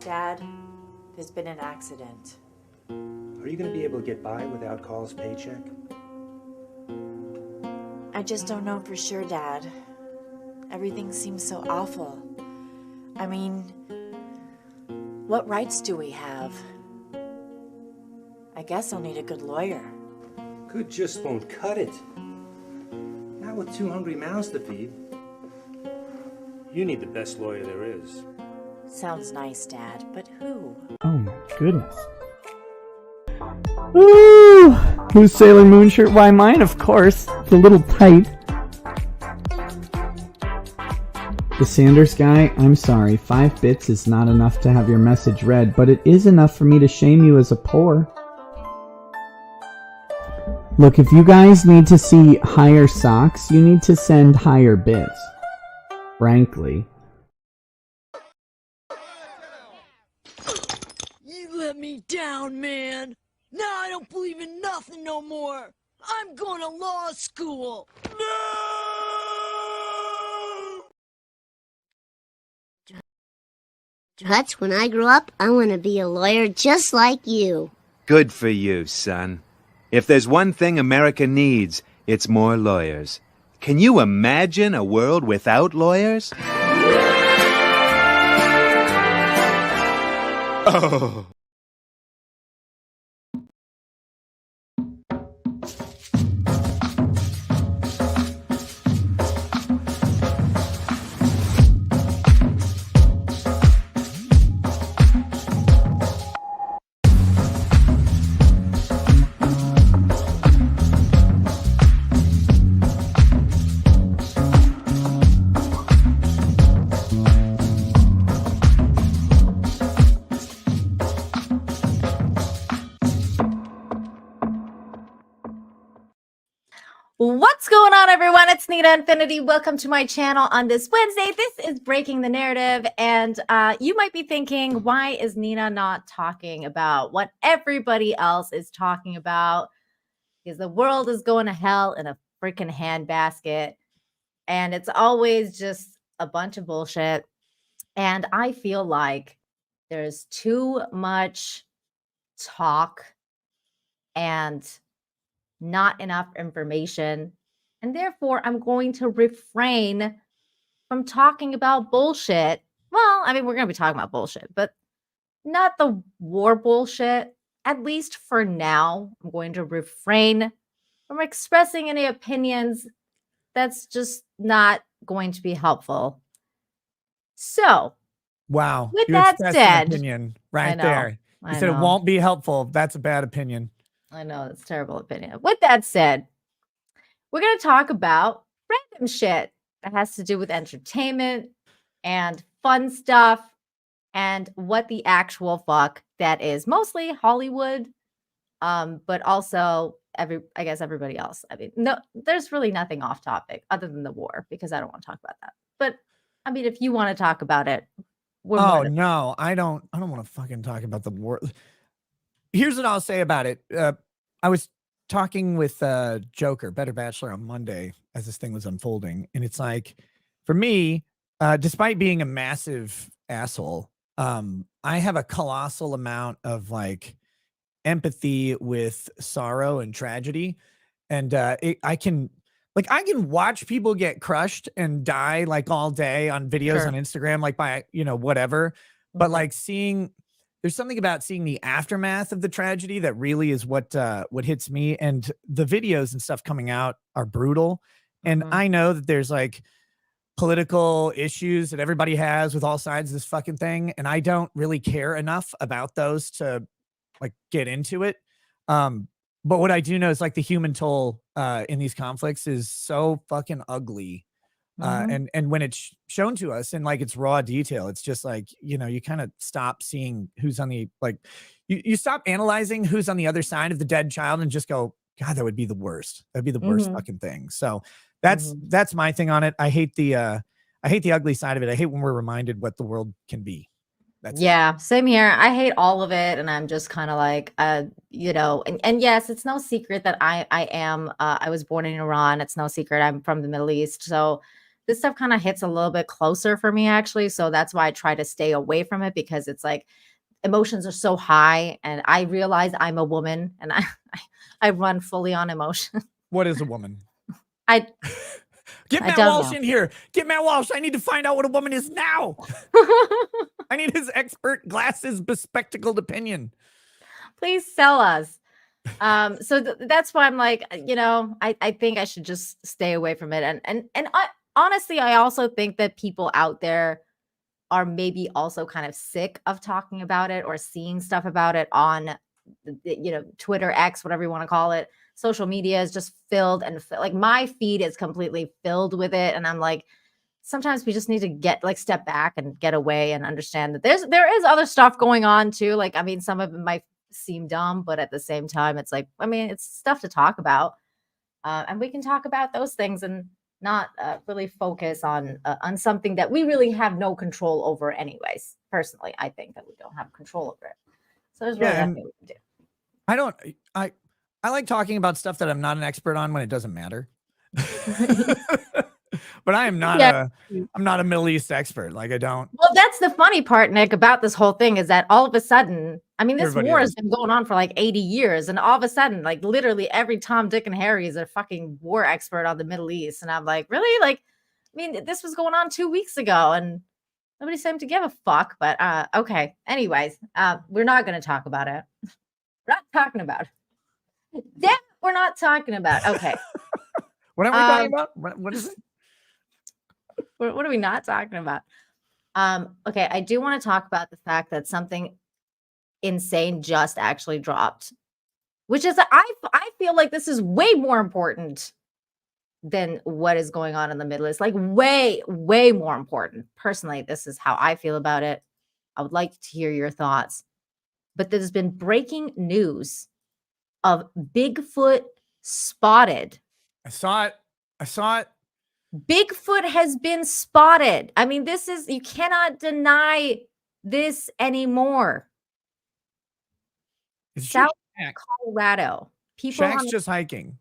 Dad, there's been an accident. Are you going to be able to get by without Carl's paycheck? I just don't know for sure, Dad. Everything seems so awful. I mean, what rights do we have? I guess I'll need a good lawyer. Good just won't cut it. Not with 2 hungry mouths to feed. You need the best lawyer there is. Sounds nice, Dad, but who? Oh my goodness. Ooh! Whose Sailor Moon shirt? Why, mine, of course. It's a little tight. The Sanders guy, I'm sorry. 5 bits is not enough to have your message read, but it is enough for me to shame you as a poor. Look, if you guys need to see higher socks, you need to send higher bits. Frankly. You let me down, man. Now I don't believe in nothing no more. I'm going to law school. Hutch, when I grow up, I want to be a lawyer just like you. Good for you, son. If there's one thing America needs, it's more lawyers. Can you imagine a world without lawyers? Oh. What's going on, everyone? It's Nita Infinity. Welcome to my channel on this Wednesday. This is Breaking the Narrative, and you might be thinking, why is Nina not talking about what everybody else is talking about? Because the world is going to hell in a freaking handbasket, and it's always just a bunch of bullshit. And I feel like there's too much talk and not enough information, and therefore I'm going to refrain from talking about bullshit. Well, I mean, we're going to be talking about bullshit, but not the war bullshit. At least for now, I'm going to refrain from expressing any opinions. That's just not going to be helpful. So, wow, with you that expressed said, an opinion right know, there. You said it won't be helpful. That's a bad opinion. I know, it's a terrible opinion. With that said, we're going to talk about random shit that has to do with entertainment and fun stuff and what the actual fuck that is. Mostly Hollywood, but also I guess everybody else. I mean, no, there's really nothing off topic other than the war, because I don't want to talk about that. But I mean, if you want to talk about it, oh no, I don't want to fucking talk about the war. Here's what I'll say about it. I was talking with Joker, Better Bachelor, on Monday as this thing was unfolding. And it's like, for me, despite being a massive asshole, I have a colossal amount of like empathy with sorrow and tragedy. And I can watch people get crushed and die like all day on videos on Instagram, like by, whatever. But like there's something about seeing the aftermath of the tragedy that really is what hits me. And the videos and stuff coming out are brutal. And I know that there's like political issues that everybody has with all sides of this fucking thing. And I don't really care enough about those to like get into it. But what I do know is like the human toll in these conflicts is so fucking ugly. And when it's shown to us in like its raw detail, it's just like, you kind of stop seeing who's on the, like, you stop analyzing who's on the other side of the dead child and just go, God, that would be the worst. That'd be the worst fucking thing. So that's my thing on it. I hate the ugly side of it. I hate when we're reminded what the world can be. Same here. I hate all of it. And I'm just kind of like, and yes, it's no secret that I was born in Iran. It's no secret I'm from the Middle East. So this stuff kind of hits a little bit closer for me, actually. So that's why I try to stay away from it, because it's like emotions are so high, and I realize I'm a woman, and I run fully on emotion. What is a woman? I Get Matt don't Walsh know. in here. Get Matt Walsh. I need to find out what a woman is now. I need his expert glasses bespectacled opinion. Please sell us. So that's why I'm like, I think I should just stay away from it. And honestly, I also think that people out there are maybe also kind of sick of talking about it or seeing stuff about it on, Twitter, X, whatever you want to call it. Social media is just filled like my feed is completely filled with it. And I'm like, sometimes we just need to step back and get away and understand that there is other stuff going on too. Like, I mean, some of it might seem dumb, but at the same time, it's like, I mean, it's stuff to talk about. And we can talk about those things and not really focus on something that we really have no control over anyways. Personally, I think that we don't have control over it. So there's really nothing we can do. I like talking about stuff that I'm not an expert on when it doesn't matter. But I am not I'm not a Middle East expert. Like, I don't. Well, that's the funny part, Nick, about this whole thing is that all of a sudden, I mean, this Everybody war is. has been going on for like 80 years. And all of a sudden, like literally every Tom, Dick, and Harry is a fucking war expert on the Middle East. And I'm like, really? Like, I mean, this was going on 2 weeks ago and nobody seemed to give a fuck. But okay. Anyways, we're not going to talk about it. We're not talking about it. Damn it, we're not talking about. Okay. What are we talking about? What is it? What are we not talking about? Okay, I do want to talk about the fact that something insane just actually dropped, which is I feel like this is way more important than what is going on in the Middle East. Like way, way more important. Personally, this is how I feel about it. I would like to hear your thoughts. But there's been breaking news of Bigfoot spotted. I saw it. Bigfoot has been spotted. I mean, you cannot deny this anymore. South Colorado. People Shaq's just hiking.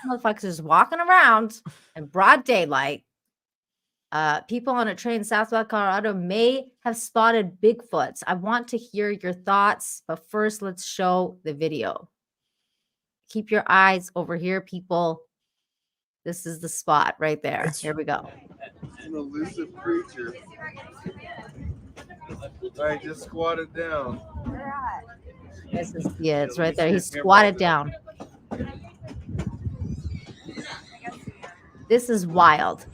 motherfuckers just walking around in broad daylight. People on a train in Southwest Colorado may have spotted Bigfoots. I want to hear your thoughts, but first let's show the video. Keep your eyes over here, people. This is the spot right there. Here we go. An elusive creature. All right, just squat it down. It's right there. He's squatted down. This is wild.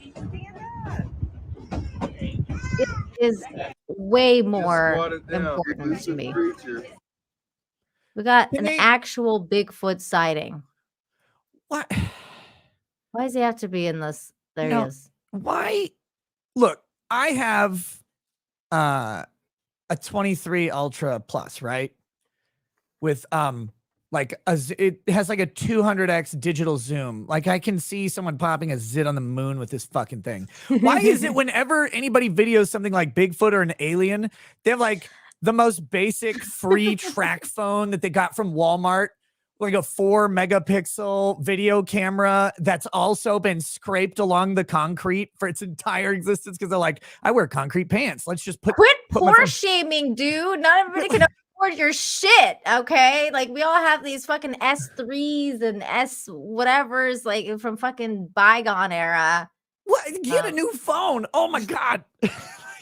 It is way more important to me. We got an actual Bigfoot sighting. What? Why does he have to be in this? There he is. Why? Look, I have a 23 Ultra Plus, right? With it has like a 200x digital zoom. Like I can see someone popping a zit on the moon with this fucking thing. Why is it whenever anybody videos something like Bigfoot or an alien, they have like the most basic free track phone that they got from Walmart, like a 4 megapixel video camera that's also been scraped along the concrete for its entire existence because they're like, I wear concrete pants. Let's just put poor shaming, dude. Not everybody can afford your shit, okay? Like we all have these fucking S3s and S whatevers, like from fucking bygone era. What? Get a new phone. Oh my God.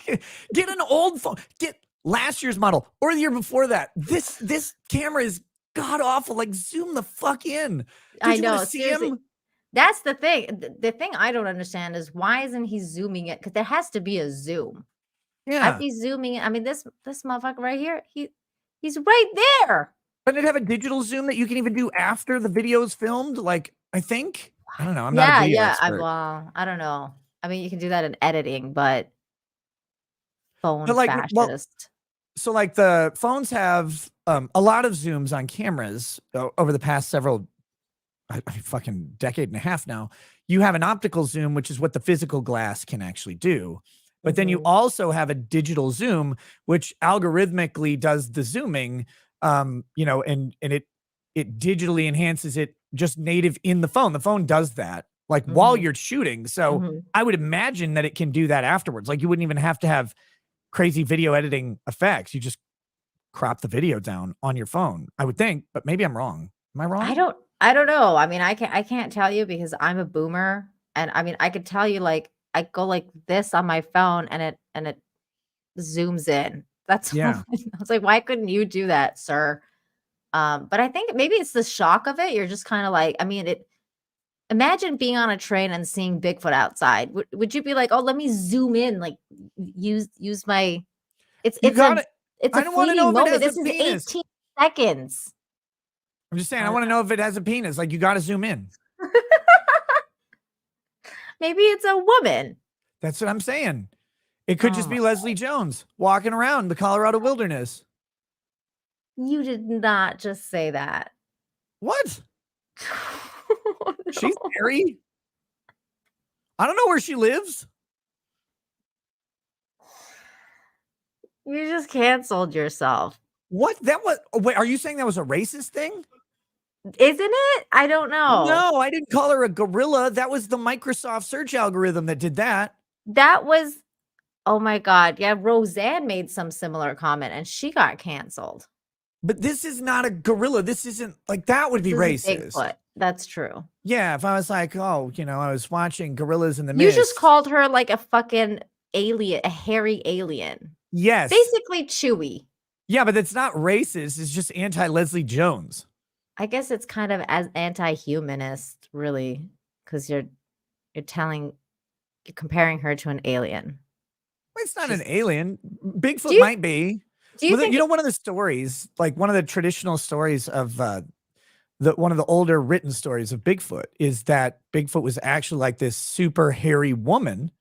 Get an old phone. Get last year's model or the year before that. This camera is god awful. Like zoom the fuck in. I know. Seriously. That's the thing. The thing I don't understand is why isn't he zooming it? Because there has to be a zoom. Yeah. I'd be zooming it. I mean, this motherfucker right here, he's right there. But it'd have a digital zoom that you can even do after the video is filmed. Like, I think. I don't know. I'm not a video expert. I don't know. I mean, you can do that in editing, but phone fascist. So like the phones have a lot of zooms on cameras over the past several fucking decade and a half now. You have an optical zoom, which is what the physical glass can actually do. But then you also have a digital zoom, which algorithmically does the zooming, and it digitally enhances it just native in the phone. The phone does that. like while you're shooting. So I would imagine that it can do that afterwards. Like you wouldn't even have to have crazy video editing effects. You just crop the video down on your phone, I would think, but maybe I'm wrong. Am I wrong? I don't know. I mean, I can't tell you because I'm a boomer, and I mean, I could tell you like I go like this on my phone and it zooms in. That's Yeah. I was like, why couldn't you do that, sir? But I think maybe it's the shock of it. You're just kind of like, I mean, imagine being on a train and seeing Bigfoot outside. Would you be like, oh, let me zoom in, like use my it's You it's got a it. it's I a don't wanna fleeting know if it moment. has This a is penis. 18 seconds. I'm just saying, I want to know if it has a penis. Like you got to zoom in. Maybe it's a woman. That's what I'm saying. It could just be Leslie Jones walking around the Colorado wilderness. You did not just say that. What? Oh, She's no. hairy. I don't know where she lives. You just canceled yourself. What? That was. Wait, are you saying that was a racist thing? Isn't it? I don't know. No, I didn't call her a gorilla. That was the Microsoft search algorithm that did that. That was, oh my God. Yeah, Roseanne made some similar comment and she got canceled. But this is not a gorilla. This isn't like that would be This is racist. Bigfoot. That's true. Yeah, if I was like, oh, I was watching Gorillas in the You Mist. just called her like a fucking alien, a hairy alien. Yes. Basically Chewy. Yeah, but it's not racist. It's just anti-Leslie Jones. I guess it's kind of as anti-humanist, really, because you're comparing her to an alien. It's not an alien. Bigfoot you- might be. Do you think one of the stories, like one of the traditional stories of one of the older written stories of Bigfoot is that Bigfoot was actually like this super hairy woman.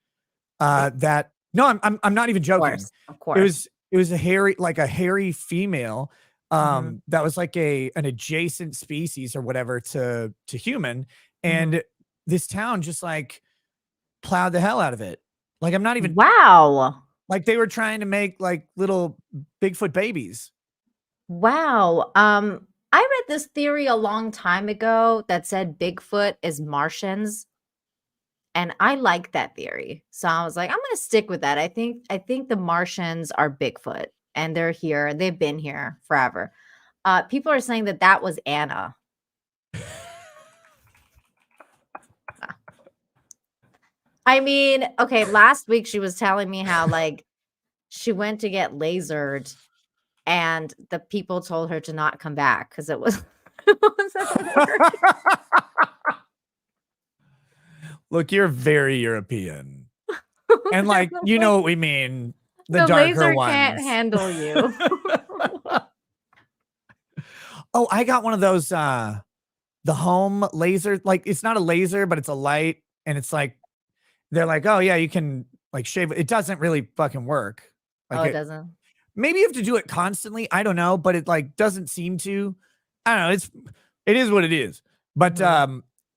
I'm not even joking. Of course. It was a hairy female that was like an adjacent species or whatever to human, and this town just like plowed the hell out of it. Like I'm not even Wow. like they were trying to make like little Bigfoot babies. Wow. I read this theory a long time ago that said Bigfoot is Martians. And I like that theory. So I was like, I'm gonna stick with that. I think the Martians are Bigfoot and they're here. They've been here forever. People are saying that was Anna. I mean, okay, last week she was telling me how like she went to get lasered and the people told her to not come back because it wasn't working. Look, you're very European. And like, you know what we mean. The darker laser ones. can't handle you. Oh, I got one of those the home laser. Like it's not a laser, but it's a light. And it's like they're like, oh yeah, you can like shave. It doesn't really fucking work. Like it doesn't. Maybe you have to do it constantly. I don't know, but it like doesn't seem to. I don't know. It is what it is. But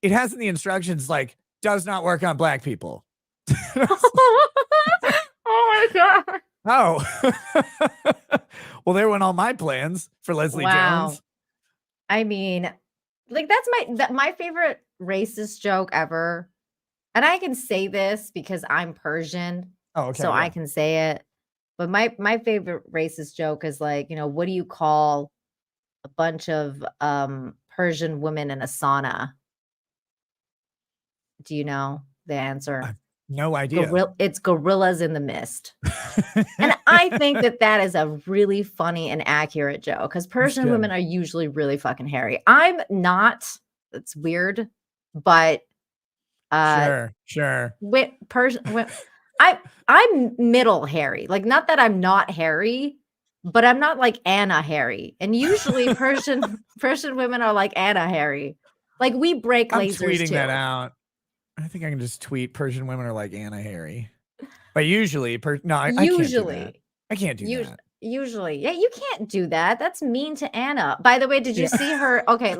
it has in the instructions like does not work on black people. Oh my God. Oh. Well, there went all my plans for Leslie Jones. I mean, like that's my favorite racist joke ever. And I can say this because I'm Persian. Oh, okay. So I can say it. But my favorite racist joke is like, what do you call a bunch of Persian women in a sauna? Do you know the answer? No idea. It's gorillas in the mist. And I think that is a really funny and accurate joke because Persian women are usually really fucking hairy. I'm not. It's weird, but sure. I'm middle hairy. Like not that I'm not hairy, but I'm not like Anna hairy. And usually Persian women are like Anna hairy. Like we break I'm lasers tweeting too. that out. I think I can just tweet Persian women are like Anna hairy. But usually, I can't do that. I can't do that. Usually. Yeah, you can't do that. That's mean to Anna. By the way, did you see her? Okay,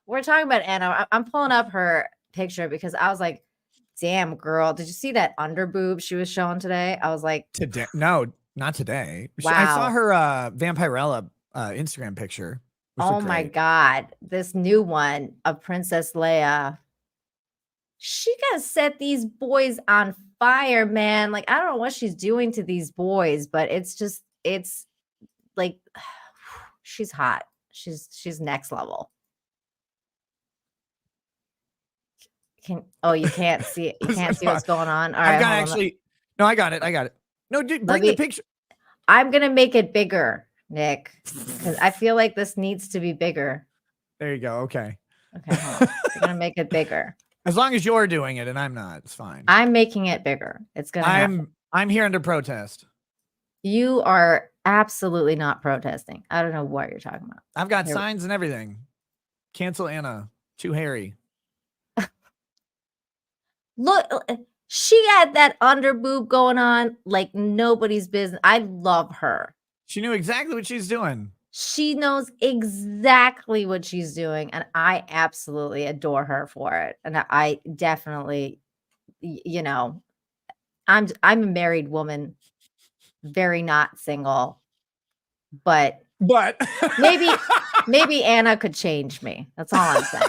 we're talking about Anna. I'm pulling up her picture because I was like, damn, girl. Did you see that under boob she was showing today? I was like, today? No, not today. Wow. I saw her Vampirella Instagram picture. Oh my God. This new one of Princess Leia. she gotta set these boys on fire, man. Like, I don't know what she's doing to these boys, but it's like she's hot. She's next level. You can't see it. You can't see what's going on. All right, I've got hold on. actually. No, I got it. No, dude, bring the picture. I'm gonna make it bigger, Nick, because I feel like this needs to be bigger. There you go. Okay. Okay, hold on. I'm gonna make it bigger. As long as you're doing it and I'm not, it's fine. I'm making it bigger. It's gonna happen. I'm here under protest. You are absolutely not protesting. I don't know what you're talking about. I've got signs and everything. Cancel Anna. Too hairy. Look, she had that under boob going on like nobody's business. I love her. She knew exactly what she's doing. She knows exactly what she's doing, and I absolutely adore her for it. And I definitely, you know, I'm a married woman, very not single, but maybe Anna could change me. That's all I'm saying.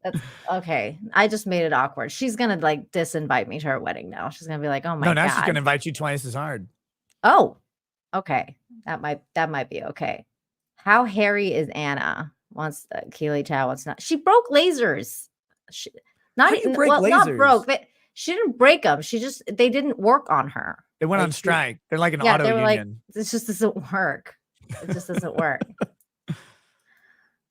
That's okay. I just made it awkward. She's gonna like disinvite me to her wedding now. She's gonna be like, "Oh my god!" No, now she's gonna invite you twice as hard. Oh, okay. That might be okay. How hairy is Anna? Keely Chow wants not. She broke lasers. Not broke. She didn't break them. They didn't work on her. They went on strike. They're like an auto union. Like, this just doesn't work. It just doesn't work.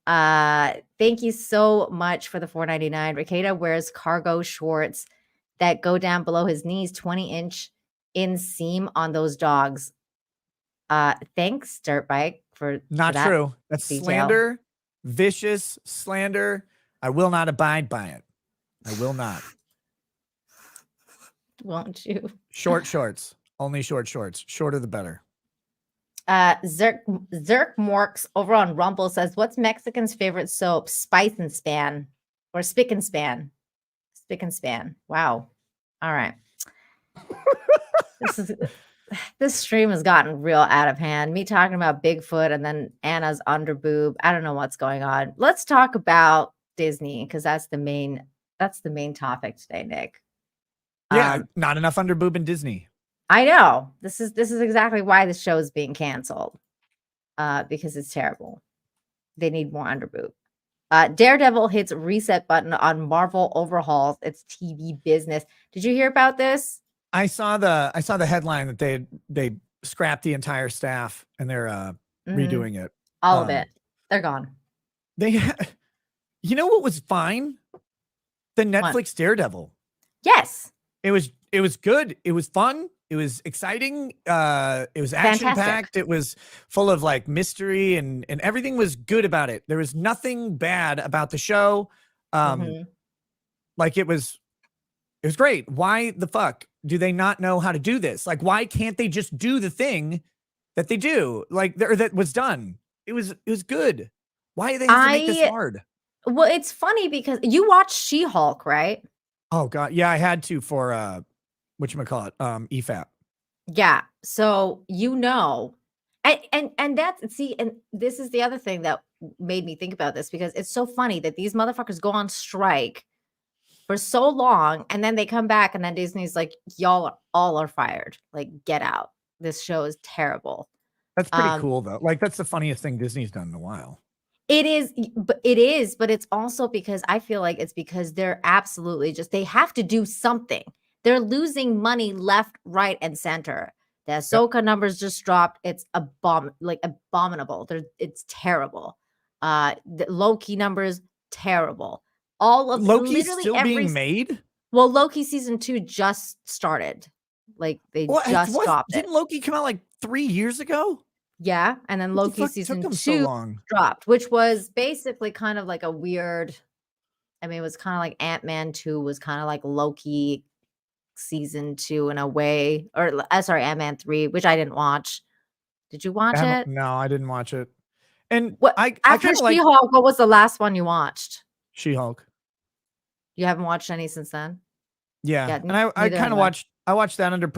Thank you so much for the $4.99. Rekieta wears cargo shorts that go down below his knees, 20-inch inseam on those dogs. Thanks, Dirt Bike, for not that true. That's detail. Slander, vicious slander. I will not abide by it. I will not. Won't you? Short shorts. Only short shorts. Shorter the better. Zerk Morks over on Rumble says, "What's Mexican's favorite soap? Spice and Span or Spick and Span? Spick and Span." Wow. All right. This stream has gotten real out of hand. Me talking about Bigfoot and then Anna's underboob. I don't know what's going on. Let's talk about Disney because that's the main topic today, Nick. Yeah, not enough underboob in Disney. I know. This is exactly why the show is being canceled. Because it's terrible. They need more underboob. Daredevil hits reset button on Marvel overhauls its TV business. Did you hear about this? I saw the headline that they scrapped the entire staff and they're redoing it. All of it. They're gone. You know what was fine? The Netflix Daredevil. Yes. It was good. It was fun. It was exciting. It was action-packed. It was full of like mystery and everything was good about it. There was nothing bad about the show. Like it was great. Why the fuck do they not know how to do this? Like, why can't they just do the thing that they do? Like that was done. It was good. Why do they have to make this hard? Well, it's funny because you watched She-Hulk, right? Oh god, yeah, I had to for whatchamacallit, EFAP. Yeah. So and that's and this is the other thing that made me think about this because it's so funny that these motherfuckers go on strike for so long and then they come back and then Disney's like, y'all all are fired. Like, get out. This show is terrible. That's pretty cool though. Like that's the funniest thing Disney's done in a while. It is, but it's also because I feel like it's because they're absolutely they have to do something. They're losing money left, right, and center. The Ahsoka numbers just dropped. It's abominable. It's terrible. The Loki numbers, terrible. All of Loki's still being made? Well, Loki season 2 just started. Like they just dropped it. Didn't Loki come out like 3 years ago? Yeah, and then Loki season 2 dropped, which was basically kind of like a weird. I mean, it was kind of like Ant-Man 2 was kind of like Loki season 2 in a way, or sorry, Ant-Man 3, which I didn't watch. Did you watch it? No, I didn't watch it. And after She-Hulk, what was the last one you watched? She-Hulk. You haven't watched any since then? Yeah, and I kind of watched. I watched that under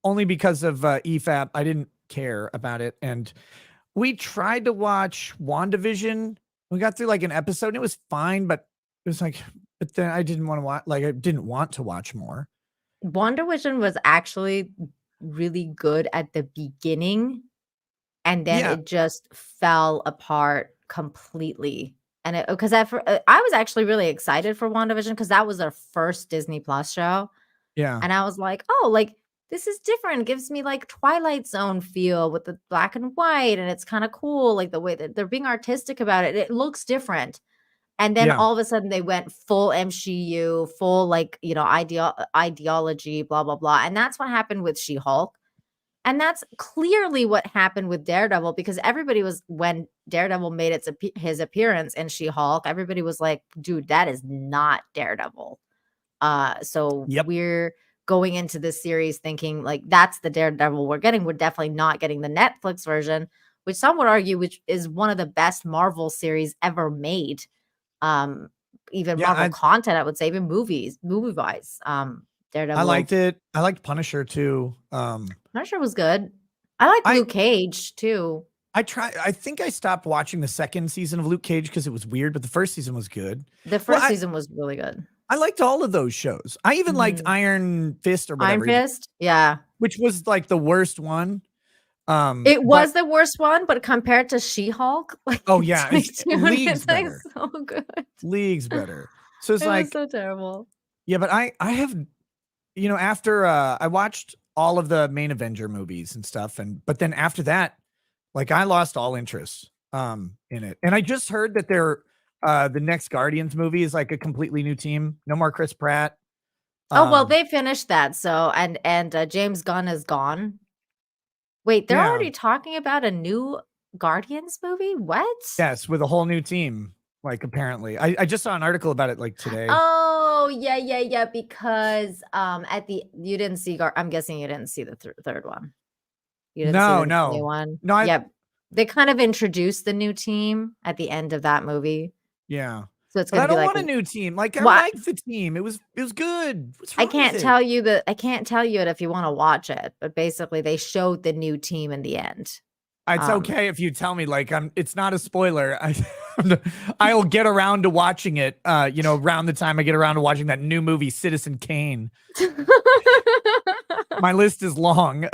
only because of EFAP. I didn't care about it, and we tried to watch WandaVision. We got through like an episode and it was fine, but it was like but then I didn't want to watch. Like I didn't want to watch more. WandaVision was actually really good at the beginning, and then Yeah. it just fell apart completely. And it because I was actually really excited for WandaVision because that was their first Disney Plus show. Yeah. And I was like, oh, like this is different. It gives me like Twilight Zone feel with the black and white, and it's kind of cool, like the way that they're being artistic about it. It looks different. And then Yeah. all of a sudden they went full MCU, full like, ideology, blah, blah, blah. And that's what happened with She-Hulk. And that's clearly what happened with Daredevil, because everybody was, when Daredevil made his appearance in She-Hulk, everybody was like, dude, that is not Daredevil. So Yep. we're going into this series thinking like that's the Daredevil we're getting. We're definitely not getting the Netflix version, which some would argue which is one of the best Marvel series ever made. Even Yeah, Marvel content, I would say, even movie wise. Daredevil. I liked it. I liked Punisher too. Punisher was good. I liked Luke Cage too. I think I stopped watching the second season of Luke Cage because it was weird, but the first season was good. The first season was really good. I liked all of those shows. I even liked Iron Fist or whatever. Iron Fist, yeah. Which was like the worst one. It was the worst one, but compared to She-Hulk, like it's leagues it's better. like so good. Leagues better. So it's It like was so terrible. Yeah, but I have, after I watched all of the main Avenger movies and stuff, but then after that, like I lost all interest in it. And I just heard that the next Guardians movie is like a completely new team. No more Chris Pratt. Oh well, they finished that. So and James Gunn is gone. Wait, they're already talking about a new Guardians movie? What? Yes, with a whole new team. Like apparently, I just saw an article about it like today. Oh yeah. Because you didn't see. I'm guessing you didn't see the third one. You didn't see the new one. No. Yep. They kind of introduced the new team at the end of that movie. Yeah. So it's But I gonna be don't like want a new team. Like I liked the team. It was good. What's wrong I can't with tell you I can't tell you it if you want to watch it, but basically they showed the new team in the end. It's okay if you tell me, like, it's not a spoiler. I'll get around to watching it, around the time I get around to watching that new movie, Citizen Kane. My list is long.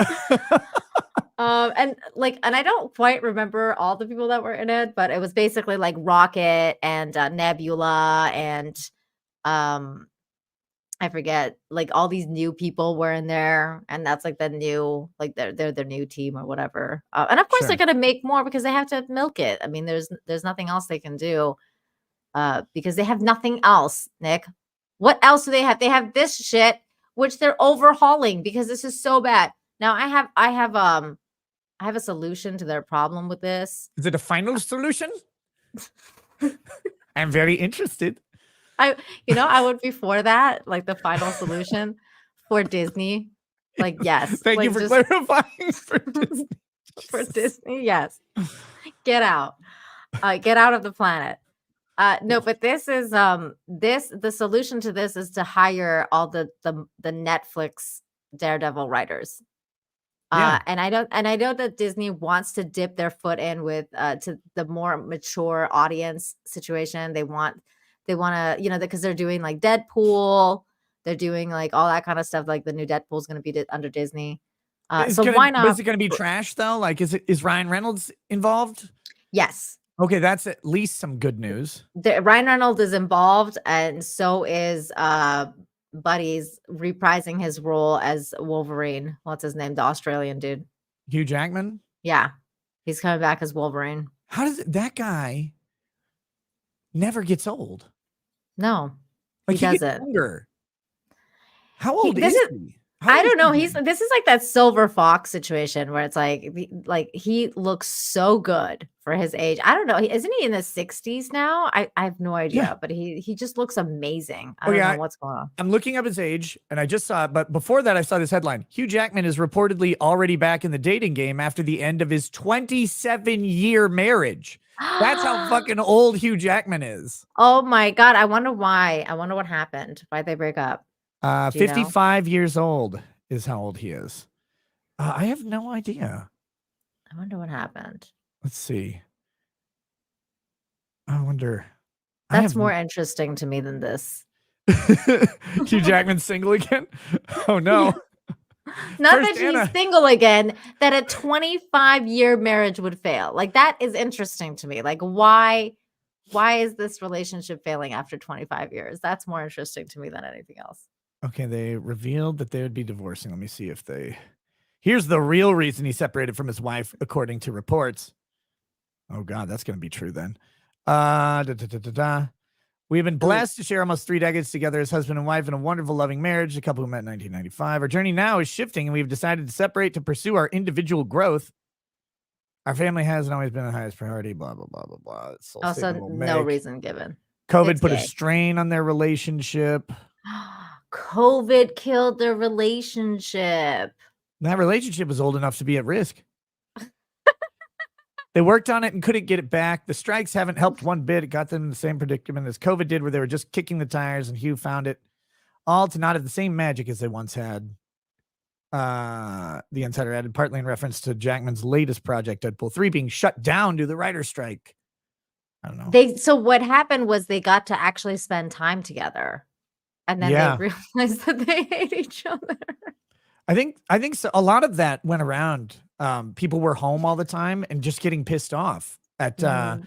And I don't quite remember all the people that were in it, but it was basically like Rocket and Nebula and I forget, like all these new people were in there, and that's like the new, like they're their new team or whatever. And of course they're gonna make more because they have to milk it. I mean, there's nothing else they can do because they have nothing else. Nick, what else do they have? They have this shit which they're overhauling because this is so bad. Now I have a solution to their problem with this. Is it a final solution? I'm very interested. I would be for that, like the final solution for Disney. Like, yes. Thank you for clarifying for Disney. For Disney, yes. Get out. Get out of the planet. No, but this is the solution to this is to hire all the Netflix Daredevil writers. And I know that Disney wants to dip their foot in with to the more mature audience situation. They want to, because they're doing like Deadpool, they're doing like all that kind of stuff. Like the new Deadpool is going to be under Disney. Why not? Is it going to be trash though? Like, is Ryan Reynolds involved? Yes. Okay, that's at least some good news. Ryan Reynolds is involved, and so is Buddy's reprising his role as Wolverine. What's his name? The Australian dude. Hugh Jackman? Yeah. He's coming back as Wolverine. How does that guy never gets old? No. Like he doesn't. Gets younger. How old is he? I don't know. This is like that Silver Fox situation where it's like he looks so good for his age. I don't know. Isn't he in the 60s now? I have no idea, but he just looks amazing. I don't know what's going on. I'm looking up his age and I just saw it, but before that I saw this headline. Hugh Jackman is reportedly already back in the dating game after the end of his 27-year marriage. That's how fucking old Hugh Jackman is. Oh my God. I wonder why. I wonder what happened. Why'd they break up? 55 years old is how old he is. I have no idea. I wonder what happened. Let's see. I wonder. That's more interesting to me than this. Hugh Jackman's single again? Oh no. Not First, that Anna. he's single again, that a 25-year marriage would fail. Like, that is interesting to me. Like, why is this relationship failing after 25 years? That's more interesting to me than anything else. Okay, they revealed that they would be divorcing. Let me see if they. Here's the real reason he separated from his wife, according to reports. Oh God, that's going to be true then. We have been blessed to share almost 3 decades together as husband and wife in a wonderful, loving marriage. A couple who met in 1995. Our journey now is shifting, and we've decided to separate to pursue our individual growth. Our family hasn't always been the highest priority. Blah blah blah blah blah. It's all Also, statement we'll no make. reason given. COVID It's put a gay. strain on their relationship. COVID killed their relationship. That relationship was old enough to be at risk. They worked on it and couldn't get it back. The strikes haven't helped one bit. It got them in the same predicament as COVID did, where they were just kicking the tires, and Hugh found it all to not have the same magic as they once had. The insider added, partly in reference to Jackman's latest project, Deadpool 3, being shut down due to the writer's strike. I don't know. So what happened was they got to actually spend time together, and then Yeah. they realized that they hate each other. I think so. A lot of that went around. People were home all the time and just getting pissed off at, at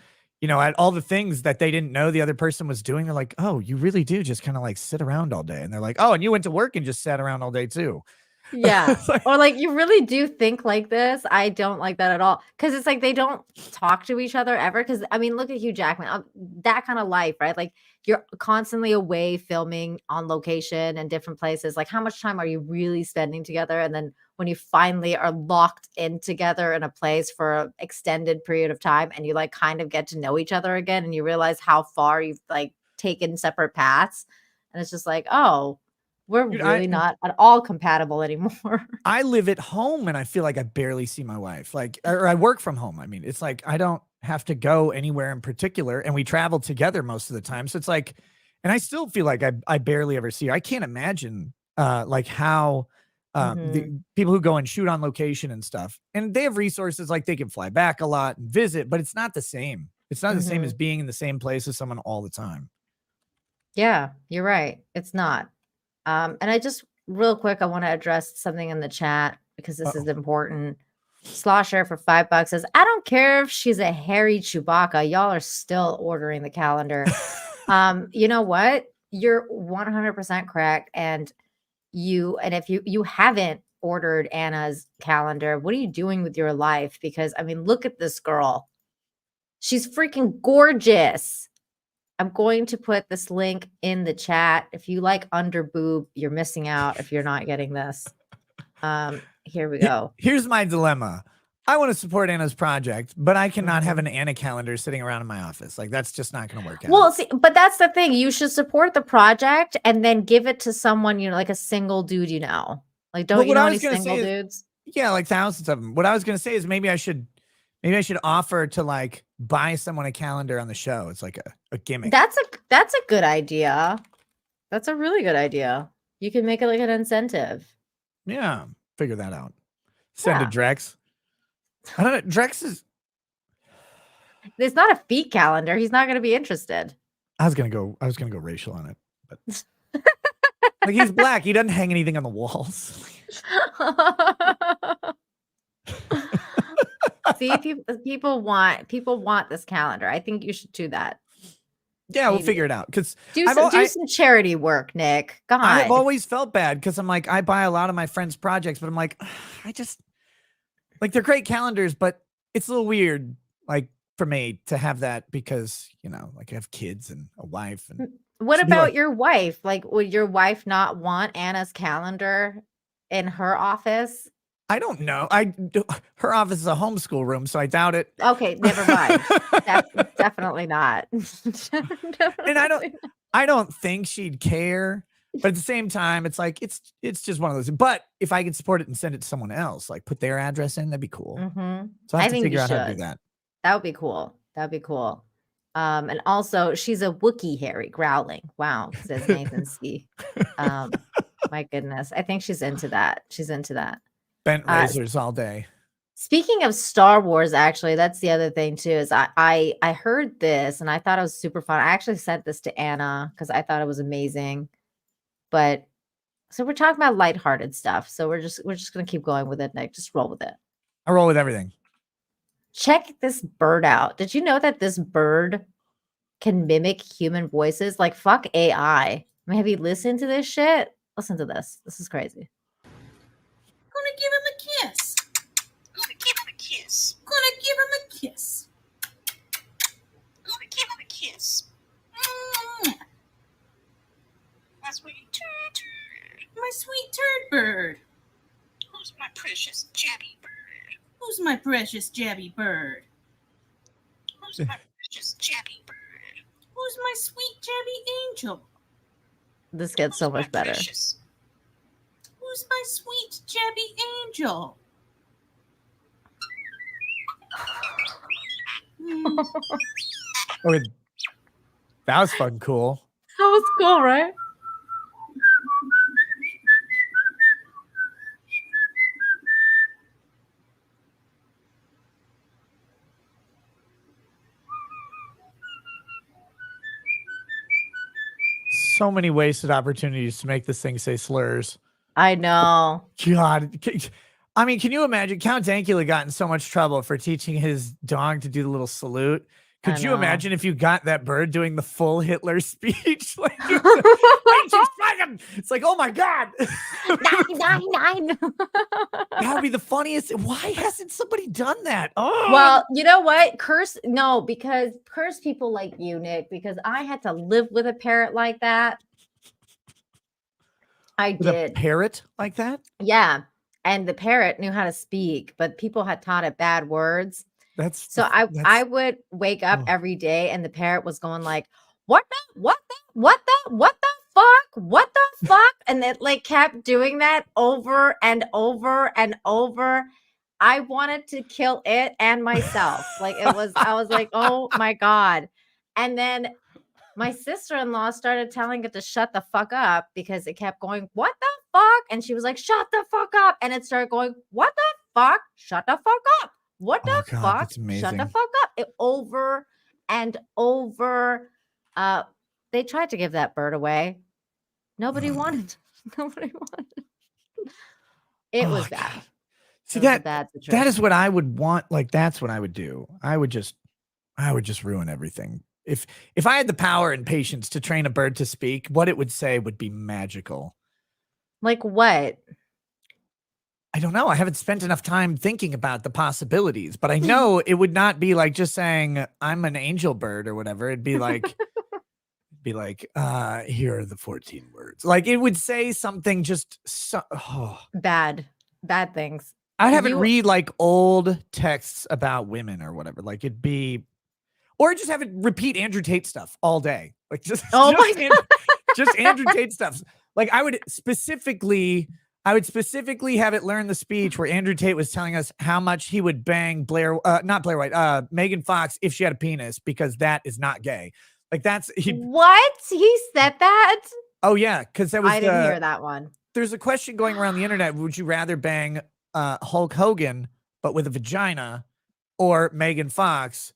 all the things that they didn't know the other person was doing. They're like, oh, you really do just kind of like sit around all day. And they're like, oh, and you went to work and just sat around all day too. Yeah. It's like- Or like, you really do think like this. I don't like that at all. Because it's like they don't talk to each other ever. Because I mean, look at Hugh Jackman, that kind of life, right? Like, you're constantly away filming on location and different places. Like, how much time are you really spending together? And then when you finally are locked in together in a place for an extended period of time, and you like kind of get to know each other again, and you realize how far you've like taken separate paths, and it's just like, oh, we're Dude, really not at all compatible anymore. I live at home and I feel like I barely see my wife. Like, or I work from home. I mean, it's like I don't have to go anywhere in particular, and we travel together most of the time. So it's like, and I still feel like I barely ever see her. I can't imagine like how the people who go and shoot on location and stuff, and they have resources, like they can fly back a lot and visit, but it's not the same. It's not the same as being in the same place as someone all the time. Yeah, you're right. It's not. And I just real quick, I want to address something in the chat because this is important. Slosher for $5 says, I don't care if she's a hairy Chewbacca. Y'all are still ordering the calendar. You know what? You're 100% correct. And if you haven't ordered Anna's calendar, what are you doing with your life? Because I mean, look at this girl. She's freaking gorgeous. I'm going to put this link in the chat. If you like under boob, you're missing out if you're not getting this. Here we go. Here's my dilemma. I want to support Anna's project, but I cannot have an Anna calendar sitting around in my office. Like, that's just not going to work out. Well, see, but that's the thing. You should support the project and then give it to someone, like a single dude, Like, don't you know any single dudes? Yeah, like thousands of them. What I was going to say is maybe I should offer to like buy someone a calendar on the show. It's like a gimmick. That's a good idea. That's a really good idea. You can make it like an incentive. Yeah, figure that out. Send to Drex. I don't know. Drex is. It's not a feet calendar. He's not going to be interested. I was gonna go racial on it, but like he's black. He doesn't hang anything on the walls. See, people want this calendar. I think you should do that. Yeah, we'll figure it out. Because do some charity work, Nick. God, I've always felt bad because I'm like, I buy a lot of my friends' projects, but I'm like, I just like they're great calendars, but it's a little weird, like for me to have that because like I have kids and a wife. And what about your wife? Like, would your wife not want Anna's calendar in her office? I don't know. Her office is a homeschool room, so I doubt it. Okay, never mind. Definitely not. And I don't think she'd care. But at the same time, it's like it's just one of those. But if I could support it and send it to someone else, like put their address in, that'd be cool. So I have to figure out how to do that. That would be cool. That'd be cool. And also, she's a Wookiee Harry growling. Wow, says Nathan C. My goodness, I think she's into that. She's into that. Bent razors all day. Speaking of Star Wars, actually, that's the other thing too. Is I heard this and I thought it was super fun. I actually sent this to Anna because I thought it was amazing. But so we're talking about lighthearted stuff. So we're just gonna keep going with it, Nick. Just roll with it. I roll with everything. Check this bird out. Did you know that this bird can mimic human voices? Like fuck AI. I mean, have you listened to this shit? Listen to this. This is crazy. Gonna give him a kiss. Gonna give him a kiss. Gonna give him a kiss. Gonna give him a kiss. My sweet turd. My sweet turd bird. Who's my precious jabby bird? Who's my precious jabby bird? Who's my precious jabby bird? Who's my sweet jabby angel? This gets so much better. Precious? Who's my sweet jabby angel? Okay. That was fucking cool. That was cool, right? So many wasted opportunities to make this thing say slurs. I know. God. I mean, can you imagine? Count Dankula got in so much trouble for teaching his dog to do the little salute. Could you imagine if you got that bird doing the full Hitler speech? Like, it's like, oh my God. 999. That would be the funniest. Why hasn't somebody done that? Oh, Well, you know what? Curse people like you, Nick, because I had to live with a parrot like that. I with a did. parrot like that? Yeah. And the parrot knew how to speak, but people had taught it bad words. I would wake up every day and the parrot was going like, what the fuck? And it like kept doing that over and over and over. I wanted to kill it and myself. I was like, oh my God. And then my sister-in-law started telling it to shut the fuck up because it kept going, what the fuck? And she was like, shut the fuck up. And it started going, what the fuck? Shut the fuck up. What the fuck? Shut the fuck up. It over and over. They tried to give that bird away. Nobody wanted. Nobody wanted. It was bad. God. See, that is what I would want. Like, that's what I would do. I would just ruin everything. If I had the power and patience to train a bird to speak, what it would say would be magical. Like what? I don't know. I haven't spent enough time thinking about the possibilities, but I know it would not be like just saying I'm an angel bird or whatever. It'd be like, here are the 14 words. Like it would say something just bad things. I'd have it read like old texts about women or whatever. Like it'd be, or just have it repeat Andrew Tate stuff all day. Like just Andrew Tate stuff. Like I would specifically have it learn the speech where Andrew Tate was telling us how much he would bang Megan Fox if she had a penis, because that is not gay. Like what? He said that? Oh yeah, because I didn't hear that one. There's a question going around the internet. Would you rather bang Hulk Hogan but with a vagina, or Megan Fox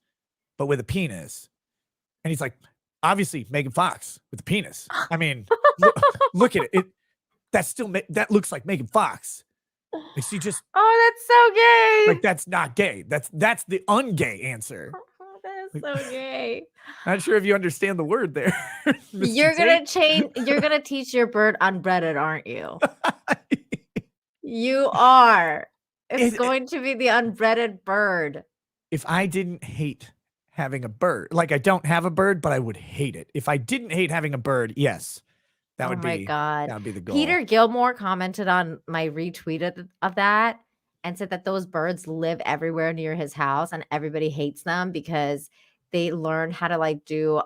but with a penis? And he's like, obviously Megan Fox with a penis. I mean, look at it. That looks like Megan Fox. Like she just. Oh, that's so gay. Like that's not gay. That's the ungay answer. Oh, that is so gay. Not sure if you understand the word there. You're gonna teach your bird unbreaded, aren't you? You are. It's going to be the unbreaded bird. If I didn't hate having a bird, like I don't have a bird, but I would hate it. If I didn't hate having a bird, yes. That would be the goal. Peter Gilmore commented on my retweet of that and said that those birds live everywhere near his house and everybody hates them because they learned how to like do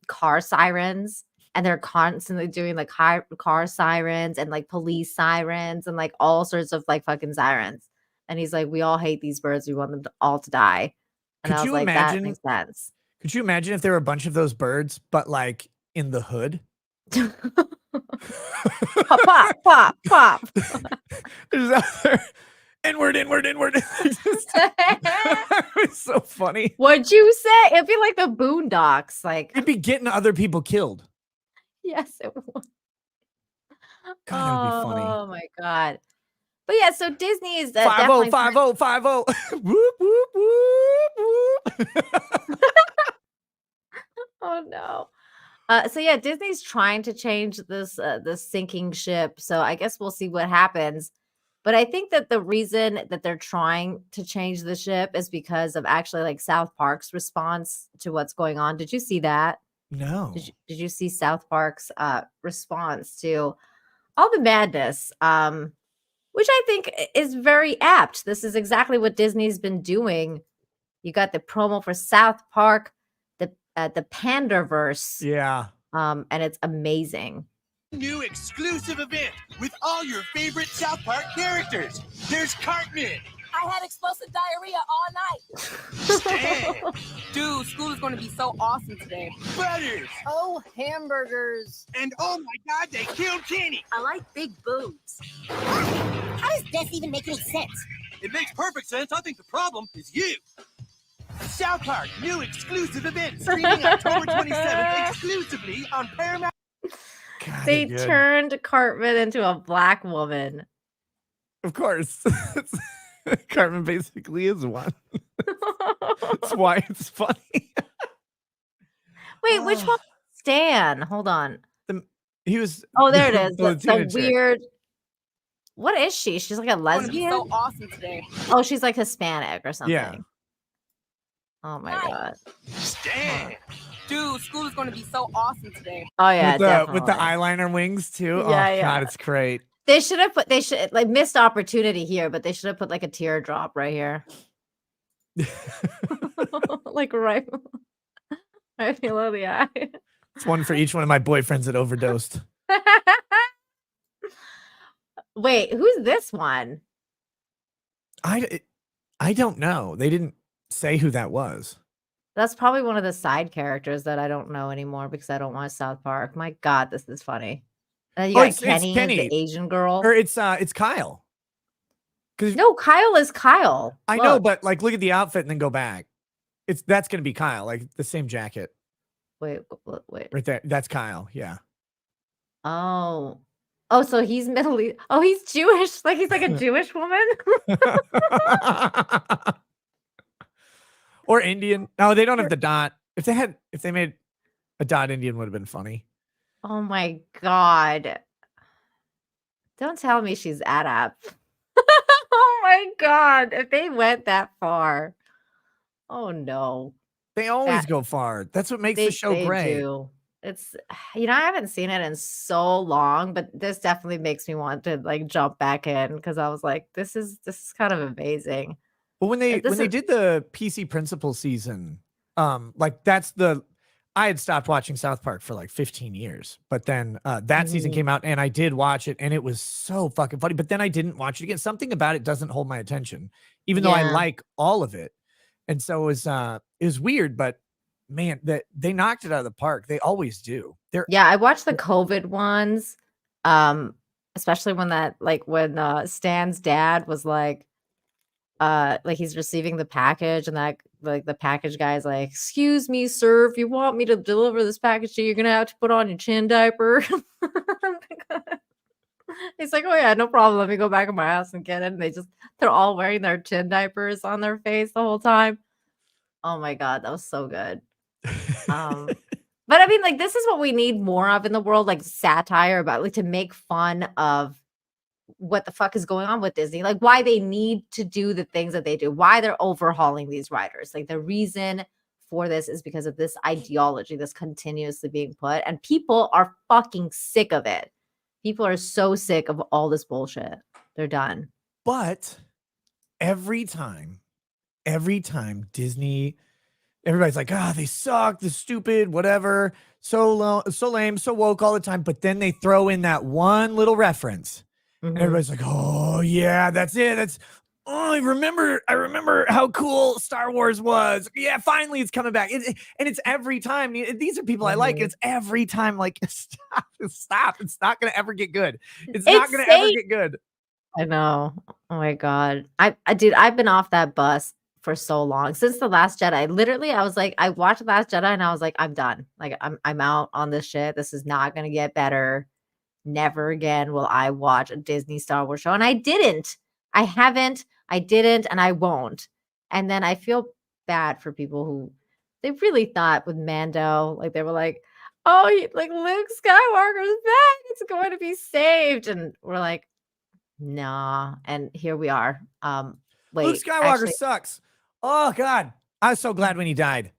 car sirens, and they're constantly doing like car sirens and like police sirens and like all sorts of like fucking sirens. And he's like, we all hate these birds. We want them all to die. And I was like, that makes sense. Could you imagine if there were a bunch of those birds, but like in the hood? Pop. There's Inward. It's so funny. What'd you say? It'd be like the Boondocks. Like, It'd be getting other people killed. yes, it would. God, that would be funny. Oh my God. But yeah, so Disney is 50, definitely 50. Whoop, whoop, whoop, whoop. Oh no. So yeah, Disney's trying to change this sinking ship. So I guess we'll see what happens. But I think that the reason that they're trying to change the ship is because of actually like South Park's response to what's going on. Did you see that? No. Did you see South Park's response to all the madness? Which I think is very apt. This is exactly what Disney's been doing. You got the promo for South Park, the Panderverse. Yeah. And it's amazing. New exclusive event with all your favorite South Park characters. There's Cartman. I had explosive diarrhea all night. Stan. Dude, school is going to be so awesome today. Butters. Oh, hamburgers. And oh my God, they killed Kenny. I like big boobs. How does this even make any sense? It makes perfect sense. I think the problem is you. South Park, new exclusive event streaming October 27th exclusively on Paramount. God, They turned Cartman into a black woman. Of course. Cartman basically is one. That's why it's funny. Wait, which one? Stan. Hold on. He was. Oh, there it is. the That's so Latina chick. weird. What is she? She's like a It's going to be lesbian? so awesome today. Oh, she's like Hispanic or something. Yeah. Oh my God. Stan. Dude, school is going to be so awesome today. Oh yeah, with the eyeliner wings too. Yeah, Oh yeah. God, it's great. They should like missed opportunity here, but they should have put like a teardrop right here. Like right below the eye. It's one for each one of my boyfriends that overdosed. Wait, who's this one? I don't know. They didn't say who that was. That's probably one of the side characters that I don't know anymore because I don't watch South Park. My God, this is funny. You got it's Kenny, the Asian girl. Or it's Kyle. No, Kyle is Kyle. I know, but like look at the outfit and then go back. That's gonna be Kyle, like the same jacket. Wait. Right there. That's Kyle. Yeah. Oh, so he's Middle East. Oh, he's Jewish. Like he's like a Jewish woman. Or Indian. No, they don't have the dot. If they made a dot Indian would have been funny. Oh my God. Don't tell me she's Arab. Oh my God. If they went that far. Oh no. They always go far. That's what makes the show great. Do. It's, I haven't seen it in so long, but this definitely makes me want to like jump back in because I was like, this is kind of amazing. Well, when they did the PC Principal season, like I had stopped watching South Park for like 15 years, but then that season came out and I did watch it and it was so fucking funny. But then I didn't watch it again. Something about it doesn't hold my attention, even though I like all of it. And so it was weird, but man, that they knocked it out of the park. They always do. I watched the COVID ones, especially when Stan's dad was like he's receiving the package and that like the package guy's like, excuse me, sir, if you want me to deliver this package to you, you're gonna have to put on your chin diaper. He's like, oh yeah, no problem. Let me go back in my house and get it. And they're all wearing their chin diapers on their face the whole time. Oh my God, that was so good. But I mean, like, this is what we need more of in the world, like satire about like to make fun of what the fuck is going on with Disney, like why they need to do the things that they do, why they're overhauling these writers. Like the reason for this is because of this ideology that's continuously being put, and people are fucking sick of it. People are so sick of all this bullshit. They're done. But every time Disney, everybody's like, they suck, they're stupid, whatever, so lame, so woke all the time. But then they throw in that one little reference. And everybody's like, oh yeah, that's it. I remember how cool Star Wars was. Yeah, finally it's coming back. And it's every time. These are people I like. It's every time like, stop. It's not going to ever get good. It's not going to ever get good. I know. Oh my god. Dude, I've been off that bus for so long since The Last Jedi. Literally, I was like, I watched The Last Jedi and I was like, I'm done. Like, I'm out on this shit. This is not gonna get better. Never again will I watch a Disney Star Wars show. And I didn't. I haven't. I didn't, and I won't. And then I feel bad for people who they really thought with Mando, like they were like, oh, like Luke Skywalker's back. It's going to be saved. And we're like, nah. And here we are. Luke Wait, Skywalker actually, sucks. Oh God, I was so glad when he died.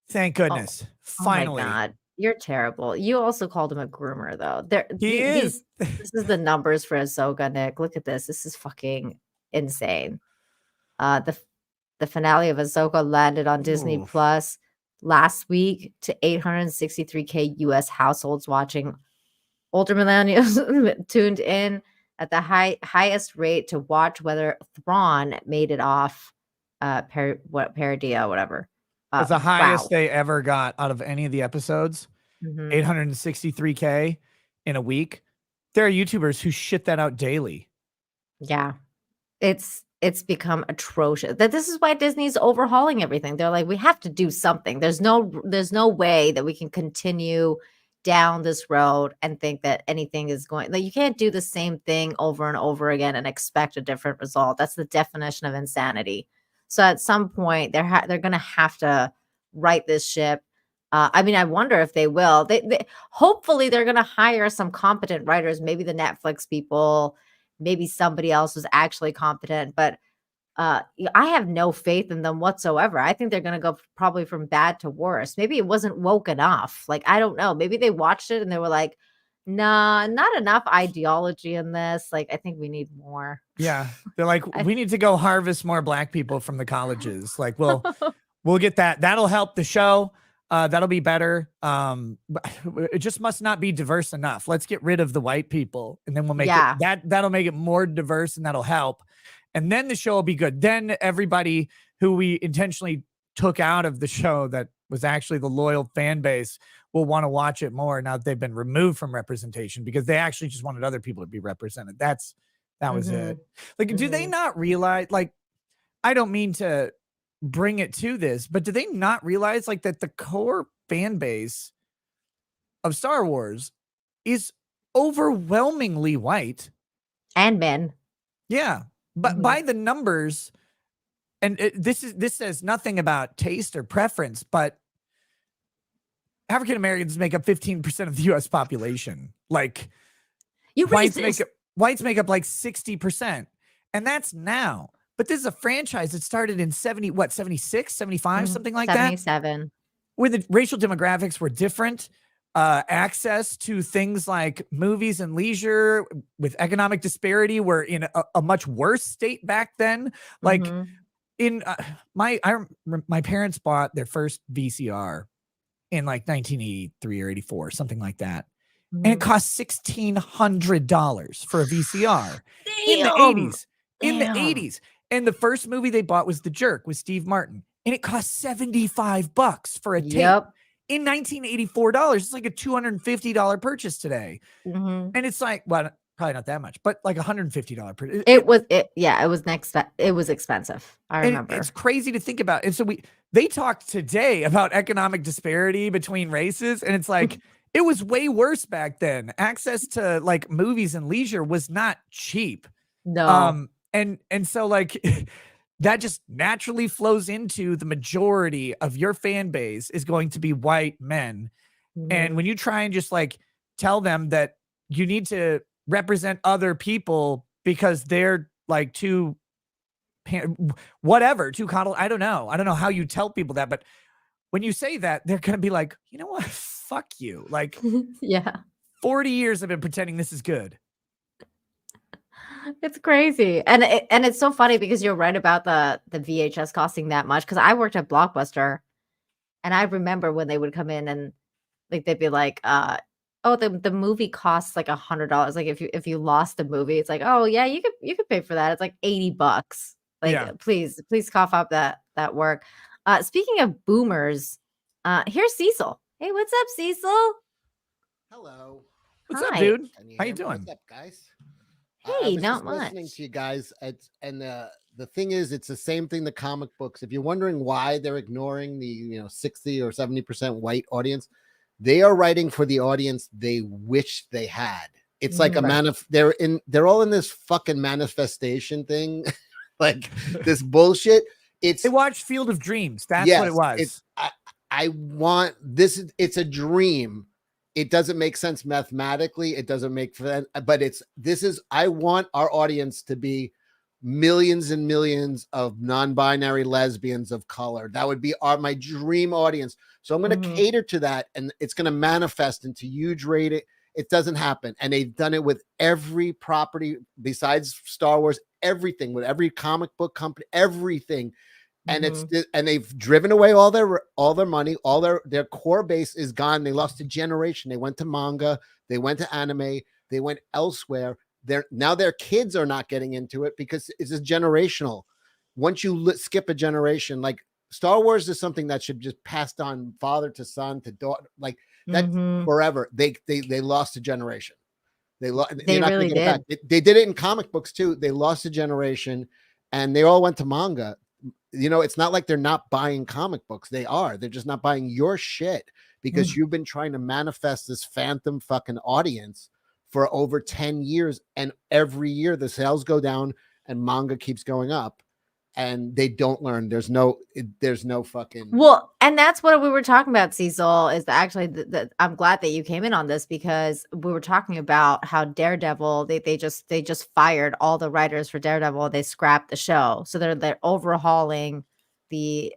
Thank goodness. Finally. Oh my God. You're terrible. You also called him a groomer, though. He is. This is the numbers for Ahsoka, Nick. Look at this. This is fucking insane. The finale of Ahsoka landed on Disney Plus last week to 863K US households watching. Older millennials tuned in at the highest rate to watch whether Thrawn made it off Paradia, whatever. It's the highest Wow. they ever got out of any of the episodes. Mhm. 863K in a week. There are YouTubers who shit that out daily. Yeah. It's become atrocious. This is why Disney's overhauling everything. They're like, we have to do something. There's no way that we can continue down this road and think that anything is going, like, you can't do the same thing over and over again and expect a different result. That's the definition of insanity. So at some point they're going to have to right this ship. I mean, I wonder if they will. They hopefully they're going to hire some competent writers, maybe the Netflix people, maybe somebody else who's actually competent, but I have no faith in them whatsoever. I think they're going to go probably from bad to worse. Maybe it wasn't woke enough. Like, I don't know. Maybe they watched it and they were like, nah, not enough ideology in this. Like, I think we need more. Yeah. They're like, we need to go harvest more black people from the colleges. Like, we'll get that. That'll help the show. That'll be better. It just must not be diverse enough. Let's get rid of the white people, and then we'll make it that'll make it more diverse, and that'll help. And then the show will be good. Then everybody who we intentionally took out of the show that was actually the loyal fan base will want to watch it more now that they've been removed from representation, because they actually just wanted other people to be represented. That was it. Like, do they not realize, like, I don't mean to bring it to this, but do they not realize, like, that the core fan base of Star Wars is overwhelmingly white and men? Yeah, but by the numbers, and this says nothing about taste or preference, but African Americans make up 15% of the U.S. population. Like, whites make up like 60%, and that's now. But this is a franchise that started in 76, 75, something like 77. Where the racial demographics were different. Access to things like movies and leisure with economic disparity were in a much worse state back then. Like, in my parents bought their first VCR in like 1983 or 84, something like that. And it cost $1,600 for a VCR in the 80s. In the 80s. And the first movie they bought was The Jerk with Steve Martin. And it cost $75 for a tape. In $1984. It's like a $250 purchase today. And it's like, well, probably not that much, but like $150 purchase. It was expensive. I remember. It's crazy to think about. And so they talked today about economic disparity between races, and it's like, it was way worse back then. Access to like movies and leisure was not cheap. No. And so like that just naturally flows into the majority of your fan base is going to be white men. And when you try and just like tell them that you need to represent other people because they're like too coddled. I don't know how you tell people that, but when you say that, they're going to be like, you know what? Fuck you. Like, 40 years I've been pretending this is good. It's crazy. And it's so funny because you're right about the VHS costing that much. Because I worked at Blockbuster, and I remember when they would come in and like they'd be like, oh, the movie costs like $100. Like if you lost the movie, it's like, oh yeah, you could pay for that. It's like $80. Like please cough up that work. Speaking of boomers, here's Cecil. Hey, what's up, Cecil? Hello. What's up, dude? How you doing? What's up, guys? Hey, was not just listening much. to you guys, and the thing is, it's the same thing. The comic books. If you're wondering why they're ignoring the 60 or 70% white audience, they are writing for the audience they wish they had. It's like a they're all in this fucking manifestation thing, like this bullshit. They watched Field of Dreams. That's what it was. I want this. It's a dream. It doesn't make sense mathematically. It doesn't make sense, but I want our audience to be millions and millions of non-binary lesbians of color. That would be my dream audience. So I'm going to cater to that, and it's going to manifest into huge rating. It doesn't happen. And they've done it with every property besides Star Wars, everything, with every comic book company, everything. And and they've driven away all their money, all their core base is gone. They lost a generation. They went to manga, they went to anime, they went elsewhere. Now their kids are not getting into it because it's a generational. Once you skip a generation, like Star Wars is something that should just passed on father to son to daughter, like that forever. They lost a generation. They really did. They did it in comic books too. They lost a generation, and they all went to manga. It's not like they're not buying comic books. They are. They're just not buying your shit because you've been trying to manifest this phantom fucking audience for over 10 years. And every year the sales go down and manga keeps going up, and they don't learn. There's no fucking. Well, and that's what we were talking about, Cecil, is actually I'm glad that you came in on this, because we were talking about how Daredevil, they just fired all the writers for Daredevil. They scrapped the show. So they're overhauling the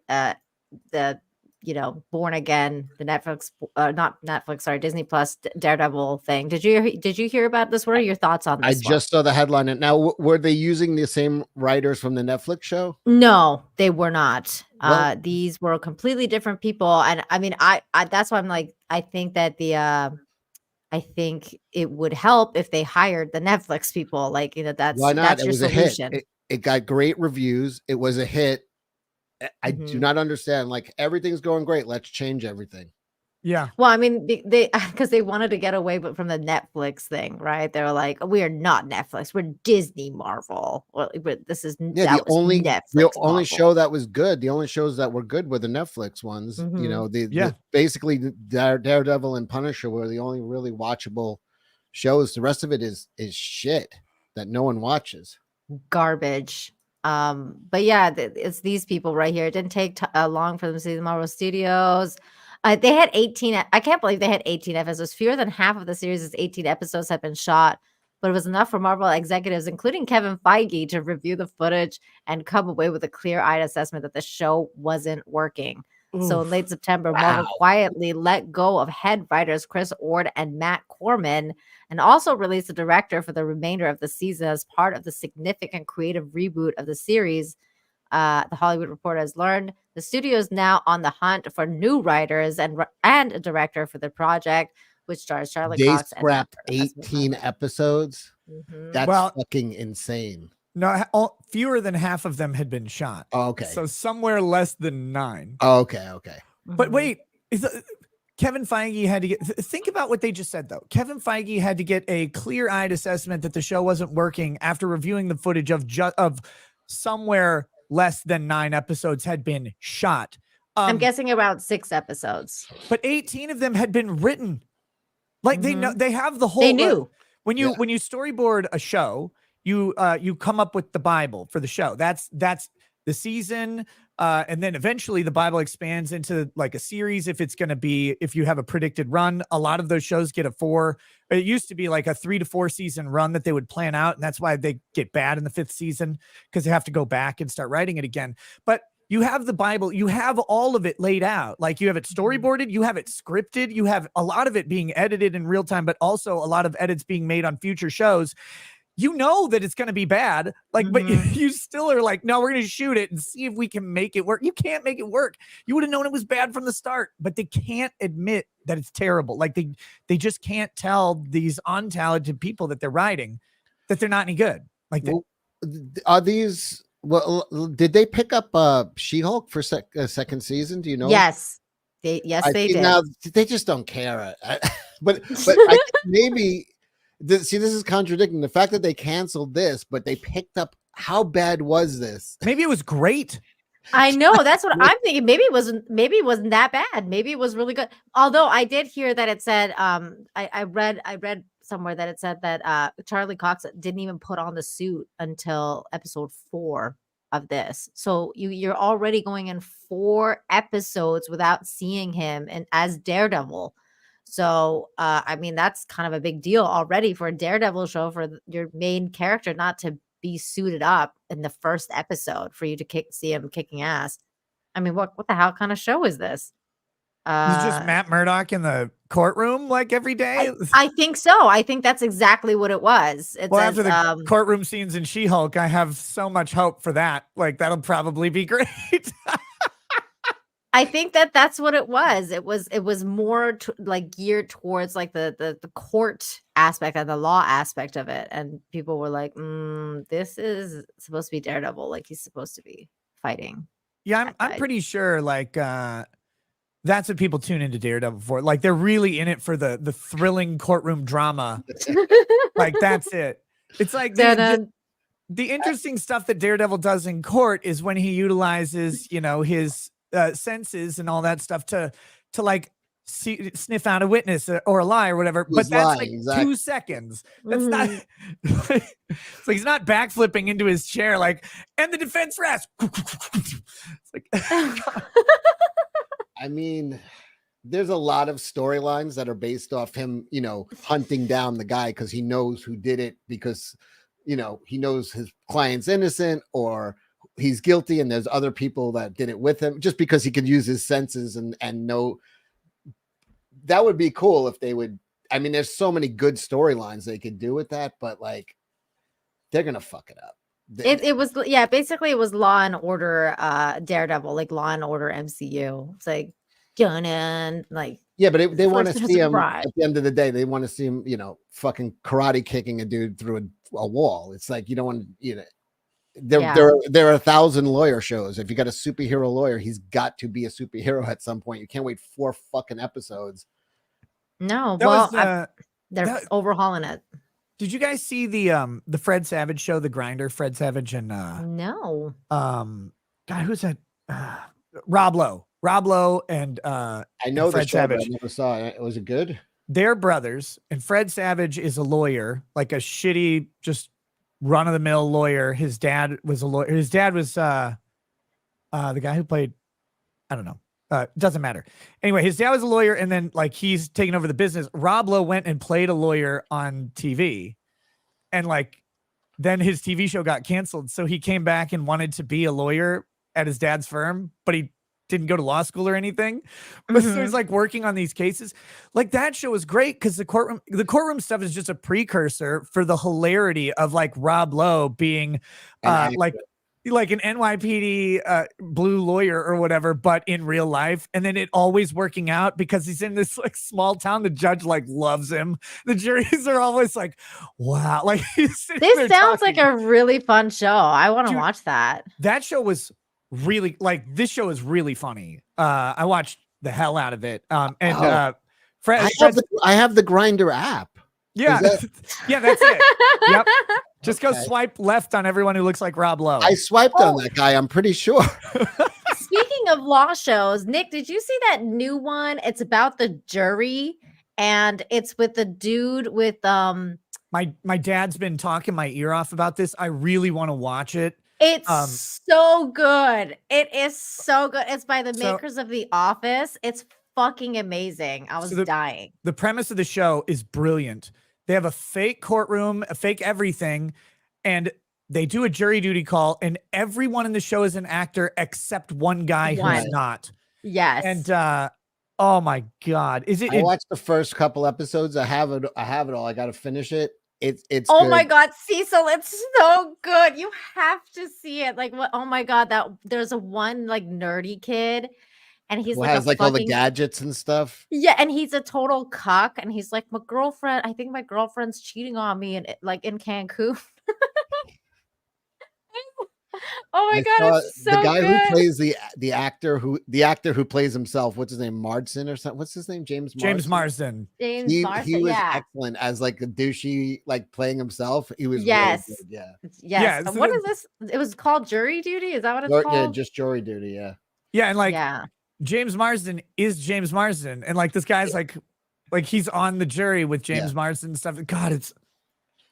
Born Again, the Netflix, not Netflix, sorry, Disney Plus Daredevil thing. Did you hear about this? What are your thoughts on this? I just saw the headline. And now, were they using the same writers from the Netflix show? No, they were not. These were completely different people. And I mean, I that's why I'm like, I think that I think it would help if they hired the Netflix people. Like, that's why not? That's it your was solution. A hit. It got great reviews. It was a hit. I do not understand. Like, everything's going great. Let's change everything. Yeah. Well, I mean, they because they wanted to get away from the Netflix thing, right? They were like, we are not Netflix. We're Disney Marvel. Well, this is the only show that was good. The only shows that were good were the Netflix ones. Basically Daredevil and Punisher were the only really watchable shows. The rest of it is shit that no one watches. Garbage. But yeah, it's these people right here. It didn't take long for them to see the Marvel Studios. They had 18. I can't believe they had 18 episodes. Fewer than half of the series' 18 episodes have been shot, but it was enough for Marvel executives, including Kevin Feige, to review the footage and come away with a clear-eyed assessment that the show wasn't working. So in late September, Marvel quietly let go of head writers Chris Ord and Matt Corman, and also released a director for the remainder of the season as part of the significant creative reboot of the series. The Hollywood Reporter has learned the studio is now on the hunt for new writers and a director for the project, which stars Charlie Cox. They scrapped 18 episodes. That's fucking insane. No, fewer than half of them had been shot. Oh, okay. So somewhere less than 9. Oh, okay. But wait, Kevin Feige had to think about what they just said, though. Kevin Feige had to get a clear-eyed assessment that the show wasn't working after reviewing the footage of somewhere less than 9 episodes had been shot. I'm guessing about 6 episodes. But 18 of them had been written. Like they know, they have the whole. They knew. When you storyboard a show, you come up with the Bible for the show. That's the season, and then eventually the Bible expands into like a series. If you have a predicted run, a lot of those shows get a 4. It used to be like a 3 to 4 season run that they would plan out, and that's why they get bad in the 5th season, because they have to go back and start writing it again. But you have the Bible, you have all of it laid out. Like, you have it storyboarded, you have it scripted, you have a lot of it being edited in real time, but also a lot of edits being made on future shows. You know that it's going to be bad, like, but you still are like, no, we're going to shoot it and see if we can make it work. You can't make it work. You would have known it was bad from the start, but they can't admit that it's terrible. Like, they just can't tell these untalented people that they're writing that they're not any good. Like, are these? Well, did they pick up She-Hulk for second season? Do you know? Yes, they did. Now they just don't care. But maybe See, this is contradicting the fact that they canceled this, but they picked up. How bad was this? Maybe it was great. I know, that's what I'm thinking. Maybe it wasn't that bad. Maybe it was really good. Although I did hear that it said I read somewhere that it said that Charlie Cox didn't even put on the suit until episode 4 of this. So you're already going in 4 episodes without seeing him and as Daredevil. So I mean, that's kind of a big deal already for a Daredevil show, for your main character not to be suited up in the first episode, for you to see him kicking ass. I mean, what the hell kind of show is this? Is it just Matt Murdock in the courtroom like every day? I think so. I think that's exactly what it was. It Well, says, after the courtroom scenes in She-Hulk, I have so much hope for that. Like, that'll probably be great. I think that's what it was. It was more like geared towards like the court aspect and the law aspect of it, and people were like, "This is supposed to be Daredevil. Like, he's supposed to be fighting." Yeah, I'm pretty sure like that's what people tune into Daredevil for. Like, they're really in it for the thrilling courtroom drama. Like, that's it. It's like the interesting stuff that Daredevil does in court is when he utilizes, his senses and all that stuff to like sniff out a witness or a lie or whatever. But that's like 2 seconds. That's not. So he's not backflipping into his chair like, and the defense rests. It's like, I mean, there's a lot of storylines that are based off him, hunting down the guy because he knows who did it, because, he knows his client's innocent or he's guilty, and there's other people that did it with him just because he could use his senses and know. That would be cool if they would. I mean, there's so many good storylines they could do with that, but like, they're going to fuck it up. It was, basically it was Law and Order Daredevil, like Law and Order MCU. It's like like, yeah, but they want to First see him Surprise. at the end of the day. They want to see him, fucking karate kicking a dude through a wall. It's like, you don't want, there are 1,000 lawyer shows. If you got a superhero lawyer, he's got to be a superhero at some point. You can't wait 4 fucking episodes. No, That they're overhauling it. Did you guys see the Fred Savage show, The Grinder? Fred Savage and no. God, who's that? Rob Lowe and I know Fred the show, Savage. but I never saw it. Was it good? They're brothers, and Fred Savage is a lawyer, like a shitty, just run-of-the-mill lawyer. His dad was a lawyer. His dad was the guy who played, I don't know. Doesn't matter. Anyway, his dad was a lawyer, and then like he's taken over the business. Rob Lowe went and played a lawyer on TV, and like then his TV show got canceled. So he came back and wanted to be a lawyer at his dad's firm, but he didn't go to law school or anything. But so he's like working on these cases. Like, that show was great because the courtroom stuff is just a precursor for the hilarity of like Rob Lowe being like an NYPD blue lawyer or whatever, but in real life. And then it always working out because he's in this like small town. The judge like loves him. The juries are always like, wow. Like, this sounds like a really fun show. I want to watch that. That show was really like, this show is really funny. I watched the hell out of it. Fred, I have the Grinder app. Yeah. Yeah, that's it. Yep. Just go swipe left on everyone who looks like Rob Lowe. I swiped on that guy, I'm pretty sure. Speaking of law shows, Nick, did you see that new one? It's about the jury, and it's with the dude with my dad's been talking my ear off about this. I really want to watch it. It's so good. It is so good. It's by the makers of The Office. It's fucking amazing. I was dying. The premise of the show is brilliant. They have a fake courtroom, a fake everything, and they do a jury duty call, and everyone in the show is an actor except one guy who's not. Yes. And oh my God. I watched the first couple episodes. I have it all. I gotta finish it. It's oh good. my God, Cecil, it's so good. You have to see it. Like, what? Oh my God, there's a one like nerdy kid. And he's like, has like all the gadgets and stuff. Yeah, and he's a total cuck. And he's like, I think my girlfriend's cheating on me, and like in Cancun. Oh my I god, saw it's so the guy good. who plays the actor who plays himself. What's his name? Marsden or something? What's his name? James Marsden. He Marsden, was yeah. excellent as like a douchey, like playing himself. He was Yes. really good. Yeah. Yes. Yeah, so What is this? It was called Jury Duty. Is that what it's Yeah, called? just jury duty. Yeah. Yeah, and like Yeah. James Marsden is James Marsden, and like this guy's like he's on the jury with James Marsden and stuff. God,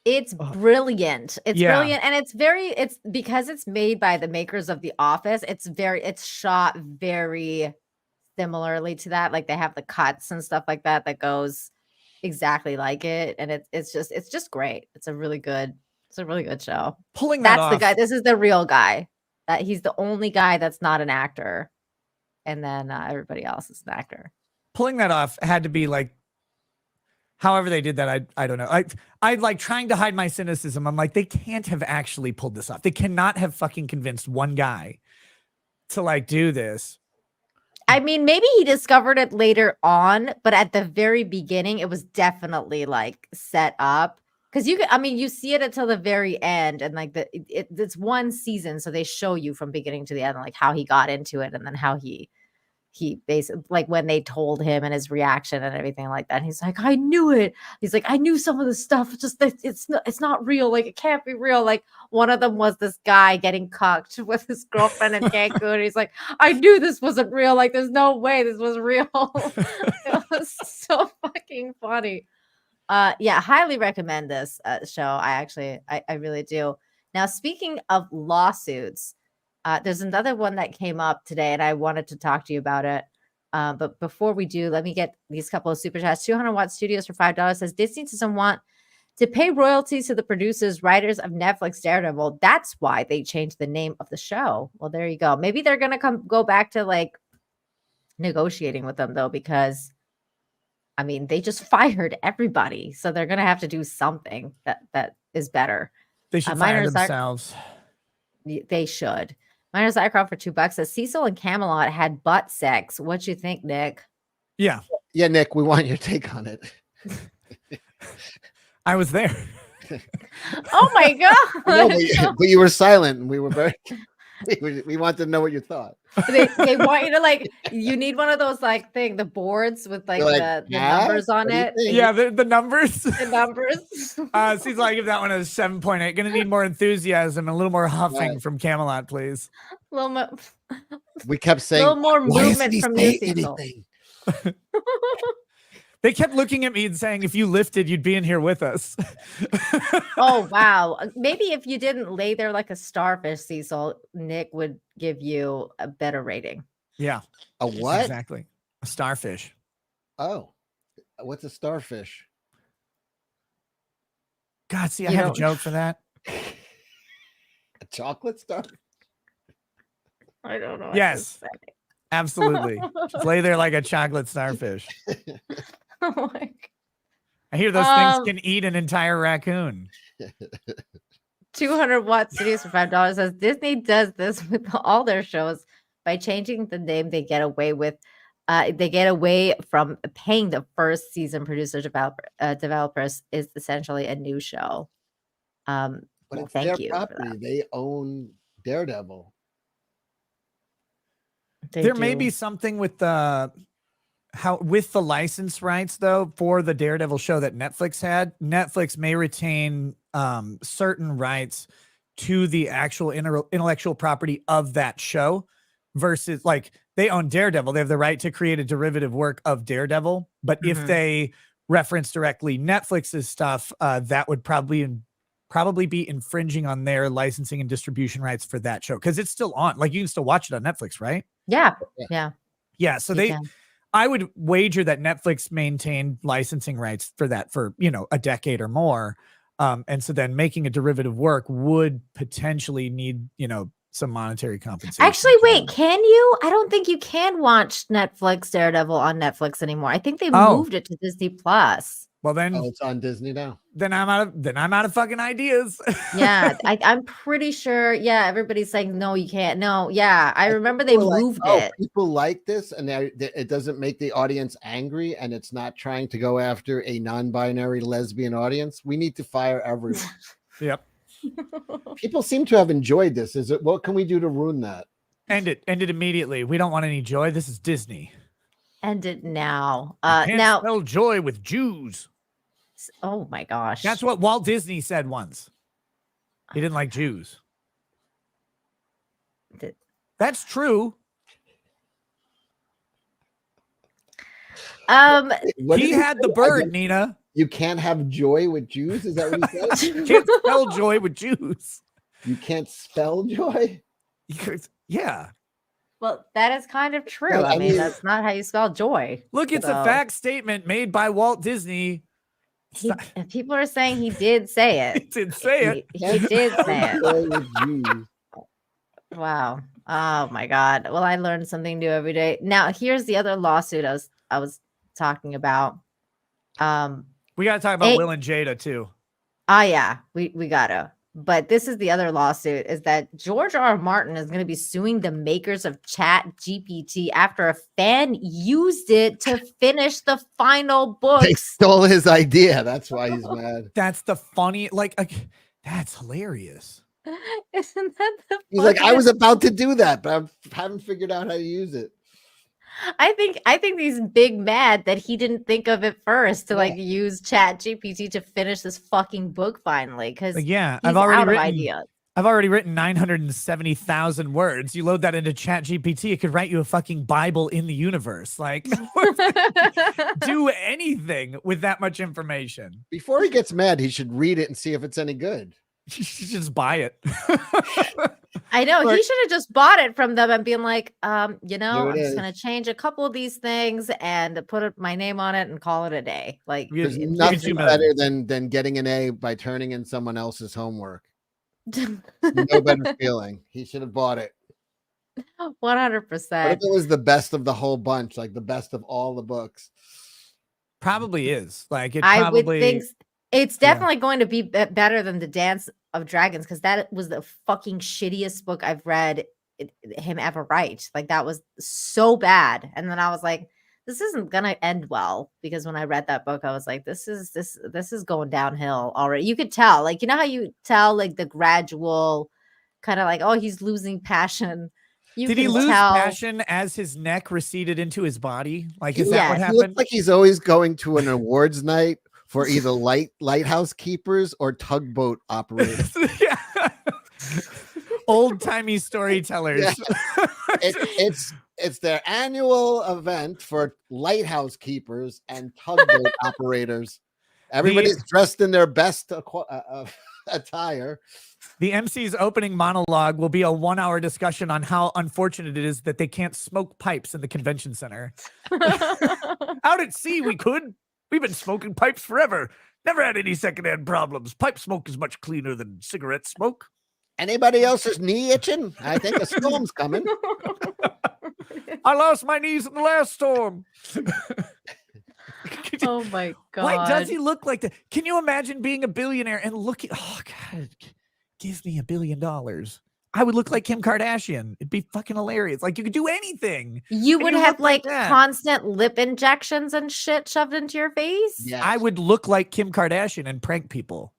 It's brilliant. It's Yeah. brilliant. And it's because it's made by the makers of The Office. It's shot very similarly to that. Like they have the cuts and stuff like that goes exactly like it. And it's just great. It's a really good show. Pulling that That's the off. guy. This is the real guy. That he's the only guy that's not an actor. And then everybody else is an actor. Pulling that off had to be like, however they did that, I don't know. I like trying to hide my cynicism. I'm like, they can't have actually pulled this off. They cannot have fucking convinced one guy to like do this. I mean, maybe he discovered it later on, but at the very beginning, it was definitely like set up. Because you see it until the very end, and like it's one season, so they show you from beginning to the end, like how he got into it, and then how he basically, like when they told him and his reaction and everything like that. And he's like, I knew it. He's like, I knew some of the stuff. Just that it's not real. Like it can't be real. Like one of them was this guy getting cucked with his girlfriend in Cancun. He's like, I knew this wasn't real. Like there's no way this was real. It was so fucking funny. Yeah, highly recommend this show. I really do. Now, speaking of lawsuits, there's another one that came up today, and I wanted to talk to you about it. But before we do, let me get these couple of super chats. 200 Watt Studios for $5 says Disney doesn't want to pay royalties to the producers, writers of Netflix Daredevil. That's why they changed the name of the show. Well, there you go. Maybe they're gonna go back to like negotiating with them though, because I mean, they just fired everybody. So they're going to have to do something that is better. They should fire themselves. They should. Miners Icon for $2 says Cecil and Camelot had butt sex. What you think, Nick? Yeah. Yeah, Nick, we want your take on it. I was there. Oh my God. No, but you were silent, and we were very... We wanted to know what you thought. They want you to like, you need one of those like the boards with like the numbers on it. Yeah, the numbers. The numbers. Seems like if that one is 7.8. Gonna need more enthusiasm, a little more huffing from Camelot, please. A little more. We kept saying a little more movement from you, Cecil. They kept looking at me and saying, if you lifted, you'd be in here with us. Oh, wow. Maybe if you didn't lay there like a starfish, Cecil, Nick would give you a better rating. Yeah. A what? Exactly. A starfish. Oh. What's a starfish? God, see, I have a joke for that. A chocolate star? I don't know. Yes. Absolutely. Just lay there like a chocolate starfish. Oh my God. I hear those things can eat an entire raccoon. 200 Watt Studios for $5 says Disney does this with all their shows by changing the name. They get away from paying the first season developers is essentially a new show. But it's thank their you. property. They own Daredevil. There may be something with the license rights though for the Daredevil show that Netflix had. Netflix may retain certain rights to the actual intellectual property of that show versus like they own Daredevil. They have the right to create a derivative work of Daredevil. But if they reference directly Netflix's stuff, that would probably be infringing on their licensing and distribution rights for that show. Cause it's still on, like you can still watch it on Netflix, right? Yeah. So I would wager that Netflix maintained licensing rights for that for, a decade or more. And so then making a derivative work would potentially need, some monetary compensation. Actually, wait, can you? I don't think you can watch Netflix Daredevil on Netflix anymore. I think they moved it to Disney Plus. Well, then it's on Disney now. Then I'm out of fucking ideas. Yeah, I'm pretty sure. Yeah, everybody's saying no, you can't. No, yeah, I remember they moved it. People like this, and it doesn't make the audience angry, and it's not trying to go after a non-binary lesbian audience. We need to fire everyone. Yep. People seem to have enjoyed this. Is it? What can we do to ruin that? End it immediately. We don't want any joy. This is Disney. End it now. You can't spell joy with Jews. Oh my gosh. That's what Walt Disney said once. He didn't like Jews. That's true. He had the bird, Nina. You can't have joy with Jews? Is that what he said? You can't spell joy with Jews. You can't spell joy? Yeah. Well, that is kind of true. Well, I mean, that's not how you spell joy. Look, it's a fact statement made by Walt Disney. And people are saying he did say it. He did say it. He did say it. Wow. Oh my God. Well, I learned something new every day. Now, here's the other lawsuit I was talking about. We gotta talk about Will and Jada too. Oh yeah, we gotta. But this is the other lawsuit: is that George R. Martin is going to be suing the makers of Chat GPT after a fan used it to finish the final book. They stole his idea. That's why he's mad. That's the funny. That's hilarious. Isn't that the? He's like, I was about to do that, but I haven't figured out how to use it. I think he's big mad that he didn't think of it first to use Chat GPT to finish this fucking book finally. Because I've already written 970,000 words. You load that into Chat GPT, it could write you a fucking Bible in the universe. Like, do anything with that much information. Before he gets mad, he should read it and see if it's any good. You should just buy it. I know, he should have just bought it from them and been like, I'm is. just gonna change a couple of these things and put my name on it and call it a day. Like, there's nothing better than getting an A by turning in someone else's homework. No better feeling. He should have bought it. 100%. What if it was the best of the whole bunch, like the best of all the books? Probably is. Like, I would think it's definitely going to be better than The Dance of Dragons, because that was the fucking shittiest book I've read him ever write. Like, that was so bad. And then I was like, this isn't gonna end well, because when I read that book, I was like, this is going downhill already. You could tell, like, you know how you tell like the gradual kind of like, oh, he's losing passion. Did he lose passion as his neck receded into his body? Like, is that what happened? He looks like he's always going to an awards night for either lighthouse keepers or tugboat operators. Old-timey storytellers. Yeah. It's their annual event for lighthouse keepers and tugboat operators. Everybody's dressed in their best attire. The MC's opening monologue will be a 1-hour discussion on how unfortunate it is that they can't smoke pipes in the convention center. Out at sea, we could. We've been smoking pipes forever. Never had any secondhand problems. Pipe smoke is much cleaner than cigarette smoke. Anybody else's knee itching? I think a storm's coming. I lost my knees in the last storm. Oh my God. Why does he look like that? Can you imagine being a billionaire and looking, oh God, give me $1 billion. I would look like Kim Kardashian. It'd be fucking hilarious. Like, you could do anything. You would have like constant lip injections and shit shoved into your face. Yeah, I would look like Kim Kardashian and prank people.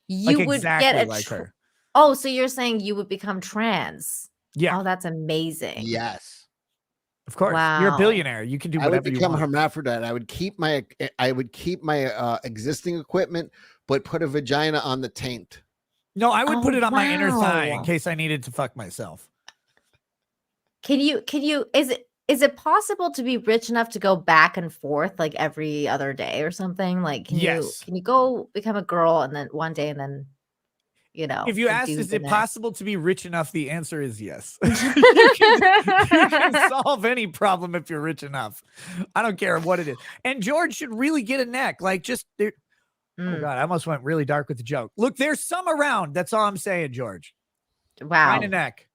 You like would exactly get like her. Oh, so you're saying you would become trans? Yeah. Oh, that's amazing. Yes. Of course. Wow. You're a billionaire. You can do whatever I would you become want. hermaphrodite. I would keep my existing equipment, but put a vagina on the taint. No, I would put it on my inner thigh in case I needed to fuck myself. Can you is it possible to be rich enough to go back and forth like every other day or something? Like, can you go become a girl and then one day and then, if you ask, is it possible to be rich enough? The answer is yes. you can solve any problem if you're rich enough. I don't care what it is. And George should really get a neck. Like, just oh God, I almost went really dark with the joke. Look, there's some around. That's all I'm saying, George. Wow. Find a neck.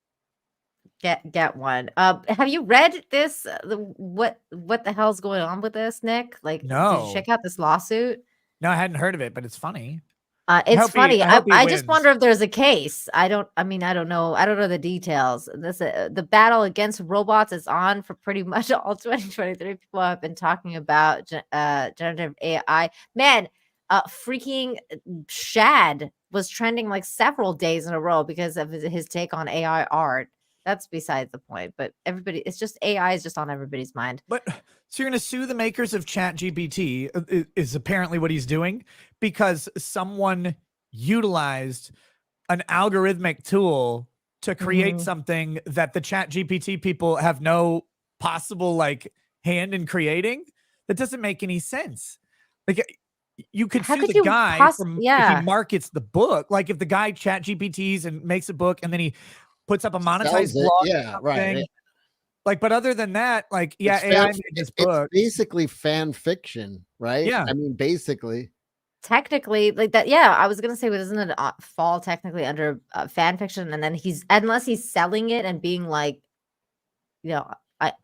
Get one. Have you read this? What the hell's going on with this, Nick? Like, no. Did you check out this lawsuit? No, I hadn't heard of it, but it's funny. It's funny. I just wins. wonder if there's a case. I don't know. I don't know the details. The battle against robots is on for pretty much all 2023. People have been talking about generative AI. Man, freaking Shad was trending like several days in a row because of his take on AI art. That's besides the point. But everybody, it's just AI is just on everybody's mind. But so you're going to sue the makers of ChatGPT is apparently what he's doing because someone utilized an algorithmic tool to create something that the ChatGPT people have no possible like hand in creating. That doesn't make any sense. Like you could sue the guy if he markets the book. Like if the guy ChatGPTs and makes a book and then he puts up a monetized blog. Yeah, right. Yeah. Like, but other than that, like, yeah, AI made this book. It's basically fan fiction, right? Yeah. I mean, basically. Technically, like that. Yeah, I was gonna say, doesn't it fall technically under fan fiction? And then unless he's selling it and being like, you know,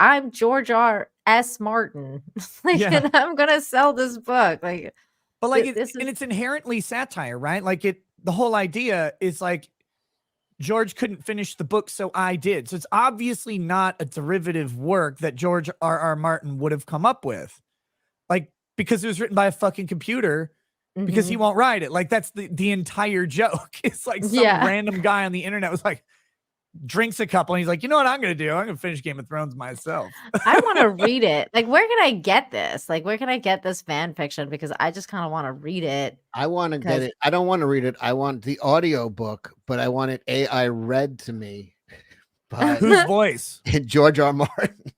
I'm George R.S. Martin, like, and I'm gonna sell this book, like. But like, it's inherently satire, right? Like the whole idea is like, George couldn't finish the book, so I did. So it's obviously not a derivative work that George R.R. Martin would have come up with. Like, because it was written by a fucking computer because he won't write it. Like, that's the entire joke. It's like some random guy on the internet was like, drinks a couple and he's like, you know what I'm going to do? I'm going to finish Game of Thrones myself. I want to read it. Like, where can I get this? Like, where can I get this fan fiction? Because I just kind of want to read it. I want to get it. I don't want to read it. I want the audio book, but I want it AI read to me. By whose voice? George R. Martin.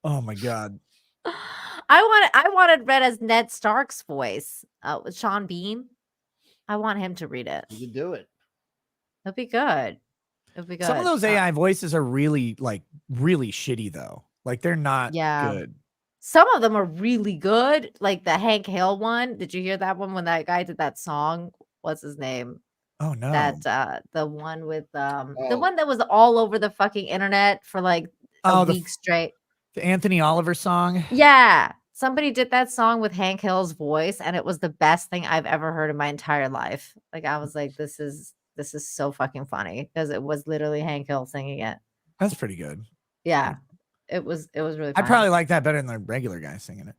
Oh my God. I want it read as Ned Stark's voice with Sean Bean. I want him to read it. You can do it. It'll be good. It'll be good. Some of those AI voices are really shitty though. Like they're not good. Some of them are really good. Like the Hank Hill one. Did you hear that one when that guy did that song? What's his name? Oh no. That the one with the one that was all over the fucking internet for like a week straight. The Anthony Oliver song. Yeah. Somebody did that song with Hank Hill's voice, and it was the best thing I've ever heard in my entire life. Like I was like, this is so fucking funny because it was literally Hank Hill singing it. That's pretty good. Yeah. It was really funny. I probably like that better than the regular guy singing it.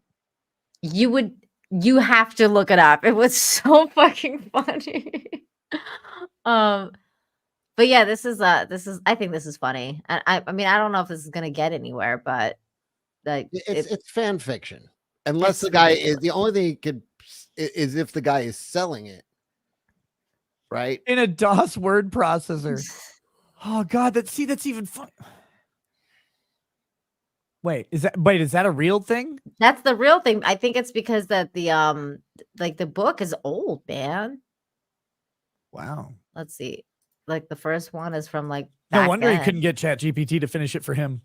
You have to look it up. It was so fucking funny. But yeah, this is I think this is funny. And I mean, I don't know if this is gonna get anywhere, but like it's fan fiction. Unless the guy is the only thing he could is if the guy is selling it. Right? In a DOS word processor. Oh God, that's even fun. Wait, is that a real thing? That's the real thing. I think it's because that the like the book is old, man. Wow. Let's see. Like the first one is from like no wonder he couldn't get ChatGPT to finish it for him.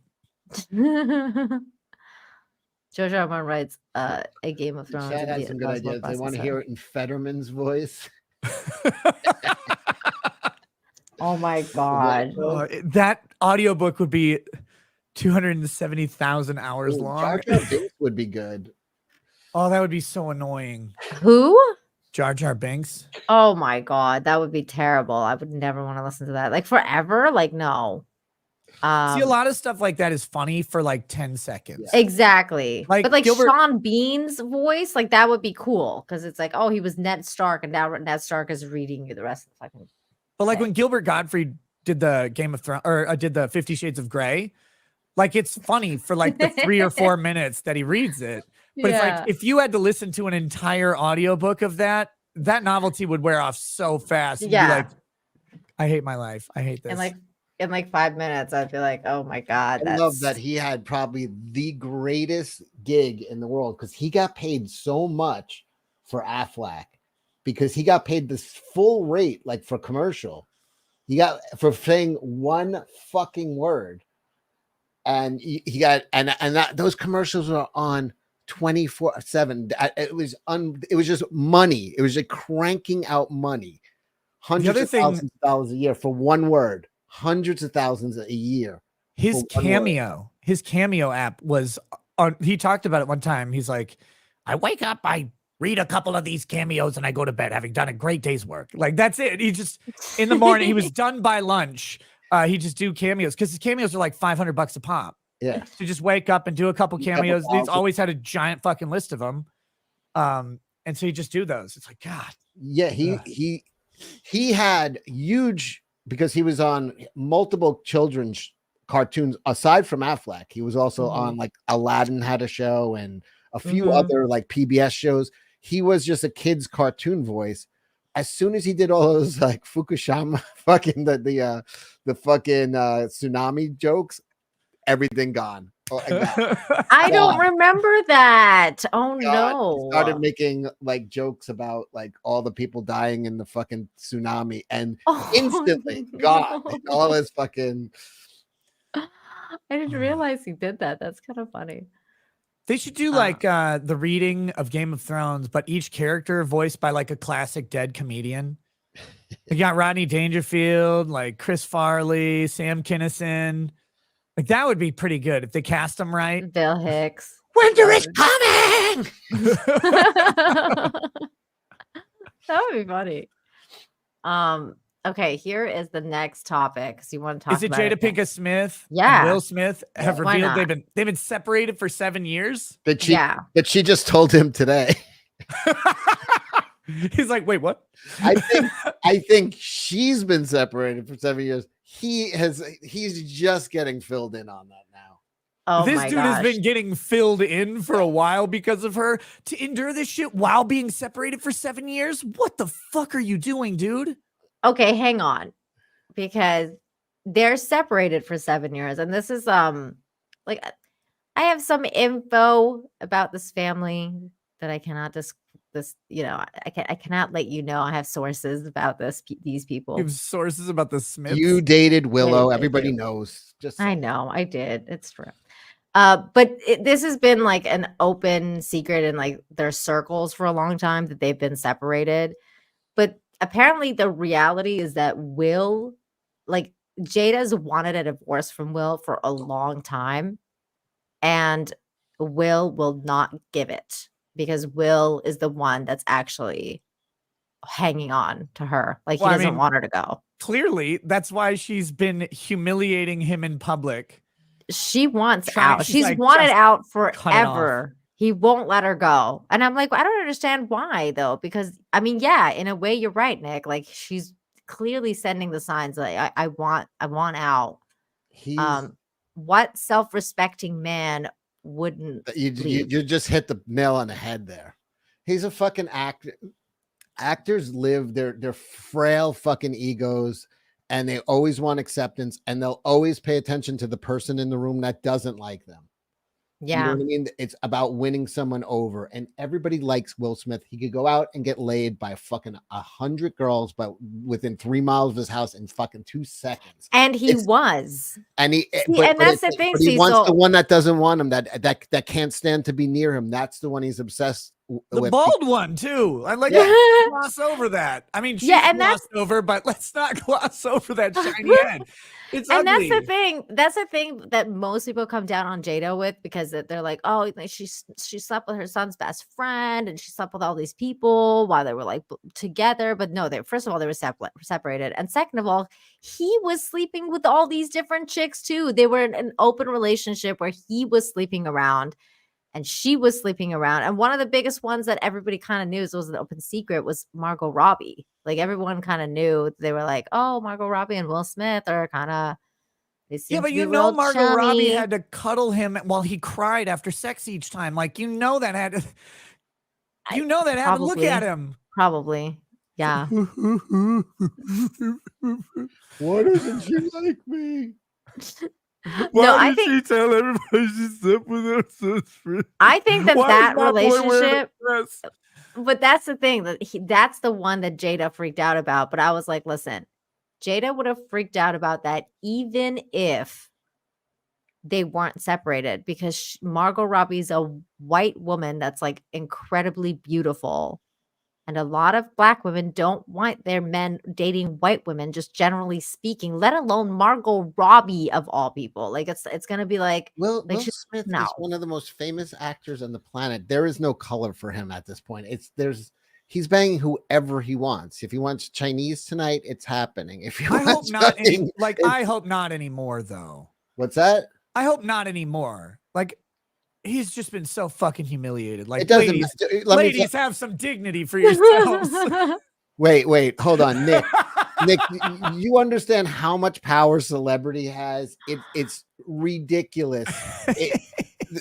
George R. Martin writes a Game of Thrones. Chad has some good ideas. They want to hear it in Fetterman's voice. Oh my God. That audiobook would be 270,000 hours long. Jar Jar Binks would be good. Oh, that would be so annoying. Who? Jar Jar Binks. Oh my God, that would be terrible. I would never want to listen to that. Like forever? Like no. See, a lot of stuff like that is funny for like 10 seconds. Exactly. Like, but like Gilbert... Sean Bean's voice, like that would be cool because it's like, oh, he was Ned Stark, and now Ned Stark is reading you the rest of the fucking. But like when Gilbert Gottfried did the Game of Thrones or did the 50 Shades of Grey, like it's funny for like the 3 or 4 minutes that he reads it. But it's like if you had to listen to an entire audiobook of that novelty would wear off so fast. You'd be like, I hate my life. I hate this. And in like 5 minutes, I'd be like, oh my God. I love that he had probably the greatest gig in the world because he got paid so much for Affleck because he got paid this full rate, like for commercial. He got for saying one fucking word. And he got, and that those commercials were on 24/7. It was just money. It was like cranking out money. Hundreds of thousands of dollars a year for one word. Hundreds of thousands a year. His Cameo app was on. He talked about it one time. He's like, I wake up, I read a couple of these cameos, and I go to bed having done a great day's work. Like that's it. He just in the morning. He was done by lunch. He just do cameos because his cameos are like $500 a pop. Yeah. So just wake up and do a couple cameos. He's always had a giant fucking list of them. And so you just do those. It's like, God. Yeah, he had huge, because he was on multiple children's cartoons aside from Affleck. He was also on like Aladdin had a show and a few other like PBS shows. He was just a kid's cartoon voice. As soon as he did all those like Fukushima fucking the fucking tsunami jokes, everything gone. I don't remember that. Oh God, no. he started making like jokes about like all the people dying in the fucking tsunami and instantly gone. All his fucking. I didn't realize he did that. That's kind of funny. They should do like the reading of Game of Thrones, but each character voiced by like a classic dead comedian. You got Rodney Dangerfield, like Chris Farley, Sam Kinison. Like that would be pretty good if they cast them right. Bill Hicks. Winter is coming. That would be funny. Okay, here is the next topic. So you want to talk Is it about Jada Pinkett Smith? Yeah. And Will Smith have Why revealed not? they've been separated for 7 years. That she just told him today. He's like, wait, what? I think she's been separated for 7 years. He's just getting filled in on that now. Oh this my dude gosh. has been getting filled in for a while because of her. To endure this shit while being separated for 7 years? What the fuck are you doing, dude? Okay, hang on. Because they're separated for 7 years. And this is like I have some info about this family that I cannot I cannot let you know. I have sources about these people. You have sources about the Smiths. You dated Willow. Yeah, Everybody knows. Just I know, I did. It's true. But this has been like an open secret in like their circles for a long time that they've been separated. But apparently the reality is that Jada's wanted a divorce from Will for a long time, and will not give it because Will is the one that's actually hanging on to her. Like he doesn't want her to go. Clearly, that's why she's been humiliating him in public. She wants out. She's like, wanted out cut it off. forever. He won't let her go. And I'm like, I don't understand why though. Because I mean, yeah, in a way you're right, Nick. Like she's clearly sending the signs like I want out. What self-respecting man wouldn't you just hit the nail on the head there. He's a fucking actor. Actors live their frail fucking egos, and they always want acceptance, and they'll always pay attention to the person in the room that doesn't like them. Yeah. You know what I mean? It's about winning someone over, and everybody likes Will Smith. He could go out and get laid by fucking 100 girls, but within 3 miles of his house in fucking 2 seconds. And he was. And that's the thing. But he wants the one that doesn't want him, that can't stand to be near him. That's the one he's obsessed The with. bald one too. I like Yeah. to gloss over that. I mean, she's and glossed over, but let's not gloss over that shiny head. It's and ugly. that's the thing. That's the thing that most people come down on Jada with, because they're like, oh, she slept with her son's best friend and she slept with all these people while they were like together. But no, first of all, they were separated. And second of all, he was sleeping with all these different chicks too. They were in an open relationship where he was sleeping around and she was sleeping around. And one of the biggest ones that everybody kind of knew, was an open secret, was Margot Robbie. Like everyone kind of knew. They were like, oh, Margot Robbie and Will Smith are kind of. Yeah, but you know Margot Robbie had to cuddle him while he cried after sex each time. Like, you know that had to. You know that had to look at him. Probably. Yeah. Why doesn't she like me? Why did she tell everybody she slept with her son's friend? I think that Why that is my boy wearing a relationship. dress? But that's the thing, that's the one that Jada freaked out about. But I was like, listen, Jada would have freaked out about that even if they weren't separated, because Margot Robbie's a white woman that's like incredibly beautiful. And a lot of Black women don't want their men dating white women, just generally speaking, let alone Margot Robbie of all people. Like it's going to be like, Will she's- Smith no. is one of the most famous actors on the planet. There is no color for him at this point. He's banging whoever he wants. If he wants Chinese tonight, it's happening. If he I hope wants not. fucking- I hope not anymore, though. What's that? I hope not anymore. Like, he's just been so fucking humiliated. Like, It doesn't ladies, matter. Let me ladies, have some dignity for yourselves. Wait, hold on, Nick. Nick, you understand how much power celebrity has? It's ridiculous.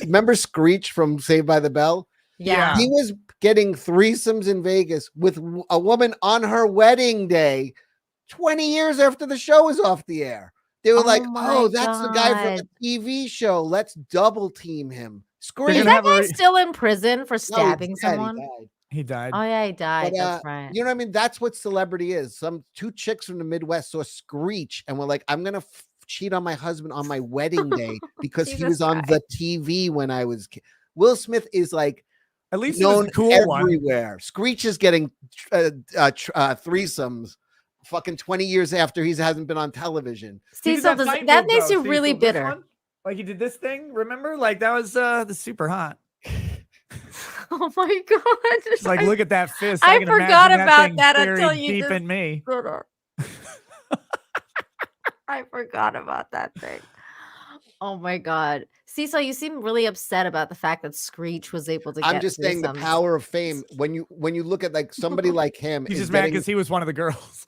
Remember Screech from Saved by the Bell? Yeah. He was getting threesomes in Vegas with a woman on her wedding day 20 years after the show was off the air. They were like, oh, that's the guy from the TV show. Let's double team him. Screech. Is that guy still in prison for No, stabbing he's dead. someone? He died. Oh yeah, he died. But, That's right. You know what I mean? That's what celebrity is. Some two chicks from the Midwest saw Screech and were like, I'm going to cheat on my husband on my wedding day because he was on the TV when I was. Will Smith is like, at least known cool everywhere. One. Screech is getting threesomes fucking 20 years after he hasn't been on television. Cecil, that makes you really bitter. Like he did this thing, remember? Like that was the super hot. Oh my god! It's like, look at that fist. I can forgot imagine about that thing until buried you deep just in me. I forgot about that thing. Oh my god, Cecil, you seem really upset about the fact that Screech was able to. I'm just saying the power of fame. When you look at like somebody like him, he's just mad because he was one of the girls.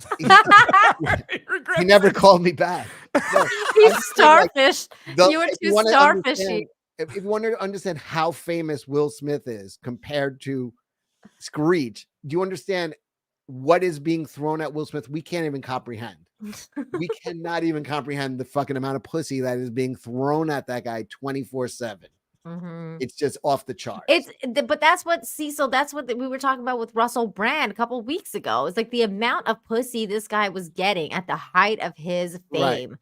He never called me back. No, he's starfish. You were too starfishy. If you want to understand how famous Will Smith is compared to Screech, do you understand what is being thrown at Will Smith? We can't even comprehend. We cannot even comprehend the fucking amount of pussy that is being thrown at that guy 24/7. It's just off the chart. But that's what Cecil. That's what we were talking about with Russell Brand a couple weeks ago. It's like the amount of pussy this guy was getting at the height of his fame. Right.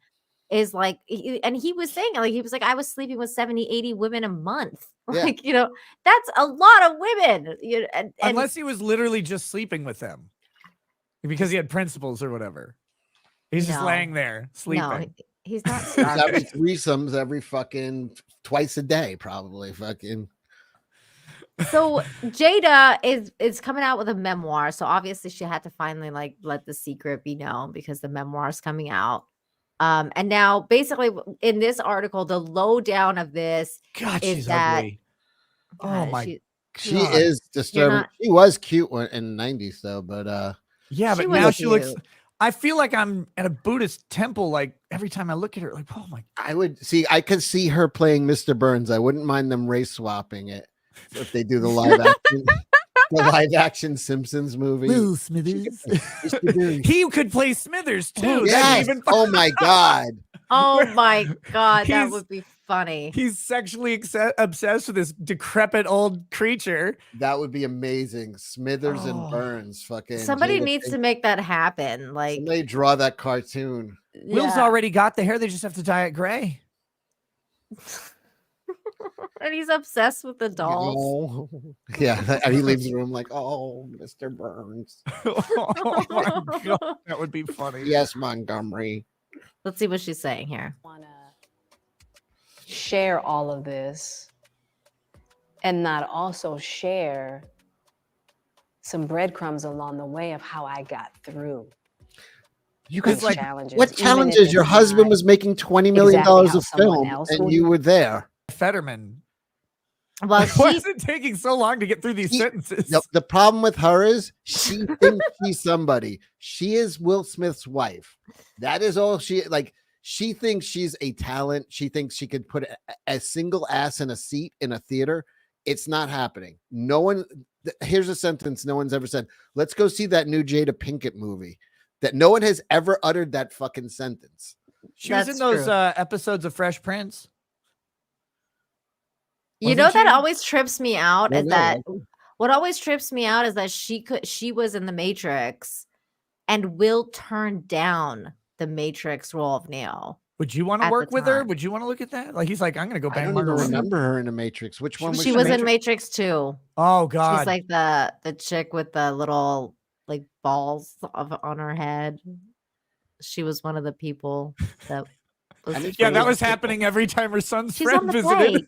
Is like, and he was saying, like, he was like, I was sleeping with 70, 80 women a month. Like, you know, that's a lot of women. You know, and unless he was literally just sleeping with them because he had principles or whatever. He's just laying there sleeping. No, he's not. He's having threesomes every fucking twice a day, probably fucking. So Jada is coming out with a memoir. So obviously she had to finally like let the secret be known because the memoir is coming out. And now basically in this article, the lowdown of this is that ugly. Oh my, she is disturbing. She was cute in the 90s though, but yeah, but now she looks. I feel like I'm at a Buddhist temple. Like every time I look at her, like, oh my. I could see her playing Mr. Burns. I wouldn't mind them race swapping it if they do the live action. The live action Simpsons movie. Will Smithers. He could play Smithers too. Yes. Oh my god. Oh my god, that would be funny. He's sexually obsessed with this decrepit old creature. That would be amazing. Smithers and Burns. Fucking somebody needs to make that happen. Like somebody draw that cartoon. Will's already got the hair. They just have to dye it gray. And he's obsessed with the dolls. Yeah, he leaves the room like, oh, Mr. Burns. Oh my god, that would be funny. Yes, Montgomery. Let's see what she's saying here. I want to share all of this and not also share some breadcrumbs along the way of how I got through. You guys like challenges. What challenges? Your husband was making $20 million of film and you were there. Fetterman. Well, why is it taking so long to get through these sentences? The problem with her is she thinks she's somebody. She is Will Smith's wife. That is all she like. She thinks she's a talent. She thinks she could put a single ass in a seat in a theater. It's not happening. No one. Here's a sentence no one's ever said. Let's go see that new Jada Pinkett movie. That no one has ever uttered that fucking sentence. She was in those episodes of Fresh Prince. You know that always trips me out is that what always trips me out is that she was in the Matrix and Will turned down the Matrix role of Neo. Would you want to work with her? Would you want to look at that? Like he's like, I'm gonna go bang. I don't even remember her in the Matrix. Which one was she? Was in Matrix 2. Oh god. She's like the chick with the little like balls on her head. She was one of the people that yeah, that was happening every time her son's friend visited.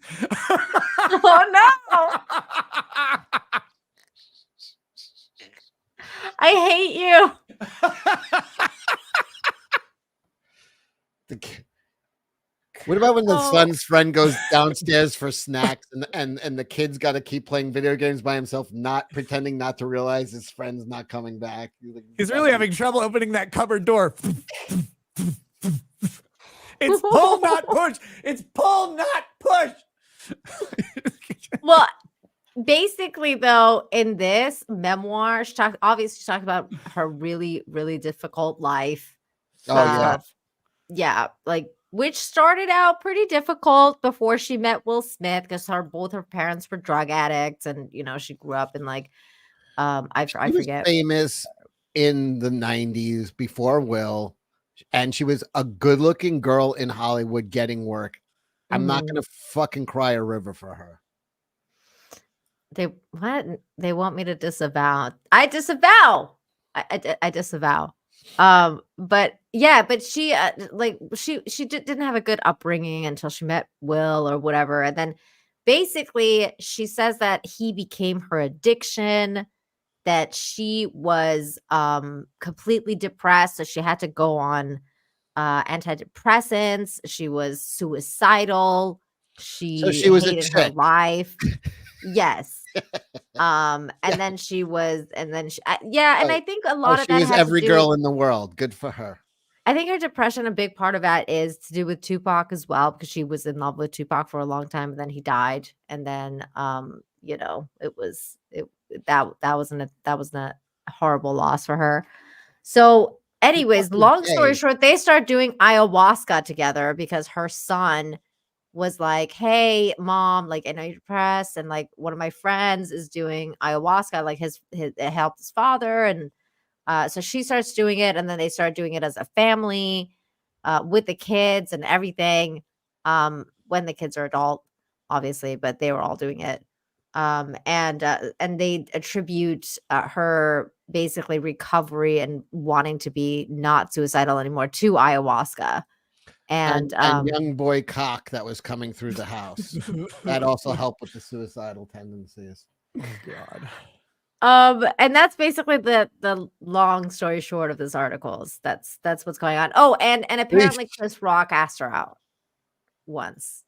Oh no! I hate you. What about when the Oh. son's friend goes downstairs for snacks and the kid's got to keep playing video games by himself, not pretending not to realize his friend's not coming back? He's really having trouble opening that cupboard door. It's pull, not push. It's pull, not push. Well, basically, though, in this memoir, she talked about her really, really difficult life. Oh, yeah. Yeah, like which started out pretty difficult before she met Will Smith because both her parents were drug addicts, and she grew up in like I She was forget. famous in the 90s before Will, and she was a good-looking girl in Hollywood getting work. I'm not Mhm. gonna fucking cry a river for her. They want me to disavow. I disavow. I disavow. But yeah, but she didn't have a good upbringing until she met Will or whatever, and then basically she says that he became her addiction, that she was completely depressed, so she had to go on antidepressants. She was suicidal. So she was a hated her chick. life. Yes. And then she and I think a lot of she that was had every to do girl with, in the world. Good for her. I think her depression, a big part of that is to do with Tupac as well, because she was in love with Tupac for a long time, and then he died, and then that was a horrible loss for her. So, anyways, long story short, they start doing ayahuasca together because her son was like, "Hey, mom, like I know you're depressed, and like one of my friends is doing ayahuasca, like it helped his father." And so she starts doing it, and then they start doing it as a family with the kids and everything. When the kids are adult, obviously, but they were all doing it. And they attribute her basically recovery and wanting to be not suicidal anymore to ayahuasca. And young boy cock that was coming through the house. That also helped with the suicidal tendencies. Oh God. and that's basically the long story short of this articles. That's what's going on. Oh, and apparently Chris Rock asked her out once,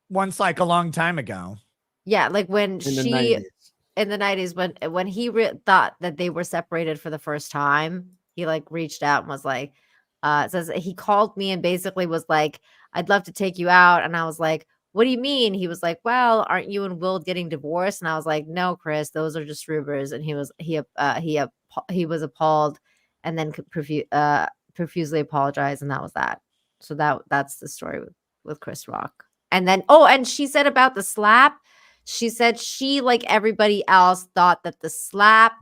like a long time ago. Yeah, like when In the 90s. in the 90s, when he thought that they were separated for the first time, he like reached out and was like, it says he called me and basically was like, "I'd love to take you out." And I was like, "What do you mean?" He was like, "Well, aren't you and Will getting divorced?" And I was like, "No, Chris, those are just rumors." And he was appalled, and then profusely apologized, and that was that. So that's the story with Chris Rock. And then and she said about the slap, she said she, like everybody else, thought that the slap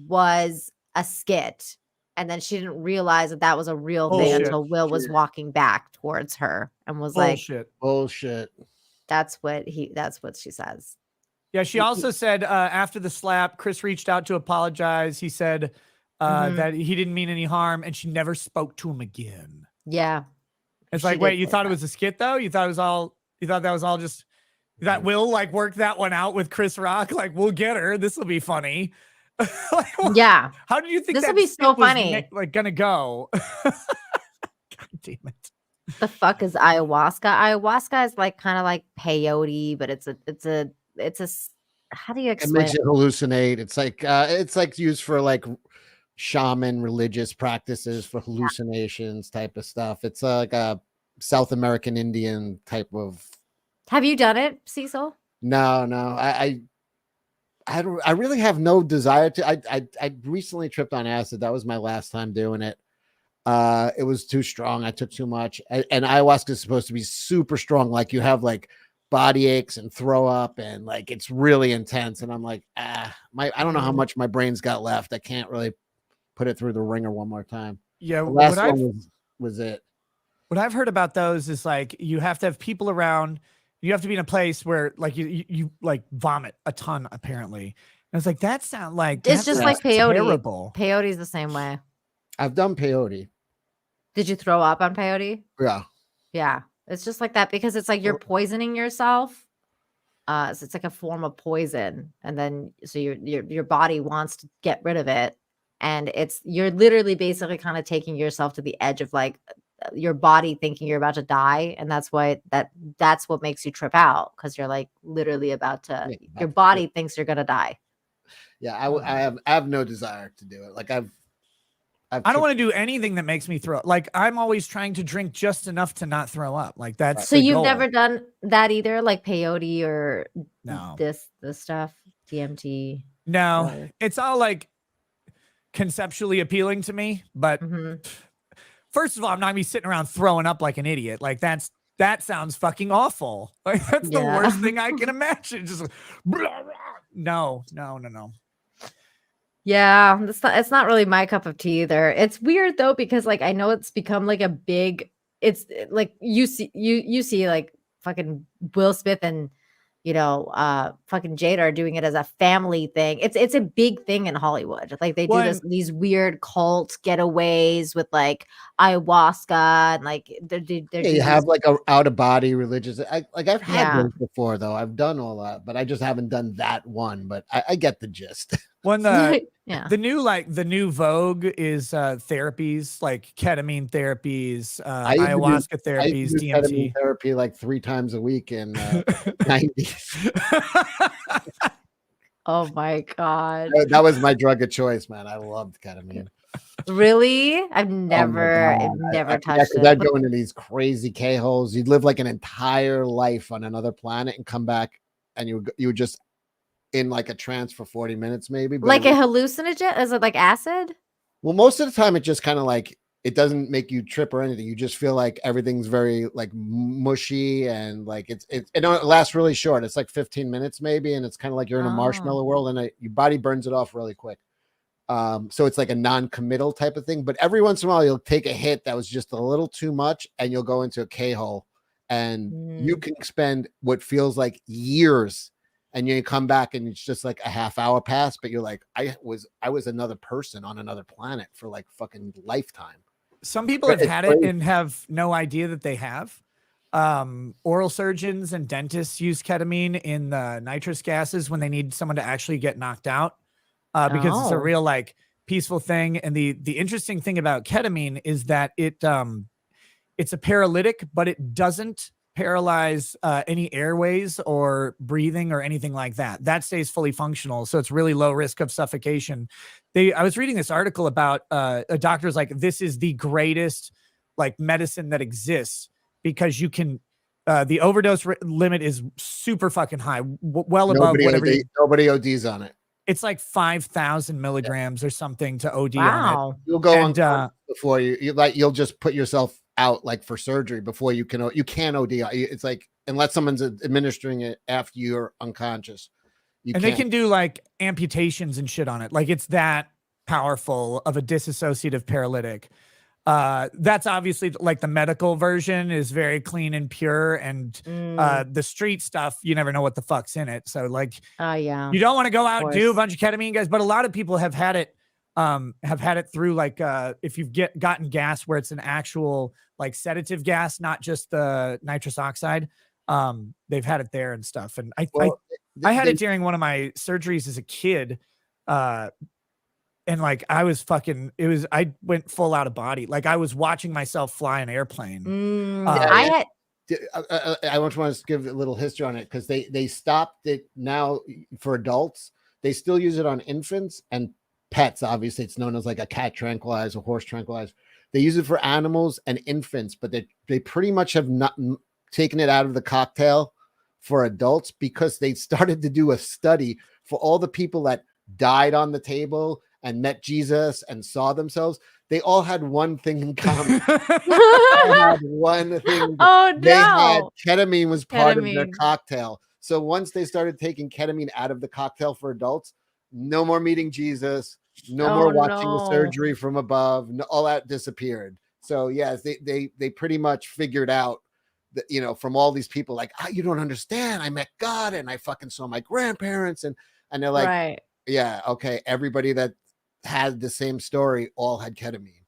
was a skit. And then she didn't realize that was a real thing until Will was walking back towards her and was like, Bullshit. That's what she says. Yeah, she also said after the slap, Chris reached out to apologize. He said that he didn't mean any harm, and she never spoke to him again. Yeah. It's like, wait, you thought it was a skit though? You thought that was all just that Will like work that one out with Chris Rock? Like, we'll get her. This will be funny. Yeah. How did you think this that will be so funny? Gonna go? God damn it. The fuck is ayahuasca? Ayahuasca is like kind of like peyote, but it's a how do you explain It makes you hallucinate. It's like used for like shaman religious practices for hallucinations type of stuff. It's like a South American Indian type of. Have you done it, Cecil? No. I really have no desire to. I recently tripped on acid. That was my last time doing it. It was too strong. I took too much. And ayahuasca is supposed to be super strong. Like you have like body aches and throw up, and like it's really intense. And I'm like, I don't know how much my brain's got left. I can't really put it through the ringer one more time. Yeah, the last one was it. What I've heard about those is like you have to have people around. You have to be in a place where like you like vomit a ton, apparently. And it's like that sound like it's just like peyote. Terrible. Peyote is the same way. I've done peyote. Did you throw up on peyote? Yeah. Yeah. It's just like that because it's like you're poisoning yourself. So it's like a form of poison. And then so your body wants to get rid of it. And you're literally basically kind of taking yourself to the edge of like your body thinking you're about to die, and that's what makes you trip out, because you're like literally about to. Your body thinks you're gonna die. Yeah, I have no desire to do it. Like I don't want to do anything that makes me throw up. Like I'm always trying to drink just enough to not throw up. Like that's So the you've goal. never done that either, like peyote or No. this stuff, DMT. No, Or... it's all like conceptually appealing to me, but first of all, I'm not gonna be sitting around throwing up like an idiot. Like that sounds fucking awful. Like that's the worst thing I can imagine. Just blah, blah. No. Yeah, it's not really my cup of tea either. It's weird though, because like I know it's become like a big. It's like you see like fucking Will Smith and fucking Jada are doing it as a family thing. It's a big thing in Hollywood. Like they do these weird cult getaways with like ayahuasca and like you have like a out of body religious. I've had those before though. I've done all that, but I just haven't done that one. But I get the gist. When the new vogue is therapies like ketamine therapies, ayahuasca therapies, DMT ketamine therapy like 3 times a week in 90s. Oh my god, that was my drug of choice, man. I loved ketamine. Really? I've never touched it. I'd go into these crazy K-holes. You'd live like an entire life on another planet and come back, and you would just in like a trance for 40 minutes, maybe. But like a hallucinogen? Is it like acid? Well, most of the time, it just kind of like it doesn't make you trip or anything. You just feel like everything's very like mushy and like it lasts really short. It's like 15 minutes maybe, and it's kind of like you're in a marshmallow world, and your body burns it off really quick. So it's like a non-committal type of thing. But every once in a while, you'll take a hit that was just a little too much, and you'll go into a K-hole, and you can spend what feels like years. And you come back and it's just like a half hour pass, but you're like, I was another person on another planet for like fucking lifetime. Some people have had it and have no idea that they have. Oral surgeons and dentists use ketamine in the nitrous gases when they need someone to actually get knocked out, because it's a real like peaceful thing. And the interesting thing about ketamine is that it's a paralytic, but it doesn't paralyze any airways or breathing or anything like that. That stays fully functional, so it's really low risk of suffocation. I was reading this article about a doctor's like, this is the greatest like medicine that exists because you can the overdose limit is super fucking high, well above whatever nobody ODs on it. It's like 5,000 milligrams or something to OD on it. You'll go on before you'll just put yourself out like for surgery before you can OD. It's like unless someone's administering it after you're unconscious. They can do like amputations and shit on it. Like it's that powerful of a dissociative paralytic. That's obviously like the medical version is very clean and pure, and the street stuff, you never know what the fuck's in it. So like, you don't want to go out and do a bunch of ketamine, guys. But a lot of people have had it through like if you've gotten gas where it's an actual like sedative gas, not just the nitrous oxide. They've had it there and stuff. And I had it during one of my surgeries as a kid. And like I went full out of body. Like I was watching myself fly an airplane. I want to give a little history on it because they stopped it now for adults. They still use it on infants and pets. Obviously, it's known as like a cat tranquilizer, horse tranquilizer. They use it for animals and infants, but they pretty much have not taken it out of the cocktail for adults because they started to do a study for all the people that died on the table and met Jesus and saw themselves. They all had one thing in common. They had one thing. Oh no! They had ketamine was part of their cocktail. So once they started taking ketamine out of the cocktail for adults, no more meeting Jesus, no more watching the surgery from above. All that disappeared. So yes, they pretty much figured out that, from all these people, like, you don't understand. I met God and I fucking saw my grandparents and they're like, right. Yeah, okay. Everybody that had the same story all had ketamine.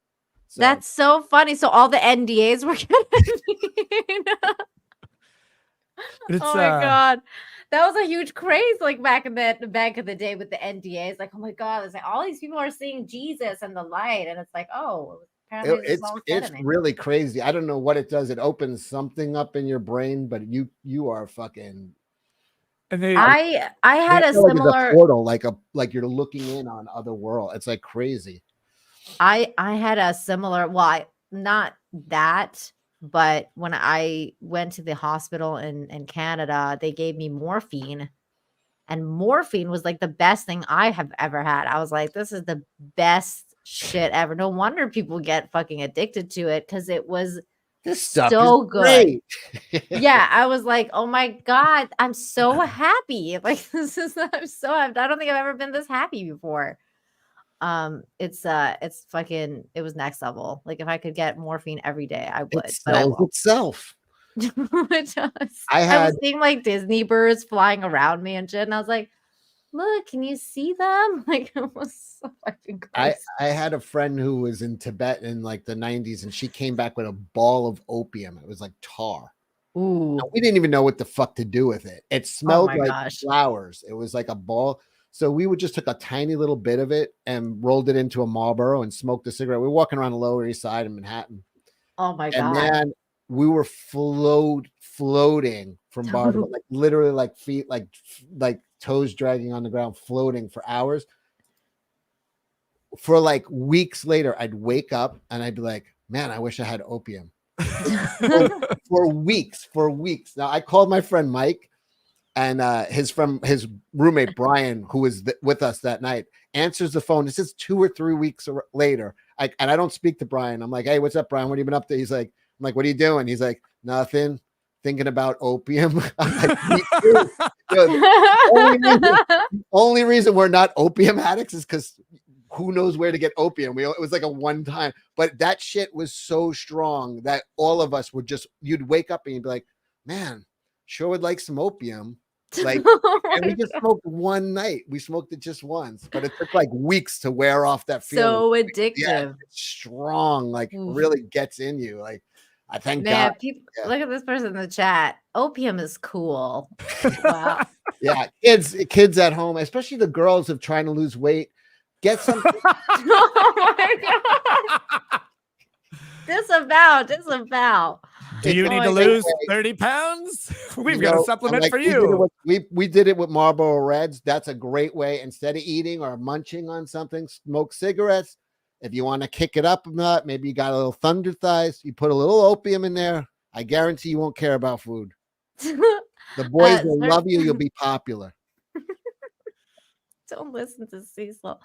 So. That's so funny. So all the NDAs were ketamine. Oh my god, that was a huge craze like back in the day with the NDAs. Like, oh my god, it's like all these people are seeing Jesus and the light, and it's like, oh, Apparently this is all It's ketamine. really crazy. I don't know what it does. It opens something up in your brain, but you are fucking. And they, I had a it's like it's similar portal, like you're looking in on other world. It's like crazy. I had a similar, not that, but when I went to the hospital in Canada, they gave me morphine, and morphine was like the best thing I have ever had. I was like, this is the best shit ever. No wonder people get fucking addicted to it, because it was This stuff so is good. great. Yeah, I was like, oh my God, I'm so happy. Like, I'm so happy. I don't think I've ever been this happy before. It's fucking, it was next level. Like, if I could get morphine every day, I would, It but I sells won't. itself. It does. I I had was seeing like Disney birds flying around me and shit, and I was like, look, can you see them? Like, it was so fucking gross. I had a friend who was in Tibet in like the 90s, and she came back with a ball of opium. It was like tar. Ooh. We didn't even know what the fuck to do with it. It smelled my like gosh. flowers. It was like a ball. So we would just took a tiny little bit of it and rolled it into a Marlboro and smoked a cigarette. We were walking around the Lower East Side in Manhattan. Oh my And God. then we were floating from bar to bar, like literally like feet, like toes dragging on the ground, floating for hours. For like weeks later, I'd wake up and I'd be like, man, I wish I had opium. for weeks. Now I called my friend Mike, and his roommate Brian, who was with us that night, answers the phone. This is 2 or 3 weeks later. And I don't speak to Brian. I'm like, hey, what's up, Brian? What have you been up to? He's like, I'm like, what are you doing? He's like, nothing. Thinking about opium. I'm like, me too. Yo, the only reason we're not opium addicts is because who knows where to get opium. It was like a one time, but that shit was so strong that all of us would you'd wake up and you'd be like, man, sure would like some opium. Like, and we just smoked one night. We smoked it just once, but it took like weeks to wear off that feeling. So addictive. Yeah, it's strong, like really gets in you. Like, I thank Man, God. people, look at this person in the chat. Opium is cool. Wow. Yeah, kids at home, especially the girls of trying to lose weight, get something. Oh my God. Disavow. Do you need to lose 30 pounds? We've got a supplement for you. We did it with Marlboro Reds. That's a great way. Instead of eating or munching on something, smoke cigarettes. If you want to kick it up a nut, maybe you got a little thunder thighs, you put a little opium in there. I guarantee you won't care about food. The boys will love you. You'll be popular. Don't listen to Cecil.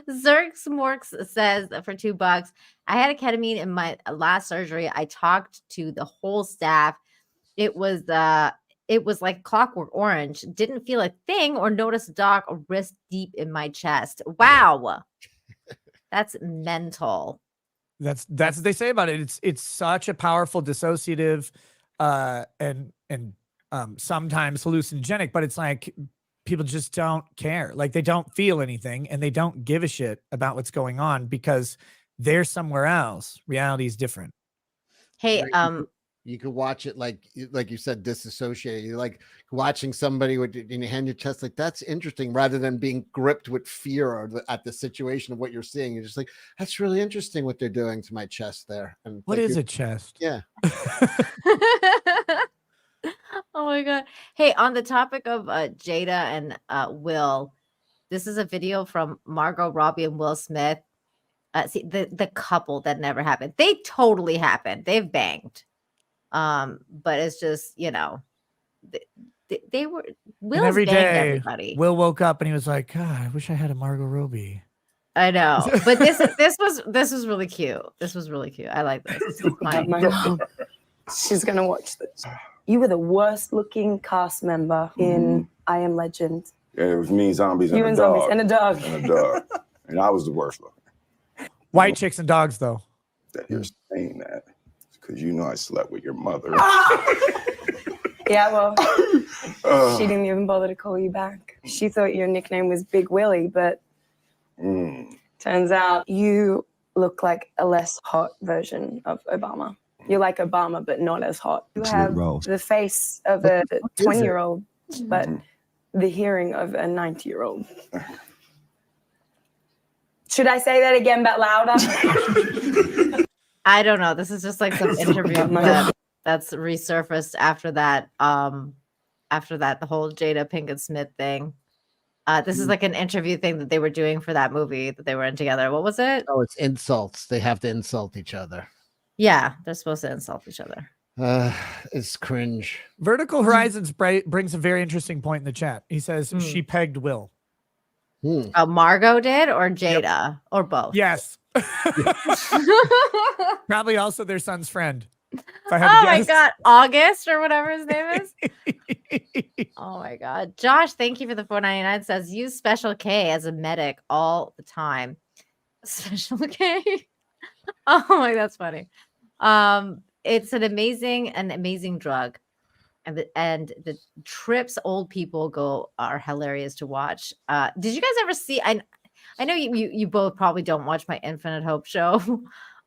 Zerx Morks says for $2, I had a ketamine in my last surgery. I talked to the whole staff. It was like Clockwork Orange. Didn't feel a thing or notice a dog or wrist deep in my chest. Wow. That's mental. That's what they say about it. It's such a powerful dissociative and sometimes hallucinogenic, but it's like people just don't care. Like, they don't feel anything and they don't give a shit about what's going on because they're somewhere else. Reality is different. Hey, you could watch it like you said, disassociated. You're like watching somebody in your hand, your chest, like that's interesting, rather than being gripped with fear or at the situation of what you're seeing. You're just like, that's really interesting what they're doing to my chest there. And what is a chest? Yeah. Oh my God. Hey, on the topic of Jada and Will, this is a video from Margot Robbie and Will Smith. See, the couple that never happened. They totally happened. They've banged. But it's just, you know, they were Will's every banged day everybody. Will woke up and he was like, God, I wish I had a Margot Robbie. I know, but this was really cute. This was really cute. I like this. It's funny. My mom, she's gonna watch this. You were the worst looking cast member in I Am Legend. Yeah, it was me, zombies, and You a and dog. zombies and a dog. And a dog. And I was the worst looking. White chicks and dogs, though. That you're saying that because you know I slept with your mother. Yeah, well, she didn't even bother to call you back. She thought your nickname was Big Willie, but turns out you look like a less hot version of Obama. You're like Obama, but not as hot. You have the face of a 20-year-old, but the hearing of a 90-year-old. Should I say that again, but louder? I don't know. This is just like some interview that's resurfaced after that. The whole Jada Pinkett Smith thing. This is like an interview thing that they were doing for that movie that they were in together. What was it? Oh, it's insults. They have to insult each other. Yeah, they're supposed to insult each other. It's cringe. Vertical Horizons brings a very interesting point in the chat. He says she pegged Will. Margot did, or Jada, or both? Yes. Probably also their son's friend. Oh my God, August or whatever his name is. Oh my God, Josh, thank you for the $4.99. Says use Special K as a medic all the time. Special K. Oh my, that's funny. It's an amazing drug, and the trips old people go are hilarious to watch. Did you guys ever see? I know you both probably don't watch my Infinite Hope show,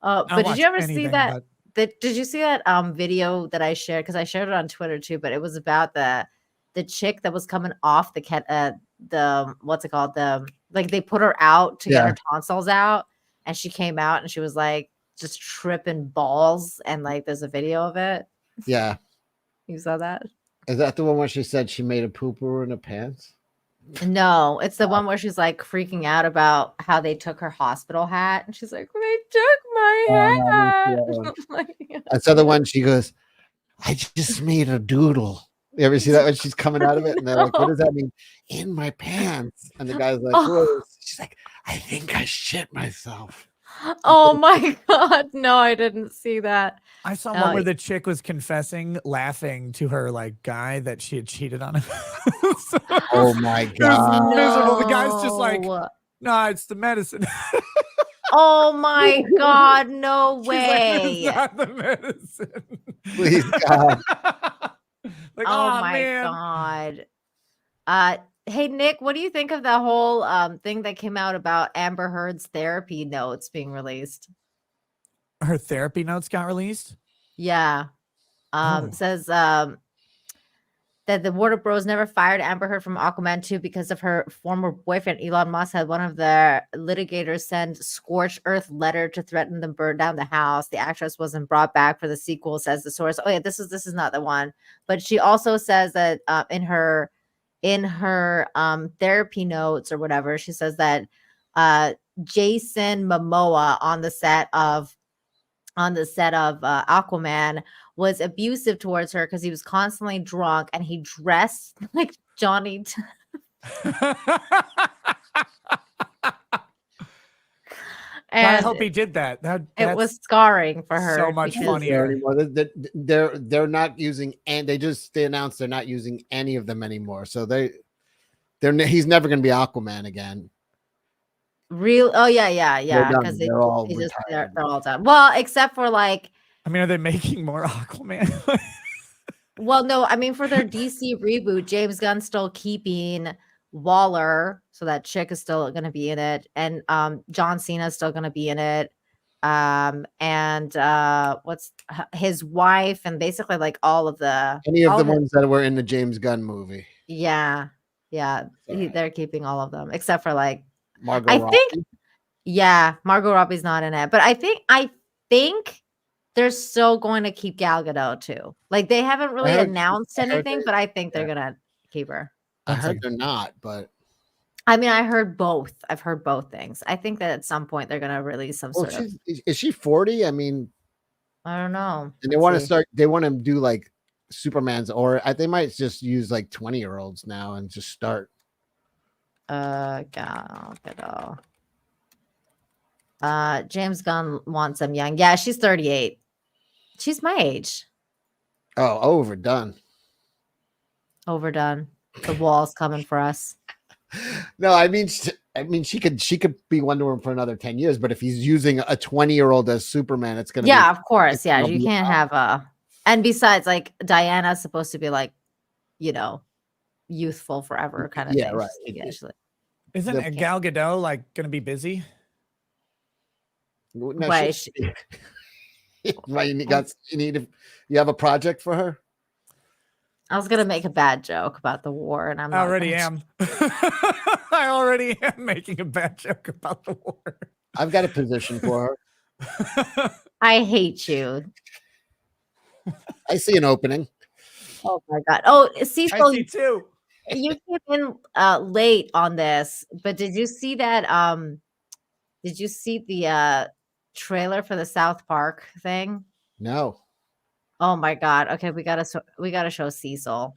but did you ever see that? Did you see that video that I shared? Because I shared it on Twitter too, but it was about the chick that was coming off the what's it called? Like they put her out to get her tonsils out, and she came out and she was like just tripping balls, and like there's a video of it. Yeah. You saw that? Is that the one where she said she made a poo-poo in her pants? No, it's the one where she's like freaking out about how they took her hospital hat, and she's like, "They took my hat." I saw the one she goes, "I just made a doodle." You ever see that when she's coming out of it? And they're like, "What does that mean?" "In my pants." And the guy's like, "Whoa." She's like, "I think I shit myself." Oh my God. No, I didn't see that. I saw one where the chick was confessing, laughing to her like guy that she had cheated on him. Oh my God. Miserable. The guy's just like, "No, it's the medicine." Oh my God, no She's way. like, "It's not the medicine." Please, God. Like, oh "Oh, my man." God. Hey Nick, what do you think of the whole thing that came out about Amber Heard's therapy notes being released? Her therapy notes got released? Yeah. Says that the Warner Bros. Never fired Amber Heard from Aquaman 2 because of her former boyfriend. Elon Musk had one of their litigators send scorched earth letter to threaten them burn down the house. The actress wasn't brought back for the sequel, says the source. Oh yeah, this is not the one. But she also says that in her therapy notes or whatever, she says that Jason Momoa on the set of Aquaman was abusive towards her because he was constantly drunk and he dressed like Johnny And I hope he did that. It was scarring for her. So much funnier. They're not using, and they announced they're not using any of them anymore. So he's never going to be Aquaman again. Oh yeah. Because they're all done. Well, except for like. I mean, are they making more Aquaman? Well, no. I mean, for their DC reboot, James Gunn's still keeping Waller, so that chick is still going to be in it, and John Cena is still going to be in it, and what's his wife, and basically like all of the ones that were in the James Gunn movie. Yeah, they're keeping all of them except for like Margot Robbie. Margot Robbie's not in it, but I think they're still going to keep Gal Gadot too. Like they haven't really announced anything, but I think they're gonna keep her. I heard they're not, but I mean, I heard both. I've heard both things. I think that at some point they're going to release some sort of. Is she 40? I mean, I don't know. And they want to start. They want to do like Superman's, or they might just use like 20-year-olds now and just start. Gal Gadot. James Gunn wants them young. Yeah, she's 38. She's my age. Oh, overdone. The wall's coming for us. No, I mean, she could be Wonder Woman for another 10 years, but if he's using a 20-year-old as Superman, it's gonna. Yeah, of course. Yeah, you can't have a. And besides, like Diana's supposed to be like, youthful forever kind of thing. Right. Isn't Gal Gadot like gonna be busy? No, Why you have a project for her? I was gonna make a bad joke about the war, and I already am. I already am making a bad joke about the war. I've got a position for her. I hate you. I see an opening. Oh my god. Oh, Cecil, I see too. you came in late on this, but did you see that? Did you see the trailer for the South Park thing? No. Oh my god. Okay, we gotta show Cecil.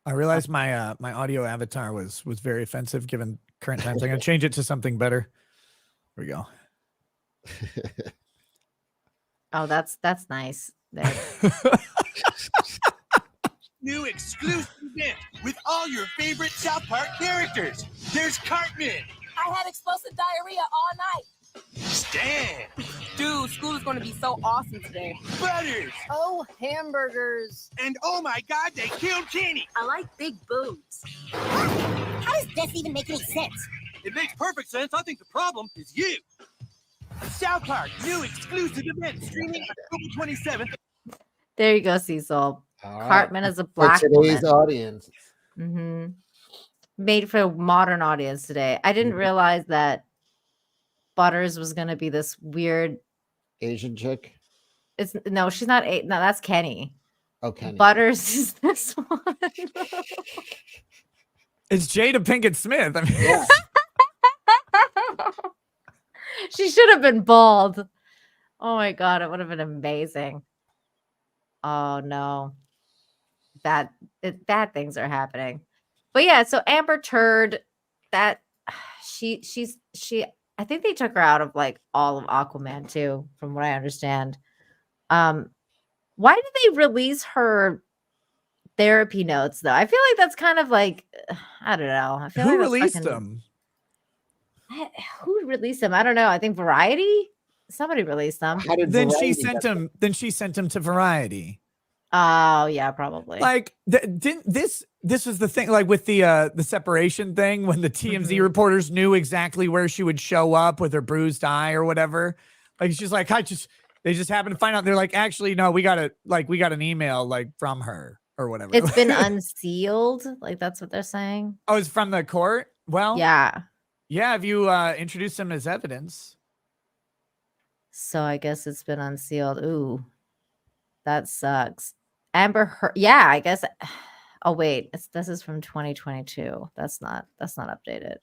I realized my my audio avatar was very offensive given current times. I'm gonna change it to something better. Here we go. Oh, that's nice. There. New exclusive event with all your favorite South Park characters. There's Cartman, I had explosive diarrhea all night. Stan, Dude, school is going to be so awesome today. Butters, Oh, hamburgers. and oh my god, they killed Kenny. I like big boobs. How does this even make any sense? It makes perfect sense. I think the problem is you. South Park, new exclusive event streaming October 27th. There you go, Cecil. All right. Cartman is a For black today's woman. audience. Made for a modern audience today. I didn't realize that Butters was gonna be this weird Asian chick. No, she's not. No, that's Kenny. Oh, Kenny. Butters is this one. It's Jada Pinkett Smith. I mean, She should have been bald. Oh my god, it would have been amazing. Oh no, bad things are happening. But yeah, so Amber Turd, that she I think they took her out of like all of Aquaman too, from what I understand. Why did they release her therapy notes though? I feel like that's kind of like I don't know. I feel who like that's released fucking- them? Who released them? I don't know. I think Variety. Somebody released them. Then she sent him. Then she sent him to Variety. Oh yeah, probably. Like didn't this was the thing, like with the separation thing, when the TMZ reporters knew exactly where she would show up with her bruised eye or whatever. Like she's like, they just happened to find out. They're like, actually, no, we got an email like from her or whatever. It's been unsealed. Like that's what they're saying. Oh, it's from the court? Well, yeah. Yeah, if you introduce them as evidence. So I guess it's been unsealed. Ooh, that sucks. Amber Heard. Yeah, I guess. Oh wait, this is from 2022. That's not updated.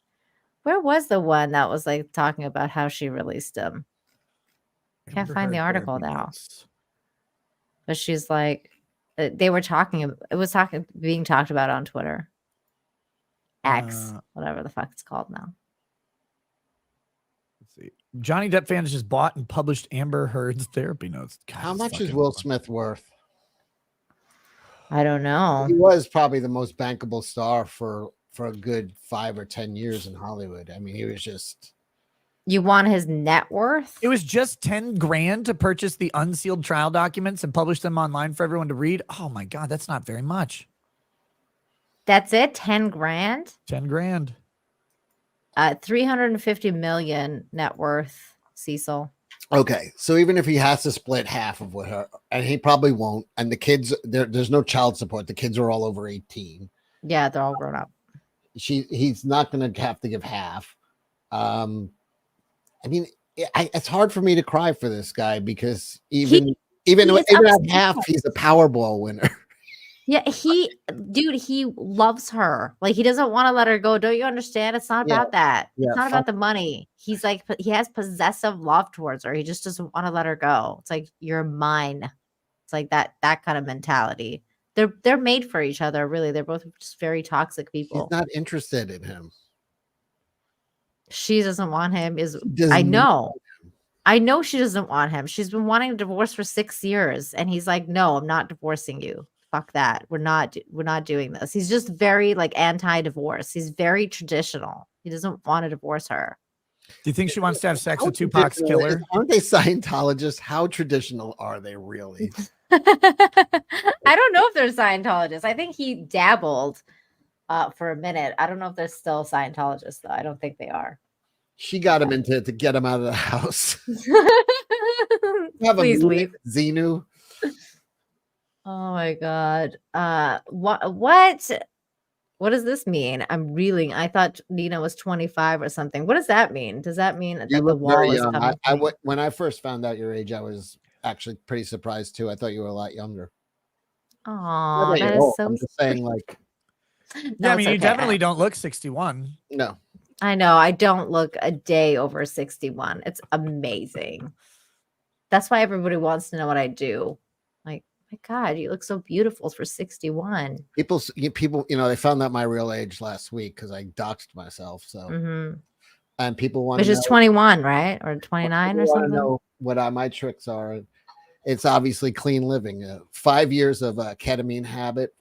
Where was the one that was like talking about how she released him? Can't find the article now. But she's like, they were talking. It was being talked about on Twitter. X, whatever the fuck it's called now. Let's see. Johnny Depp fans just bought and published Amber Heard's therapy notes. God, How much is Will Smith worth? I don't know. He was probably the most bankable star for a good 5 or 10 years in Hollywood. I mean, he was just. You want his net worth? It was just 10 grand to purchase the unsealed trial documents and publish them online for everyone to read. Oh my God, that's not very much. That's it? 10 grand? 10 grand. 350 million net worth, Cecil. Okay, so even if he has to split half of what her, and he probably won't, and the kids, there's no child support. The kids are all over 18. Yeah, they're all grown up. He's not going to have to give half. I mean, it's hard for me to cry for this guy because even at half, he's a Powerball winner. Yeah, he loves her. Like, he doesn't want to let her go. Don't you understand? It's not about that. Yeah, it's not about the money. He's like, he has possessive love towards her. He just doesn't want to let her go. It's like, you're mine. It's like that kind of mentality. They're made for each other, really. They're both just very toxic people. He's not interested in him. She doesn't want him. I know she doesn't want him. She's been wanting a divorce for 6 years, and he's like, no, I'm not divorcing you. Fuck that. We're not doing this. He's just very like anti-divorce. He's very traditional. He doesn't want to divorce her. Do you think she wants to have sex with Tupac's killer? Aren't they Scientologists? How traditional are they really? I don't know if they're Scientologists. I think he dabbled for a minute. I don't know if they're still Scientologists though. I don't think they are. She got him into it to get him out of the house. Please leave. Xenu. Oh my God. What? What does this mean? I'm reeling. I thought Nina was 25 or something. What does that mean? Does that mean that You the look wall very is young. coming? to me? When I first found out your age, I was actually pretty surprised too. I thought you were a lot younger. Aw, Not that you're is old. so I'm just saying, like, Yeah, I it's mean, you okay. definitely don't look 61. no. I know. I don't look a day over 61. It's amazing. That's why everybody wants to know what I do. Like, my God, you look so beautiful for 61. People, they found out my real age last week because I doxed myself. So, Mhm. and people want Which to is know 21, right? Or 29 or want to something? know what my tricks are. It's obviously clean living. 5 years of ketamine habit,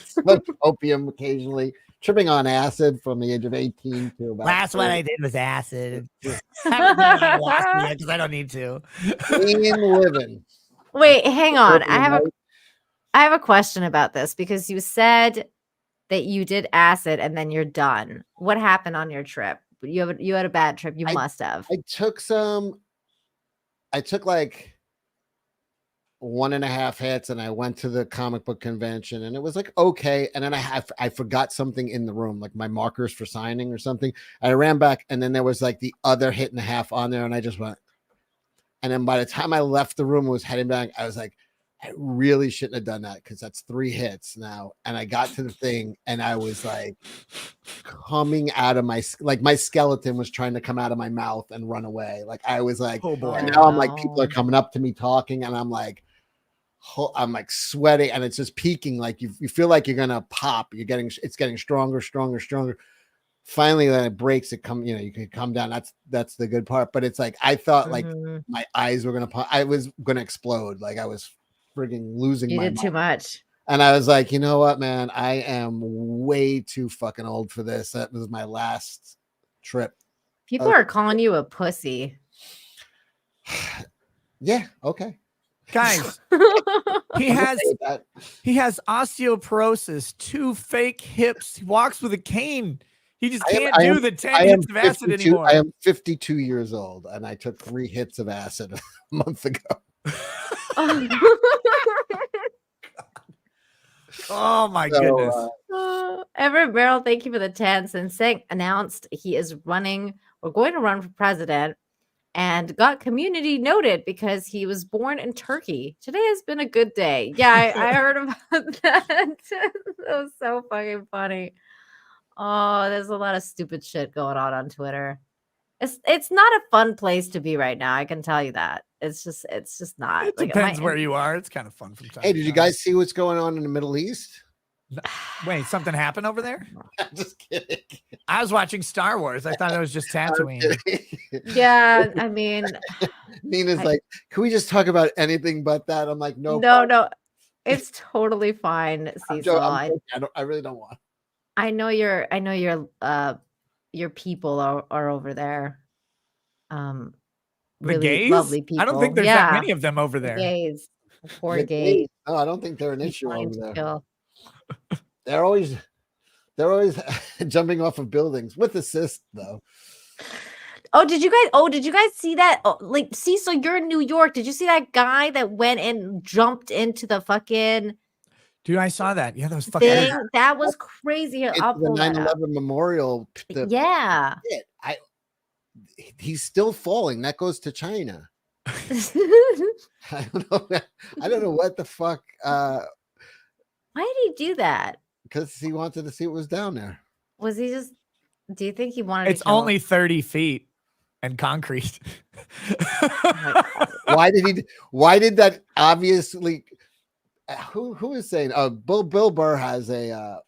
smoke opium occasionally, tripping on acid from the age of 18 to about. Last one I did was acid. I haven't done ayahuasca yet because I don't need to. Clean living. Wait, hang on. I Opium, have a question about this because you said that you did acid and then you're done. What happened on your trip? You had a bad trip. You must have. I took like 1.5 hits and I went to the comic book convention and it was like, okay. And then I forgot something in the room, like my markers for signing or something. I ran back and then there was like the other 1.5 hits on there. And I just went, and then by the time I left the room and was heading back, I was like, I really shouldn't have done that because that's 3 hits now. And I got to the thing and I was like coming out of my skeleton was trying to come out of my mouth and run away. Like I was like, oh boy. And now I'm like, people are coming up to me talking and I'm like sweating and it's just peaking. Like you feel like you're going to pop. It's getting stronger. Finally, then it breaks. You can come down. That's the good part. But it's like, I thought like my eyes were going to pop. I was going to explode. Like I was frigging losing You my did mind. too much. And I was like, you know what, man? I am way too fucking old for this. That was my last trip. People are calling you a pussy. Yeah. Okay. Guys, he has osteoporosis, 2 fake hips. He walks with a cane. He just can't do the 10 hits of acid anymore. I am 52 years old, and I took 3 hits of acid a month ago. Oh my goodness. Everett Merrill, thank you for the 10. Since Singh announced he is going to run for president and got community noted because he was born in Turkey. Today has been a good day. Yeah, I heard about that. That was so fucking funny. Oh, there's a lot of stupid shit going on Twitter. It's not a fun place to be right now. I can tell you that. It's just not. It depends where you are. It's kind of fun from time. Hey, did you guys see what's going on in the Middle East? Wait, something happened over there? I'm just kidding. I was watching Star Wars. I thought it was just Tatooine. Yeah, I mean, Nina's like, can we just talk about anything but that? I'm like, no. It's totally fine, Cecil. I really don't want. I know your people are over there. The Really gays? lovely people. I don't think there's that many of them over The there. gays. Poor The gays. gays? Oh, I don't think they're an issue Trying over to there. kill. They're always jumping off of buildings with assist though. Oh, did you guys see that? Oh, like, Cecil, you're in New York. Did you see that guy that went and jumped into the fucking Dude, I saw that. Yeah, that was fucking thing? That was crazy. Here, It's I'll the pull that up. 9/11 memorial. Yeah. He's still falling. That goes to China. I don't know what the fuck. Why did he do that? Because he wanted to see what was down there. Was he just? Do you think he wanted? It's to kill only him? 30 feet and concrete. Why did that obviously? Who is saying? Bill Burr has a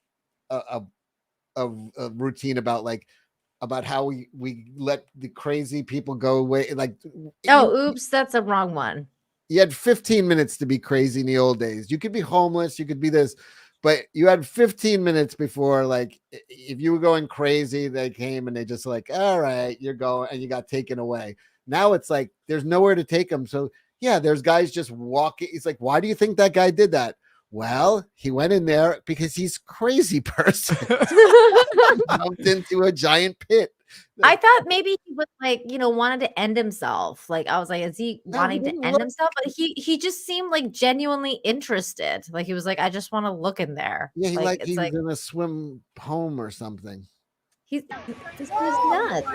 routine about how we let the crazy people go away. Like, oops, that's a wrong one. You had 15 minutes to be crazy in the old days. You could be homeless, you could be this, but you had 15 minutes before, like, if you were going crazy, they came and they just like, all right, you're going, and you got taken away. Now it's like there's nowhere to take them. So yeah, there's guys just walking. He's like, why do you think that guy did that? Well, he went in there because he's a crazy person. Jumped into a giant pit. I thought maybe he was like, wanted to end himself. Like I was like, is he wanting to end himself? But he just seemed like genuinely interested. Like he was like, I just want to look in there. Yeah, like he's gonna swim home or something. This is nuts.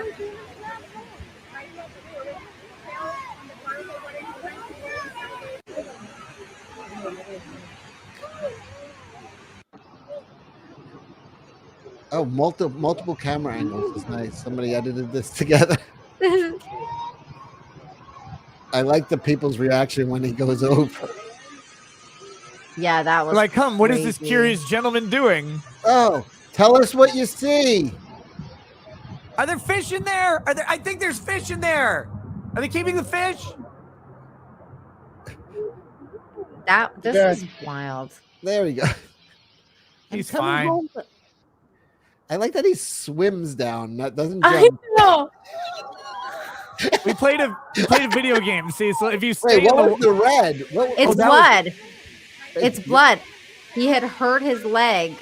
Oh, multiple camera angles is nice. Somebody edited this together. I like the people's reaction when he goes over. Yeah, that was like, come, what is this crazy. curious gentleman doing? Oh, tell us what you see. Are there fish in there? I think there's fish in there. Are they keeping the fish? This is wild. There we go. He's fine. I like that he swims down, doesn't I jump. know. We played a video game. See, so if you stay Wait, what was the red? It's blood. It's blood. He had hurt his leg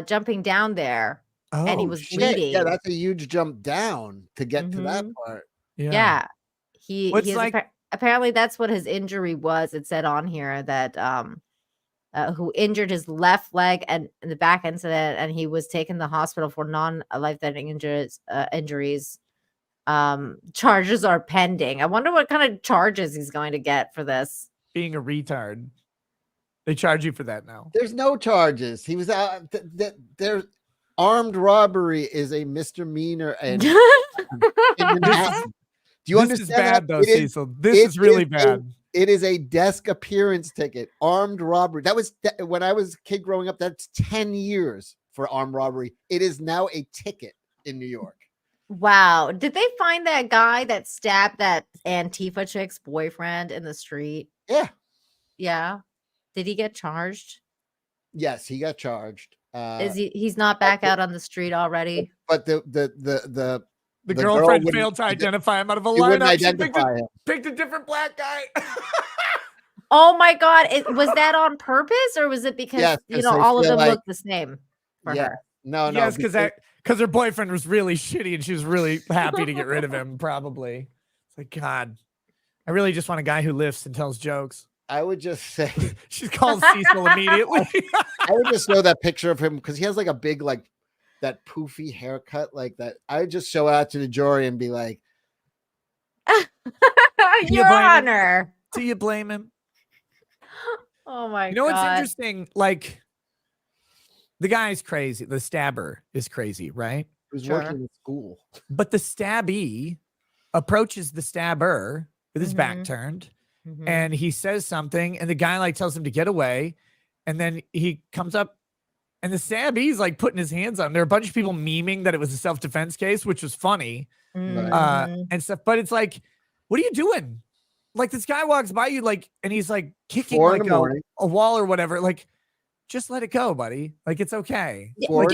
jumping down there, and he was bleeding. Yeah, that's a huge jump down to get to that part. Yeah. He is like apparently that's what his injury was. It said on here that who injured his left leg and in the back incident, and he was taken to the hospital for non-life-threatening injuries. Charges are pending. I wonder what kind of charges he's going to get for this. Being a retard. They charge you for that now. There's no charges. He was out. There's armed robbery is a misdemeanor, and do you understand? This is bad, though, Cecil. This is really bad. It is a desk appearance ticket. Armed robbery. That was when I was a kid growing up. That's 10 years for armed robbery. It is now a ticket in New York. Wow. Did they find that guy that stabbed that Antifa chick's boyfriend in the street? Yeah. Yeah. Did he get charged? Yes, he got charged. He's not back out on the street already? But the girlfriend failed to identify him out of a lineup. She picked a different black guy. Oh my God. Was that on purpose, or was it because, all of them look the same for her? No. Yes, because her boyfriend was really shitty and she was really happy to get rid of him, probably. It's like, God, I really just want a guy who lifts and tells jokes. I would just say she's called Cecil immediately. I would just show that picture of him because he has like a big, like that poofy haircut like that. I would just show out to the jury and be like, Your Honor. Do you blame him? Oh my God. You know what's interesting? Like, the guy's crazy. The stabber is crazy, right? He was working at school. But the stabbee approaches the stabber with his back turned, and he says something, and the guy like tells him to get away, and then he comes up, and the stabbee's like putting his hands on him. There are a bunch of people memeing that it was a self-defense case, which was funny and stuff. But it's like, what are you doing? Like, this guy walks by you, like, and he's like kicking like a wall or whatever. Like, just let it go, buddy. Like, it's okay. Like,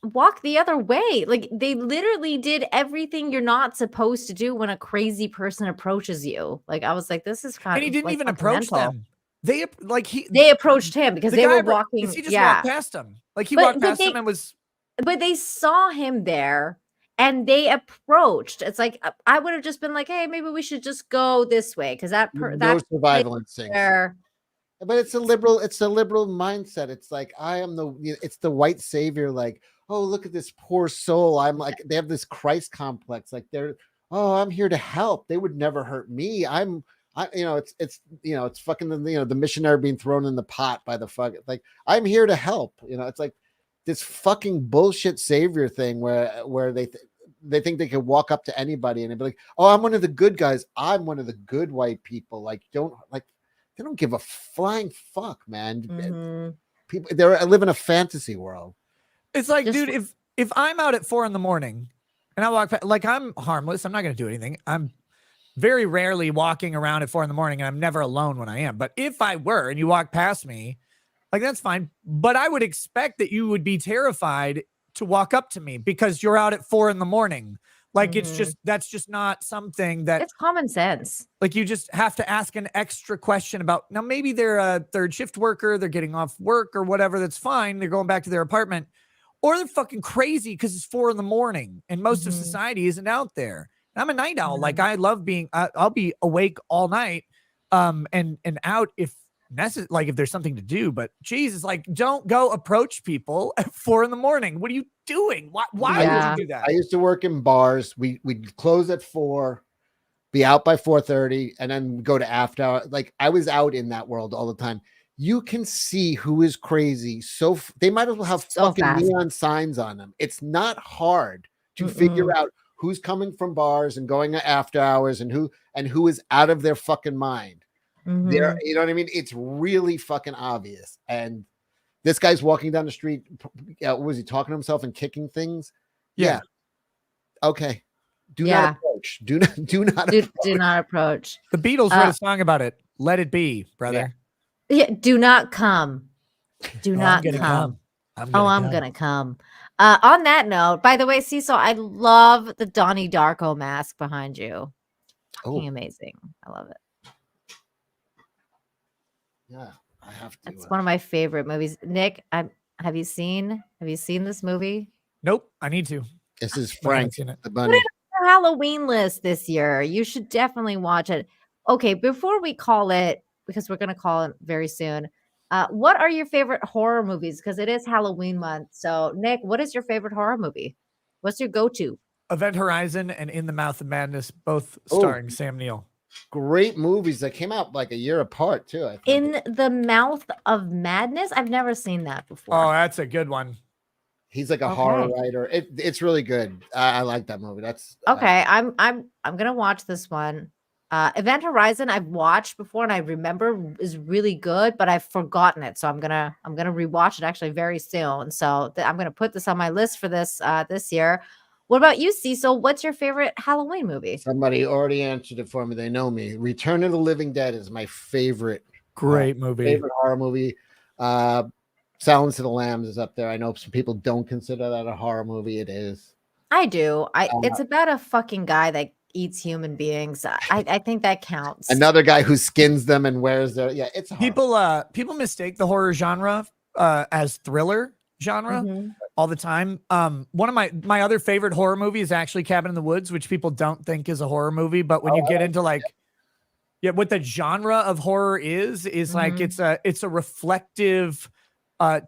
walk the other way. Like, they literally did everything you're not supposed to do when a crazy person approaches you. Like, I was like, this is kind of. And he didn't even approach them. They approached him because they were walking. He just walked past them. Like, he walked past them and was. But they saw him there and they approached. It's like, I would have just been like, hey, maybe we should just go this way because that survival instincts. But it's a liberal mindset. It's like, it's the white savior. Like, oh, look at this poor soul. I'm like, they have this Christ complex. Like I'm here to help. They would never hurt me. It's fucking the missionary being thrown in the pot by the fucking, like, I'm here to help. It's like this fucking bullshit savior thing where they think they can walk up to anybody and they'd be like, oh, I'm one of the good guys. I'm one of the good white people. Like, they don't give a flying fuck, man. People, I live in a fantasy world. It's like, dude, if I'm out at 4 a.m. and I walk past, like, I'm harmless. I'm not going to do anything. I'm very rarely walking around at 4 a.m. and I'm never alone when I am. But if I were and you walk past me, like, that's fine. But I would expect that you would be terrified to walk up to me because you're out at 4 a.m. Like, that's just not something that it's common sense. Like, you just have to ask an extra question about, now maybe they're a third shift worker, they're getting off work or whatever. That's fine. They're going back to their apartment. or they're fucking crazy because it's 4 a.m. and most of Mhm. society isn't out there. I'm a night owl. Like I love being, I'll be awake all night, and out if necessary, like if there's something to do. But Jesus, like don't go approach people at 4 a.m. What are you doing? Why would you do that? I used to work in bars. We'd close at 4, be out by 4:30, and then go to after hour. Like I was out in that world all the time. You can see who is crazy. So they might as well have fucking neon signs on them. It's not hard to figure out who's coming from bars and going to after hours and who is out of their fucking mind. There, you know what I mean? It's really fucking obvious. And this guy's walking down the street. Was he talking to himself and kicking things? Yeah. Okay. Do not approach. Do not approach. The Beatles wrote a song about it. Let it be, brother. Yeah, do not come. Do not I'm gonna come. I'm gonna come. On that note, by the way, Cecil, I love the Donnie Darko mask behind you. Fucking amazing. I love it. Yeah, I have to. It's one of my favorite movies. Nick, have you seen this movie? Nope, I need to. This is Frank the Put Bunny. it on your Halloween list this year. You should definitely watch it. Okay, before we call it, because we're going to call it very soon, what are your favorite horror movies? Because it is Halloween month. So, Nick, what is your favorite horror movie? What's your go-to? Event Horizon and In the Mouth of Madness, both starring Sam Neill. Great movies that came out like a year apart, too. I think. In the Mouth of Madness? I've never seen that before. Oh, that's a good one. He's like a horror writer. It's really good. I like that movie. That's okay. I'm gonna watch this one. Event Horizon I've watched before and I remember is really good, but I've forgotten it. So I'm gonna rewatch it actually very soon. So I'm gonna put this on my list for this year. What about you, Cecil? What's your favorite Halloween movie? Somebody already answered it for me. They know me. Return of the Living Dead is my favorite. Great movie. Favorite horror movie. Silence of the Lambs is up there. I know some people don't consider that a horror movie. It is. I do. It's about a fucking guy that eats human beings. I think that counts. Another guy who skins them and wears their it's people mistake the horror genre as thriller genre all the time. One of my other favorite horror movie is actually Cabin in the Woods, which people don't think is a horror movie, but when you get into like what the genre of horror is like it's a reflective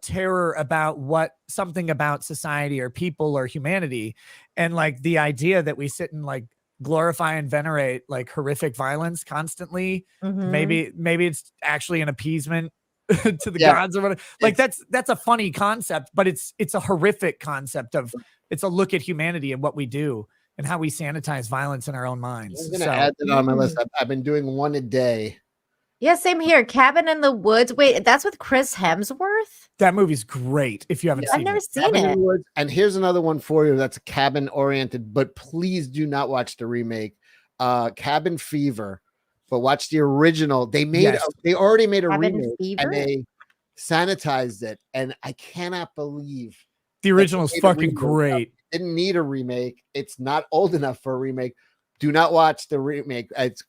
terror about something about society or people or humanity, and like the idea that we sit and like glorify and venerate like horrific violence constantly. Maybe it's actually an appeasement to the gods or whatever. Like that's a funny concept, but it's a horrific concept of it's a look at humanity and what we do and how we sanitize violence in our own minds. I'm gonna add that on my list. I've been doing one a day. Yeah, same here. Cabin in the Woods. Wait, that's with Chris Hemsworth? That movie's great if you haven't seen it. I've never seen Cabin in it. the Woods. And here's another one for you that's cabin oriented, but please do not watch the remake. Cabin Fever, but watch the original. They already made a Cabin remake Fever? and they sanitized it. And I cannot believe the original is fucking great. Didn't need a remake. It's not old enough for a remake. Do not watch the remake. It's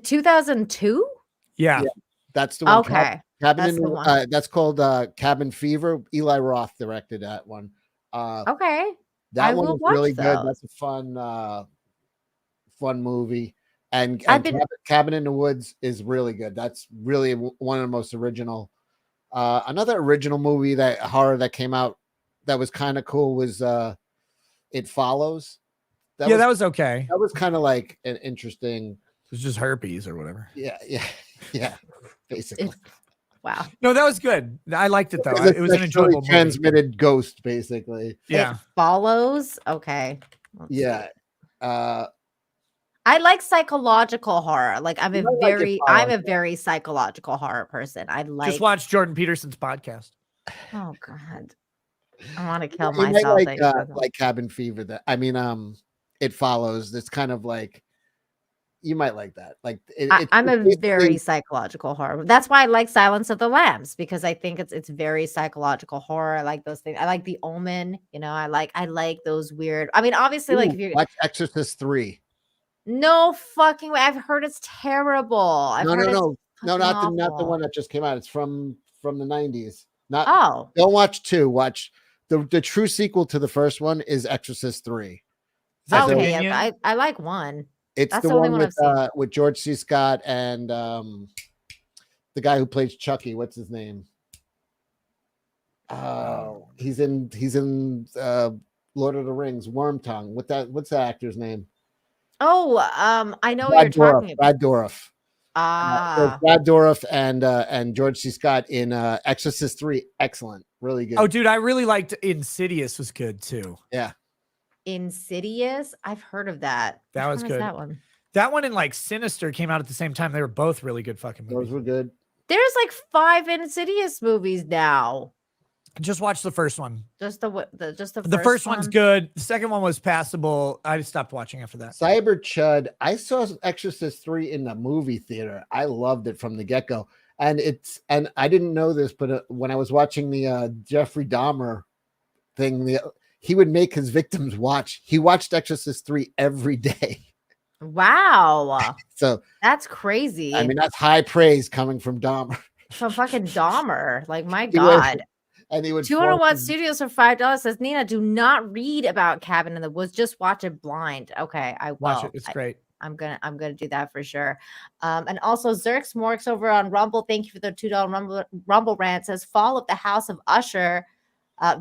2002? Yeah. That's the one. Okay. Cabin that's called Cabin Fever. Eli Roth directed that one. Okay. That one was really good. That's a fun movie. And Cabin in the Woods is really good. That's really one of the most original. Another original movie horror that came out that was kind of cool was It Follows. That was okay. That was kind of like an interesting. It was just herpes or whatever. Yeah. Basically. Wow. No, that was good. I liked it though. It was an enjoyable movie. Transmitted ghost, basically. Yeah. It Follows. Okay. Let's see. I like psychological horror. Like I'm a very psychological horror person. Just watch Jordan Peterson's podcast. Oh God. I want to kill You myself. might like Cabin Fever. It Follows. It's kind of like you might like that. Like I'm a very psychological horror. That's why I like Silence of the Lambs, because I think it's very psychological horror. I like those things. I like The Omen. I like those weird. I mean, obviously, like if you're like Exorcist 3. No fucking way. I've heard it's terrible. No, not the one that just came out. It's from the 90s. Not don't watch 2. Watch the true sequel to the first one is Exorcist 3. Okay, I like 1. It's That's the only one one I've seen. with George C. Scott and the guy who plays Chucky. What's his name? Oh, he's in Lord of the Rings, Wormtongue. What's that actor's name? Oh, I know what you're talking about. Brad Dourif. Ah, Brad Dourif and George C. Scott in Exorcist 3. Excellent, really good. Oh, dude, I really liked Insidious. Was good too. Yeah. Insidious. I've heard of that. That Which was one is good. That one. That one and like Sinister came out at the same time. They were both really good fucking movies. Those were good. There's like 5 Insidious movies now. Just watch the first one. Just the first one's good. The second one was passable. I just stopped watching after that. Cyber Chud. I saw Exorcist 3 in the movie theater. I loved it from the get-go. And I didn't know this, but when I was watching the Jeffrey Dahmer thing, he would make his victims watch. He watched Exorcist 3 every day. Wow. So that's crazy. I mean, that's high praise coming from Dahmer. From fucking Dahmer. Like, my God. And he would 200 Watt Studios for $5 says, Nina, do not read about Cabin in the Woods. Just watch it blind. Okay, I will. Watch it. It's great. I'm gonna do that for sure. And also Zerx Morks over on Rumble. Thank you for the $2 Rumble rant. Says Fall of the House of Usher,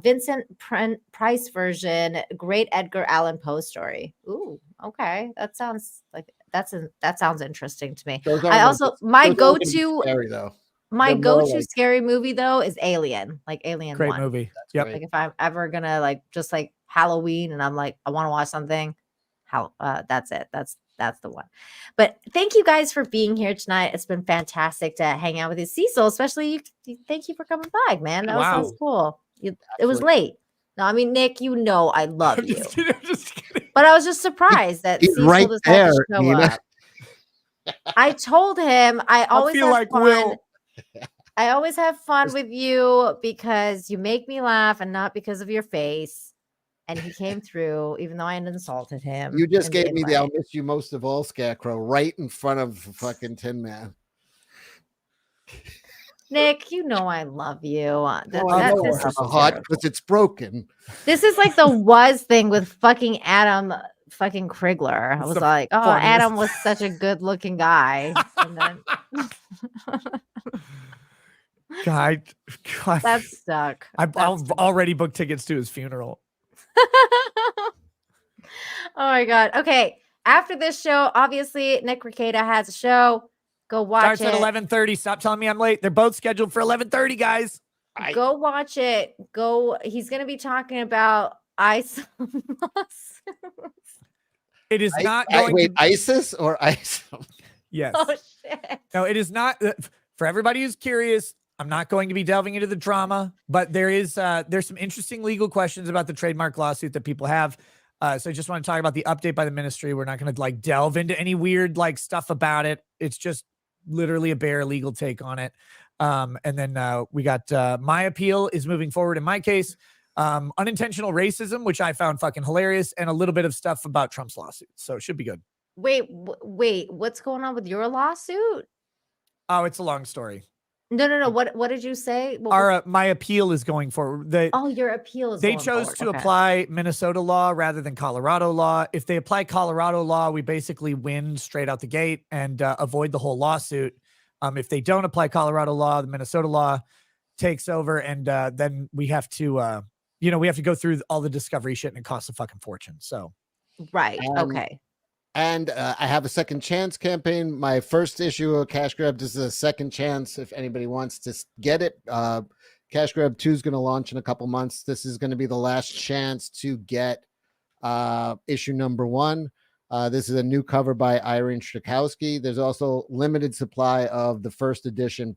Vincent Price version, great Edgar Allan Poe story. Ooh, okay, that sounds interesting to me. My go-to scary though. My go-to scary movie though is Alien, like Alien. Great 1. movie. Yep. Like if I'm ever gonna like just like Halloween and I'm like I want to watch something, that's it. That's the one. But thank you guys for being here tonight. It's been fantastic to hang out with you, Cecil. Especially you. Thank you for coming by, man. That was cool. It was late. No, I mean Nick, you know I love you. Just kidding. But I was just surprised that Cecil right decided to there, show Nina. up. I told him I always feel have like fun. Will. I always have fun with you because you make me laugh and not because of your face. And he came through, even though I had insulted him. You just in the gave me the I'll invite. miss you most of all Scarecrow right in front of fucking Tin Man. Nick, you know I love you. I know This I'm is hot terrible. because it's broken. This is like the was thing with fucking Adam fucking Krigler. I It's was the like, oh, funniest. Adam was such a good looking guy. And then God, that stuck. I've already booked tickets to his funeral. Oh my God. Okay. After this show, obviously Nick Rekieta has a show. Go watch Starts it. at 11:30. Stop telling me I'm late. They're both scheduled for 11:30, guys. Go watch it. He's going to be talking about ice. It is not going Wait, to ISIS or ISIS? Yes. Oh shit. No, it is not. For everybody who's curious, I'm not going to be delving into the drama, but there's some interesting legal questions about the trademark lawsuit that people have. So I just want to talk about the update by the ministry. We're not going to like delve into any weird like stuff about it. It's just literally a bare legal take on it. And then we got my appeal is moving forward in my case. Unintentional racism, which I found fucking hilarious, and a little bit of stuff about Trump's lawsuit. So it should be good. Wait, what's going on with your lawsuit? Oh, it's a long story. No. What did you say? What was- My appeal is going forward. your appeal is They going chose forward. to Okay. apply Minnesota law rather than Colorado law. If they apply Colorado law, we basically win straight out the gate and avoid the whole lawsuit. If they don't apply Colorado law, the Minnesota law takes over, and then we have to, we have to go through all the discovery shit, and it costs a fucking fortune. So, right, okay. And I have a second chance campaign. My first issue of Cash Grab, this is a second chance if anybody wants to get it. Cash Grab 2 is going to launch in a couple months. This is going to be the last chance to get issue number 1. This is a new cover by Irene Strakowski. There's also limited supply of the first edition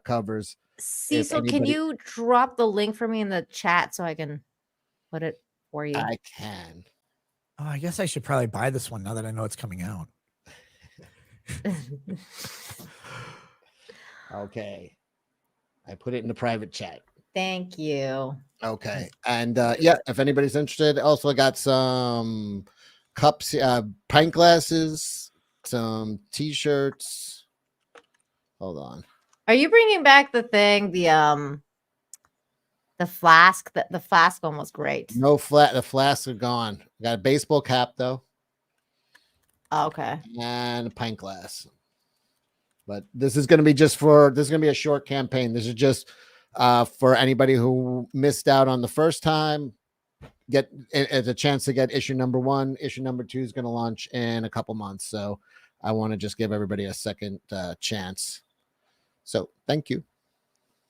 covers. Cecil, can you drop the link for me in the chat so I can put it for you? I can. oh, I guess I should probably buy this one now that I know it's coming out. Okay. I put it in the private chat. Thank you. Okay. And if anybody's interested, also got some cups, pint glasses, some t-shirts. Hold on. Are you bringing back the thing, the The flask, the flask one was great. No flat. The flasks are gone. Got a baseball cap though. Oh, okay. And a pint glass. But this is going to be this is going to be a short campaign. This is just for anybody who missed out on the first time. Get a chance to get issue number 1. Issue number 2 is going to launch in a couple months. So I want to just give everybody a second chance. So thank you.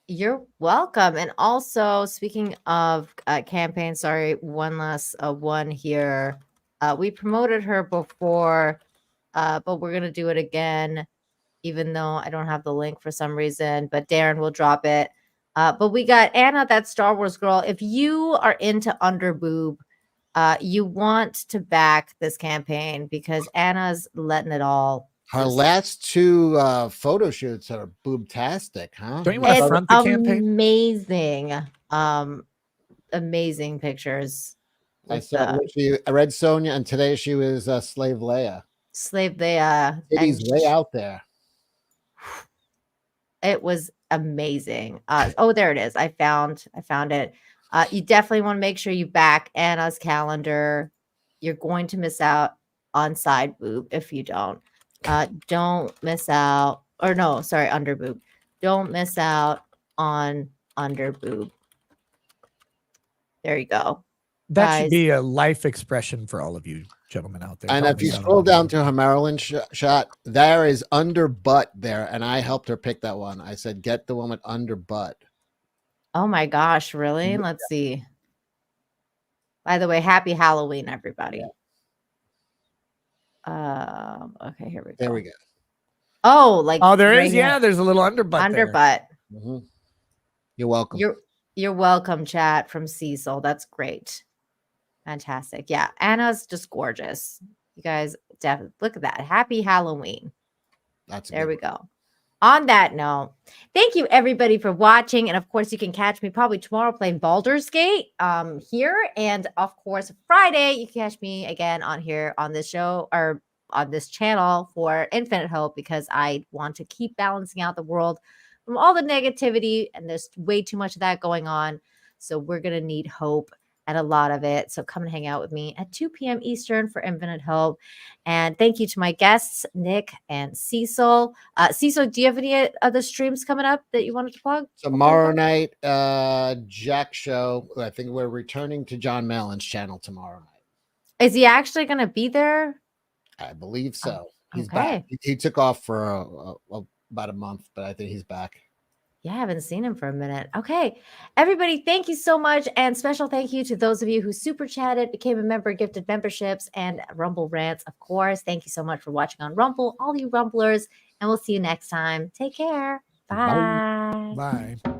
You're welcome. And also, speaking of campaign, sorry, one last one here. We promoted her before, but we're going to do it again, even though I don't have the link for some reason, but Darren will drop it. But we got Anna, that Star Wars girl. If you are into underboob, you want to back this campaign because Anna's letting it all. Her last 2 photo shoots are boobtastic, huh? Don't you want to front the campaign? Amazing. Amazing pictures. I read Sonia, and today she was Slave Leia. Slave Leia. Titties way out there. It was amazing. Oh, there it is. I found it. You definitely want to make sure you back Anna's calendar. You're going to miss out on side boob if you don't. Don't miss out, or no, sorry, under boob. Don't miss out on under boob. There you go. That Guys. should be a life expression for all of you gentlemen out there. And Don't if you miss out scroll on down to her Maryland shot, there is under butt there, and I helped her pick that one. I said, get the one with under butt. Oh my gosh, really? Let's see. By the way, happy Halloween, everybody. Okay, here we go. There we go. Oh, like there right is. here. Yeah, there's a little underbutt. there. Underbutt. You're welcome. You're welcome, chat from Cecil. That's great. Fantastic. Yeah, Anna's just gorgeous. You guys definitely look at that. Happy Halloween. There we go. On that note, thank you everybody for watching. And of course, you can catch me probably tomorrow playing Baldur's Gate here. And of course, Friday, you can catch me again on here on this show or on this channel for Infinite Hope, because I want to keep balancing out the world from all the negativity. And there's way too much of that going on. So we're going to need hope and a lot of it. So come and hang out with me at 2 p.m. Eastern for Infinite Hope. And thank you to my guests, Nick and Cecil. Cecil, do you have any other streams coming up that you wanted to plug? Tomorrow night, Jack show. I think we're returning to John Malin's channel tomorrow night. Is he actually going to be there? I believe so. He's okay. back. He took off for about a month, but I think he's back. Yeah, I haven't seen him for a minute. Okay. Everybody, thank you so much. And special thank you to those of you who super chatted, became a member, gifted memberships, and Rumble rants, of course. Thank you so much for watching on Rumble, all you Rumblers. And we'll see you next time. Take care. Bye. Bye.